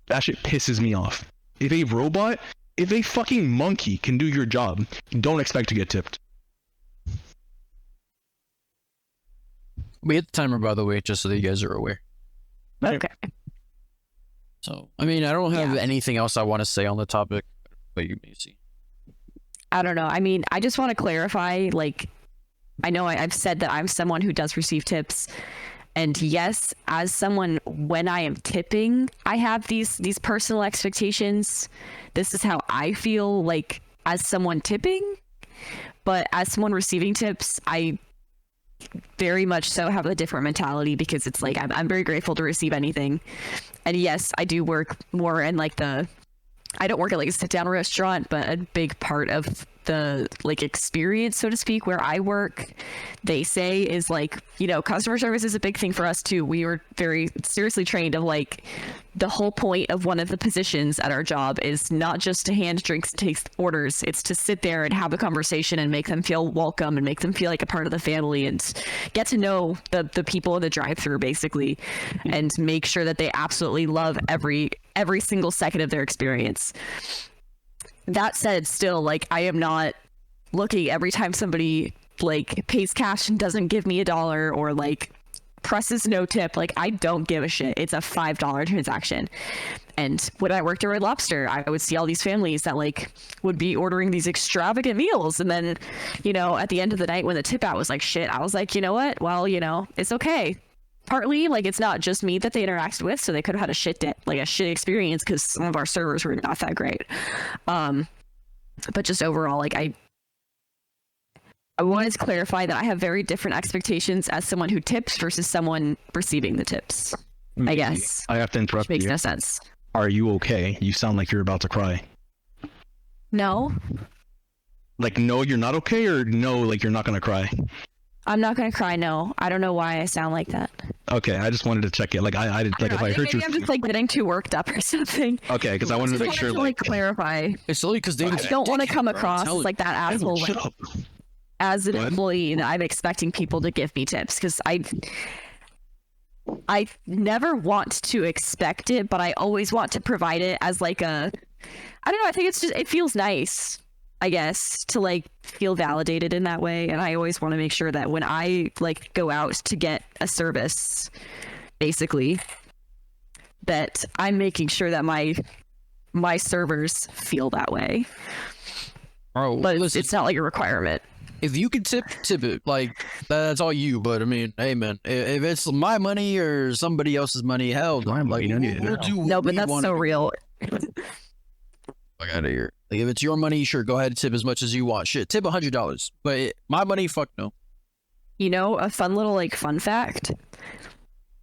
[SPEAKER 1] That shit pisses me off. If a fucking monkey can do your job, don't expect to get tipped.
[SPEAKER 2] We hit the timer, by the way, just so that you guys are aware.
[SPEAKER 4] Okay.
[SPEAKER 2] So, I mean, I don't have anything else I want to say on the topic, but you may see.
[SPEAKER 4] I don't know. I mean, I just want to clarify, like, I know I've said that I'm someone who does receive tips. And yes, as someone, when I am tipping, I have these personal expectations. This is how I feel like as someone tipping. But as someone receiving tips, I very much so have a different mentality, because it's like I'm very grateful to receive anything. And yes, I do work more in like I don't work at like a sit down restaurant, but a big part of the like experience, so to speak, where I work, they say is like, you know, customer service is a big thing for us too. We were very seriously trained of like the whole point of one of the positions at our job is not just to hand drinks and take orders. It's to sit there and have a conversation and make them feel welcome and make them feel like a part of the family and get to know the people in the drive-thru basically, and make sure that they absolutely love every single second of their experience. That said, still, like, I am not looking every time somebody like pays cash and doesn't give me $1 or like presses no tip. Like, I don't give a shit. It's a $5 transaction. And when I worked at Red Lobster, I would see all these families that like would be ordering these extravagant meals. And then, you know, at the end of the night when the tip out was like shit, I was like, you know what? Well, you know, it's okay. Partly, like, it's not just me that they interacted with, so they could have had a shit experience because some of our servers were not that great. But just overall, like, I wanted to clarify that I have very different expectations as someone who tips versus someone receiving the tips. I guess.
[SPEAKER 1] I have to interrupt you.
[SPEAKER 4] Makes no sense.
[SPEAKER 1] Are you okay? You sound like you're about to cry.
[SPEAKER 4] No.
[SPEAKER 1] Like, no, you're not okay, or no, like you're not gonna cry?
[SPEAKER 4] I'm not gonna cry. No, I don't know why I sound like that.
[SPEAKER 1] Okay, I just wanted to check it. Like, I did, like, if I heard you.
[SPEAKER 4] Maybe I'm just like getting too worked up or something.
[SPEAKER 1] Okay, because I wanted to make sure,
[SPEAKER 4] like, clarify.
[SPEAKER 2] It's only because
[SPEAKER 4] I don't want to come across as like that asshole.
[SPEAKER 1] Shut up.
[SPEAKER 4] As an employee, and I'm expecting people to give me tips because I never want to expect it, but I always want to provide it as like I don't know. I think it's just, it feels nice, I guess, to like feel validated in that way. And I always want to make sure that when I like go out to get a service, basically, that I'm making sure that my servers feel that way.
[SPEAKER 2] Oh,
[SPEAKER 4] but it's not like a requirement.
[SPEAKER 2] If you can tip it. Like, that's all you. But I mean, hey man, if it's my money or somebody else's money, hell,
[SPEAKER 1] My money,
[SPEAKER 2] we'll do
[SPEAKER 4] No, but that's so real.
[SPEAKER 2] Fuck out of here. Like, if it's your money, sure, go ahead and tip as much as you want. Shit, tip $100. But my money, fuck no.
[SPEAKER 4] You know, a fun little like fun fact.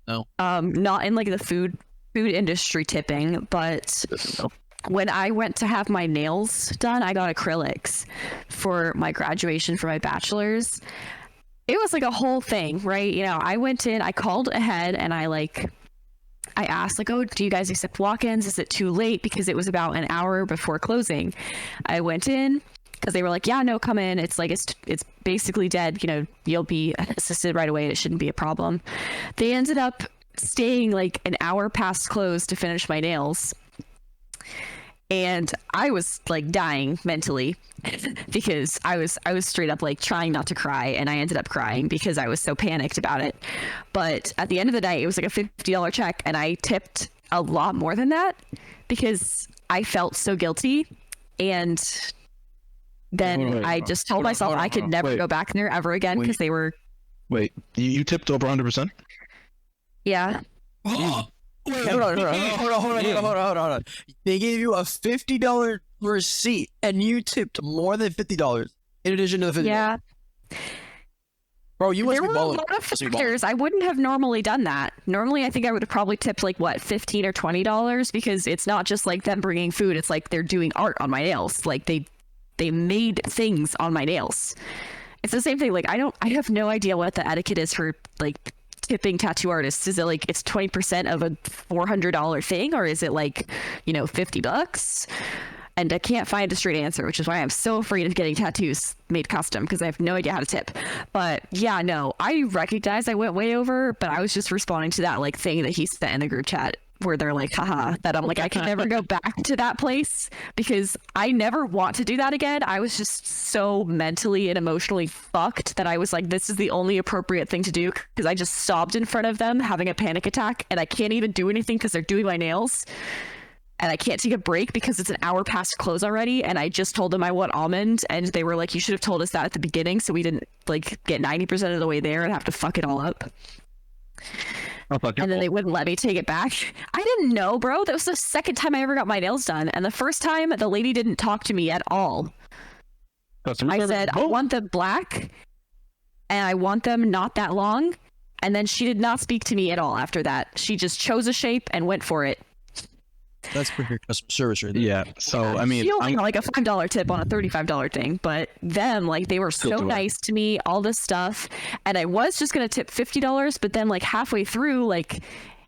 [SPEAKER 2] No.
[SPEAKER 4] Not in like the food industry tipping, but when I went to have my nails done, I got acrylics for my graduation for my bachelor's. It was like a whole thing, right? You know, I went in, I called ahead, and I asked, like, oh, do you guys accept walk-ins? Is it too late? Because it was about an hour before closing. I went in because they were like, yeah, no, come in. It's like, it's basically dead. You know, you'll be assisted right away. It shouldn't be a problem. They ended up staying like an hour past close to finish my nails. And I was like dying mentally because I was straight up like trying not to cry, and I ended up crying because I was so panicked about it. But at the end of the night, it was like a $50 check, and I tipped a lot more than that because I felt so guilty. And then I just told myself I could never go back there ever again because they were.
[SPEAKER 1] Wait, you tipped over 100%?
[SPEAKER 4] Yeah.
[SPEAKER 2] Hold on. They gave you a $50 receipt, and you tipped more than $50 in addition to the $50.
[SPEAKER 4] Yeah.
[SPEAKER 2] Bro, you must
[SPEAKER 4] there
[SPEAKER 2] be
[SPEAKER 4] were
[SPEAKER 2] balling.
[SPEAKER 4] A lot of factors. I wouldn't have normally done that. Normally, I think I would have probably tipped like what, $15 or $20, because it's not just like them bringing food. It's like they're doing art on my nails. Like they made things on my nails. It's the same thing. Like I have no idea what the etiquette is for like tipping tattoo artists. Is it like it's 20% of a $400 thing, or is it like, you know, $50? And I can't find a straight answer, which is why I'm so afraid of getting tattoos made custom, because I have no idea how to tip. But yeah, no, I recognize I went way over, but I was just responding to that like thing that he sent in the group chat where they're like, haha, that I'm like, I can never go back to that place because I never want to do that again. I was just so mentally and emotionally fucked that I was like, this is the only appropriate thing to do because I just sobbed in front of them having a panic attack and I can't even do anything because they're doing my nails. And I can't take a break because it's an hour past close already. And I just told them I want almond. And they were like, you should have told us that at the beginning. So we didn't like get 90% of the way there and have to fuck it all up. And then they wouldn't let me take it back. I didn't know, bro. That was the second time I ever got my nails done. And the first time the lady didn't talk to me at all. I said, I want them black and I want them not that long. And then she did not speak to me at all after that. She just chose a shape and went for it.
[SPEAKER 2] That's pretty customer service right there.
[SPEAKER 1] Yeah. So I mean,
[SPEAKER 4] she only got like a $5 tip on a $35 thing, but them, like, they were so nice to me, all this stuff, and I was just gonna tip $50, but then like halfway through, like,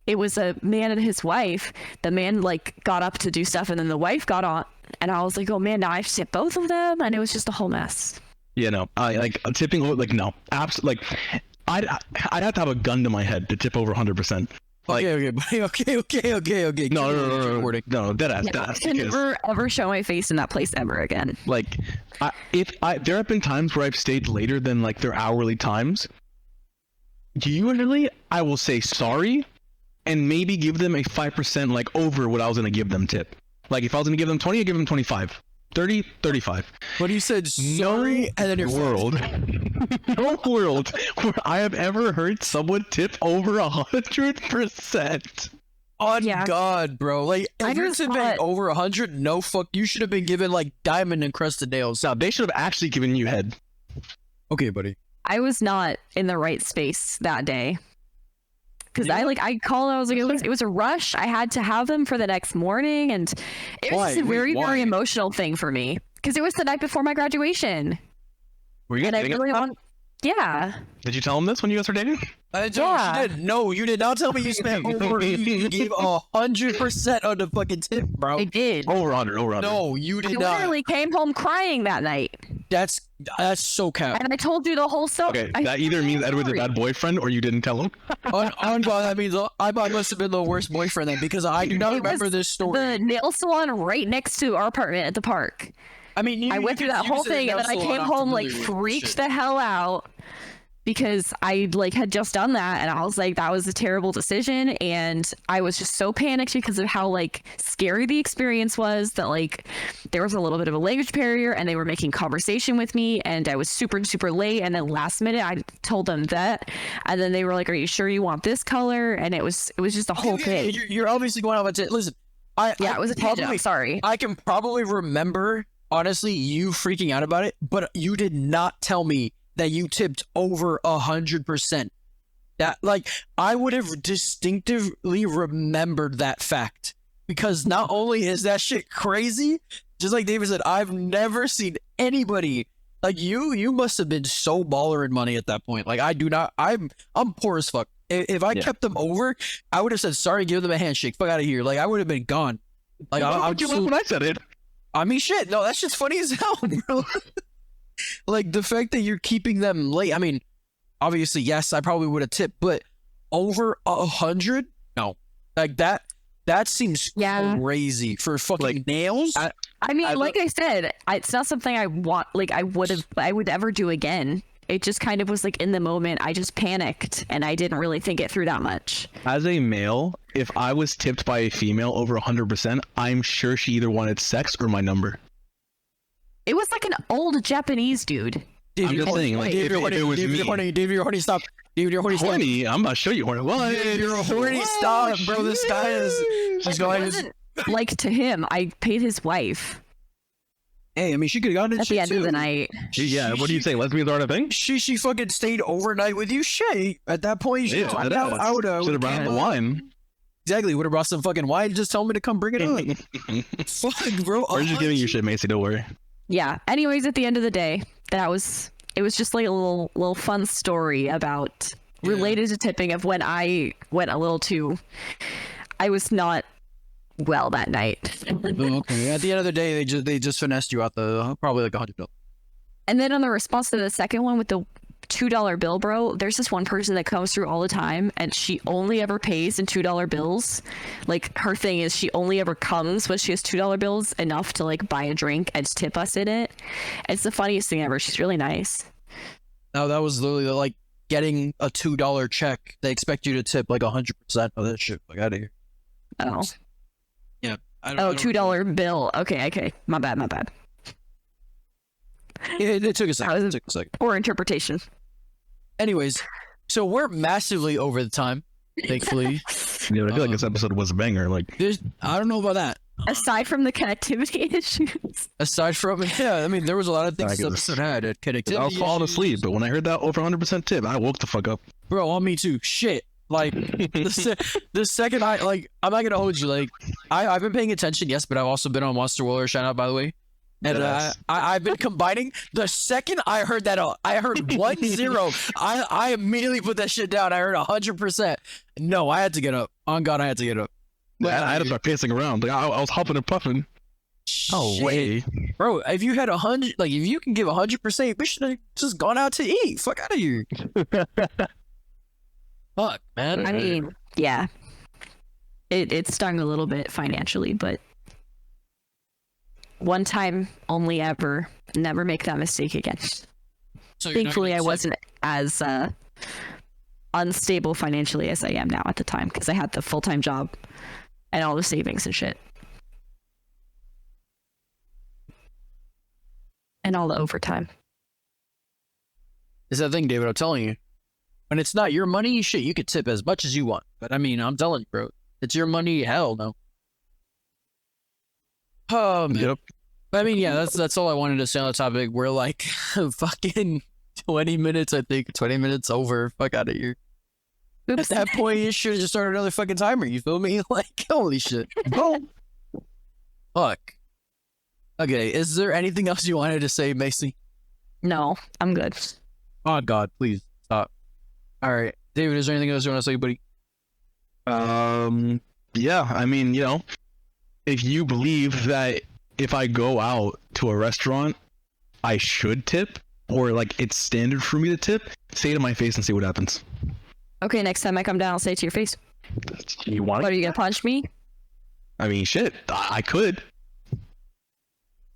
[SPEAKER 4] it was a man and his wife. The man like got up to do stuff, and then the wife got on, and I was like, oh man, now I have to tip both of them, and it was just a whole mess.
[SPEAKER 1] Yeah, no, I like tipping over. Like, no, absolutely. Like, I'd have to have a gun to my head to tip over 100%. Like,
[SPEAKER 2] okay, buddy.
[SPEAKER 1] No, dead ass.
[SPEAKER 4] I can never ever show my face in that place ever again.
[SPEAKER 1] Like, there have been times where I've stayed later than like their hourly times. Usually, I will say sorry, and maybe give them a 5% like over what I was gonna give them tip. Like, if I was gonna give them 20, I give them 25. 30, 35.
[SPEAKER 2] But you said sorry, and then your
[SPEAKER 1] world. No world where I have ever heard someone tip over 100%.
[SPEAKER 2] On God, bro. Like, if you're tipping over 100, no fuck, you should have been given like diamond encrusted nails.
[SPEAKER 1] No, they should have actually given you head.
[SPEAKER 2] Okay, buddy.
[SPEAKER 4] I was not in the right space that day. Because I called, I was like, it was a rush. I had to have them for the next morning, and it was a very emotional thing for me. Because it was the night before my graduation.
[SPEAKER 1] Were you guys dating?
[SPEAKER 4] Yeah.
[SPEAKER 1] Did you tell them this when you guys were dating?
[SPEAKER 2] She did. No, you did not tell me you spent over. You gave 100% on the fucking tip, bro.
[SPEAKER 4] I did.
[SPEAKER 1] Over 100.
[SPEAKER 2] No, you did
[SPEAKER 4] I
[SPEAKER 2] not.
[SPEAKER 4] literally came home crying that night.
[SPEAKER 2] That's so cap.
[SPEAKER 4] And I told you the whole story.
[SPEAKER 1] Okay, that either means Edward's a bad boyfriend or you didn't tell him.
[SPEAKER 2] on God, that means I must have been the worst boyfriend then, because I do not remember this story.
[SPEAKER 4] The nail salon right next to our apartment at the park.
[SPEAKER 2] I mean,
[SPEAKER 4] I went through that whole thing, and then I came home like freaked the hell out because I like had just done that, and I was like, that was a terrible decision, and I was just so panicked because of how like scary the experience was, that like there was a little bit of a language barrier, and they were making conversation with me, and I was super super late, and then last minute I told them that, and then they were like, are you sure you want this color? And it was just a whole thing.
[SPEAKER 2] You're obviously going off a listen.
[SPEAKER 4] It was a tangent. I'm sorry.
[SPEAKER 2] I can probably remember, honestly, you freaking out about it, but you did not tell me that you tipped over 100%. That, like, I would have distinctively remembered that fact, because not only is that shit crazy, just like David said, I've never seen anybody like you. You must have been so baller in money at that point. Like, I do not. I'm poor as fuck. If I kept them over, I would have said sorry, give them a handshake, fuck out of here. Like, I would have been gone. Like,
[SPEAKER 1] Why would you laugh when I said it?
[SPEAKER 2] I mean, shit. No, that shit's funny as hell, bro. Like, the fact that you're keeping them late. I mean, obviously, yes, I probably would have tipped, but over 100? No. Like, that seems crazy for fucking like, nails.
[SPEAKER 4] I mean, like I said, it's not something I want, like, I would ever do again. It just kind of was like in the moment, I just panicked and I didn't really think it through that much.
[SPEAKER 1] As a male, if I was tipped by a female over 100%, I'm sure she either wanted sex or my number.
[SPEAKER 4] It was like an old Japanese dude.
[SPEAKER 1] I'm just saying, like, if it was me.
[SPEAKER 2] David, you're horny, stop. David, you're horny, stop.
[SPEAKER 1] Horny? I'm not sure you're horny. What?
[SPEAKER 2] David, you're horny, stop, bro. This guy is...
[SPEAKER 4] It wasn't like to him. I paid his wife.
[SPEAKER 2] Hey, I mean, she could have gotten it
[SPEAKER 4] at the end of the night.
[SPEAKER 1] Yeah, what do you say? Lesbians aren't a thing?
[SPEAKER 2] She fucking stayed overnight with you. Shit. At that point,
[SPEAKER 1] I would have brought the wine.
[SPEAKER 2] Exactly. Would have brought some fucking wine. Just tell me to come bring it up. Fuck, bro.
[SPEAKER 1] We're just giving you shit, Macy. Don't worry.
[SPEAKER 4] Yeah. Anyways, at the end of the day, it was just like a little fun story about related to tipping of when I went a little too. I was not well that night.
[SPEAKER 2] Okay. At the end of the day, they just finessed you out the probably like $100.
[SPEAKER 4] And then on the response to the second one with the $2 bill, bro. There's this one person that comes through all the time, and she only ever pays in $2 bills. Like, her thing is she only ever comes when she has $2 bills enough to like buy a drink and tip us in it. It's the funniest thing ever. She's really nice.
[SPEAKER 2] No, that was literally like getting a $2 check. They expect you to tip like 100% of that shit. Like, out of here.
[SPEAKER 4] Oh.
[SPEAKER 2] Yeah.
[SPEAKER 4] $2 bill. Okay. My bad.
[SPEAKER 2] It took a second.
[SPEAKER 4] Poor interpretation.
[SPEAKER 2] Anyways, so we're massively over the time, thankfully.
[SPEAKER 1] Yeah, I feel like this episode was a banger. Like,
[SPEAKER 2] I don't know about that.
[SPEAKER 4] Aside from the connectivity issues.
[SPEAKER 2] Aside from, yeah, I mean, there was a lot of things this episode had. Connectivity
[SPEAKER 1] I was falling asleep, but when I heard that over 100% tip, I woke the fuck up.
[SPEAKER 2] Bro, on me too. Shit. Like, the second I'm not going to hold you. Like, I've been paying attention, yes, but I've also been on Monster Warlord, shout out, by the way. And I've been combining. The second I heard that, I heard 1-0. I immediately put that shit down. I heard 100%. No, I had to get up. On God, I had to get up.
[SPEAKER 1] I had to start pacing around. Like, I was huffing and puffing.
[SPEAKER 2] Oh, way. Bro, if you had 100, like, if you can give 100%, we should have just gone out to eat. Fuck out of here. Fuck, man.
[SPEAKER 4] I mean, yeah. It stung a little bit financially, but one time only ever. Never make that mistake again.
[SPEAKER 2] So
[SPEAKER 4] thankfully, I wasn't as unstable financially as I am now at the time, because I had the full-time job and all the savings and shit. And all the overtime.
[SPEAKER 2] It's that thing, David, I'm telling you. When it's not your money, shit, you could tip as much as you want. But I mean, I'm telling you, bro. It's your money, hell no. Oh, man. Yep. I mean, yeah, that's all I wanted to say on the topic. We're like fucking 20 minutes, I think. 20 minutes over. Fuck out of here. Oops. At that point, you should have just started another fucking timer. You feel me? Like, holy shit. Fuck. Okay, is there anything else you wanted to say, Macy?
[SPEAKER 4] No, I'm good.
[SPEAKER 2] Oh, God, please stop. All right. David, is there anything else you want to say, buddy?
[SPEAKER 1] Yeah, I mean, you know, if you believe that if I go out to a restaurant, I should tip, or like it's standard for me to tip, say it to my face and see what happens.
[SPEAKER 4] Okay, next time I come down, I'll say it to your face.
[SPEAKER 1] You want?
[SPEAKER 4] What, are you gonna punch me?
[SPEAKER 1] I mean, shit, I could.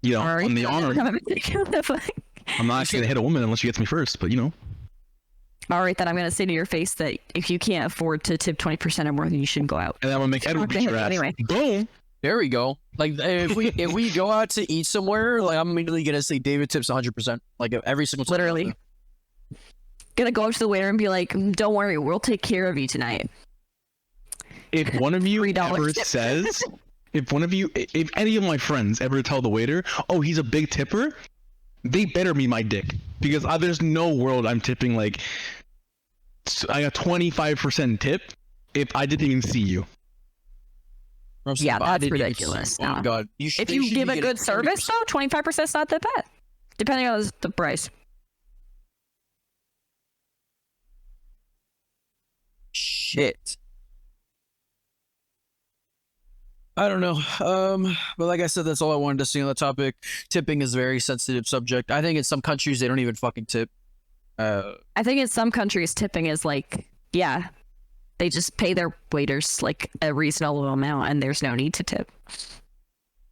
[SPEAKER 1] You know,
[SPEAKER 4] right.
[SPEAKER 1] on the honor. I'm not actually gonna hit a woman unless she gets me first, but you know.
[SPEAKER 4] All right, then I'm gonna say to your face that if you can't afford to tip 20% or more, then you shouldn't go out.
[SPEAKER 1] And I'm gonna make Edward beat your ass.
[SPEAKER 4] Anyway.
[SPEAKER 1] Boom.
[SPEAKER 2] There we go. Like, if we go out to eat somewhere, like, I'm immediately gonna say David tips 100%. Like, every single time.
[SPEAKER 4] Literally. Gonna go up to the waiter and be like, "Don't worry, we'll take care of you tonight."
[SPEAKER 1] If one of you ever
[SPEAKER 4] tip.
[SPEAKER 1] says, if any of my friends ever tell the waiter, "Oh, he's a big tipper," they better be my dick, because there's no world I'm tipping like I got 25% tip if I didn't even see you.
[SPEAKER 4] Yeah, that's ridiculous.
[SPEAKER 2] Oh my God.
[SPEAKER 4] If you give a good service, though, 25% is not that bad, depending on the price.
[SPEAKER 2] Shit. I don't know. But like I said, that's all I wanted to say on the topic. Tipping is a very sensitive subject. I think in some countries they don't even fucking tip.
[SPEAKER 4] I think in some countries tipping is like, yeah, they just pay their waiters like a reasonable amount and there's no need to tip.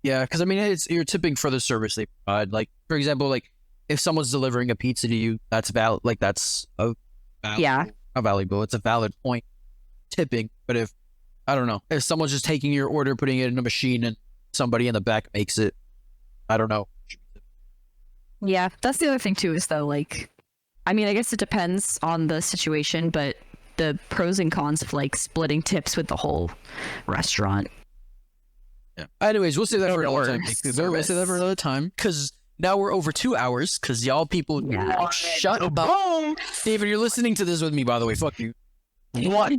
[SPEAKER 2] Yeah, because I mean, you're tipping for the service they provide. Like, for example, like if someone's delivering a pizza to you, that's valid. Like, that's valuable. It's a valid point. Tipping. But if, I don't know, if someone's just taking your order, putting it in a machine, and somebody in the back makes it, I don't know.
[SPEAKER 4] Yeah, that's the other thing too, is though, like, I mean, I guess it depends on the situation, but the pros and cons of like splitting tips with the whole restaurant.
[SPEAKER 2] Yeah. Anyways, we'll say that for another time. We'll say that for another time, because now we're over 2 hours, because y'all people shut up. David, you're listening to this with me, by the way. Fuck you.
[SPEAKER 1] What?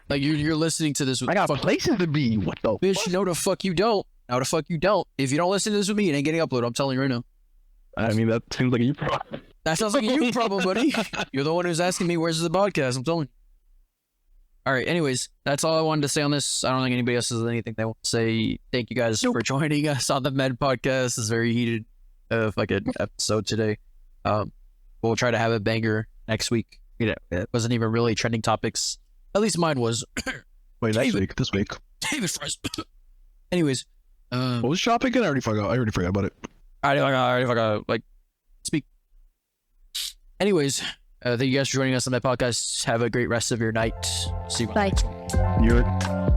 [SPEAKER 2] Like, you're listening to this with
[SPEAKER 1] I got places to be. What the
[SPEAKER 2] bitch,
[SPEAKER 1] fuck?
[SPEAKER 2] no the fuck you don't. No the fuck you don't. If you don't listen to this with me, it ain't getting uploaded. I'm telling you right now.
[SPEAKER 1] I mean, that seems like a you problem.
[SPEAKER 2] That sounds like a you problem, buddy. You're the one who's asking me where's the podcast. I'm telling you. All right. Anyways, that's all I wanted to say on this. I don't think anybody else has anything they want to say. Thank you guys for joining us on the Med Podcast. It's very heated fucking episode today. We'll we'll try to have a banger next week. It wasn't even really trending topics. At least mine was.
[SPEAKER 1] Wait, next week? This week?
[SPEAKER 2] David fries. Anyways,
[SPEAKER 1] What was shopping again? I already forgot about it.
[SPEAKER 2] I already forgot. Like, speak. Anyways, thank you guys for joining us on my podcast. Have a great rest of your night. See you on the
[SPEAKER 3] Bye.
[SPEAKER 2] next one.
[SPEAKER 1] You're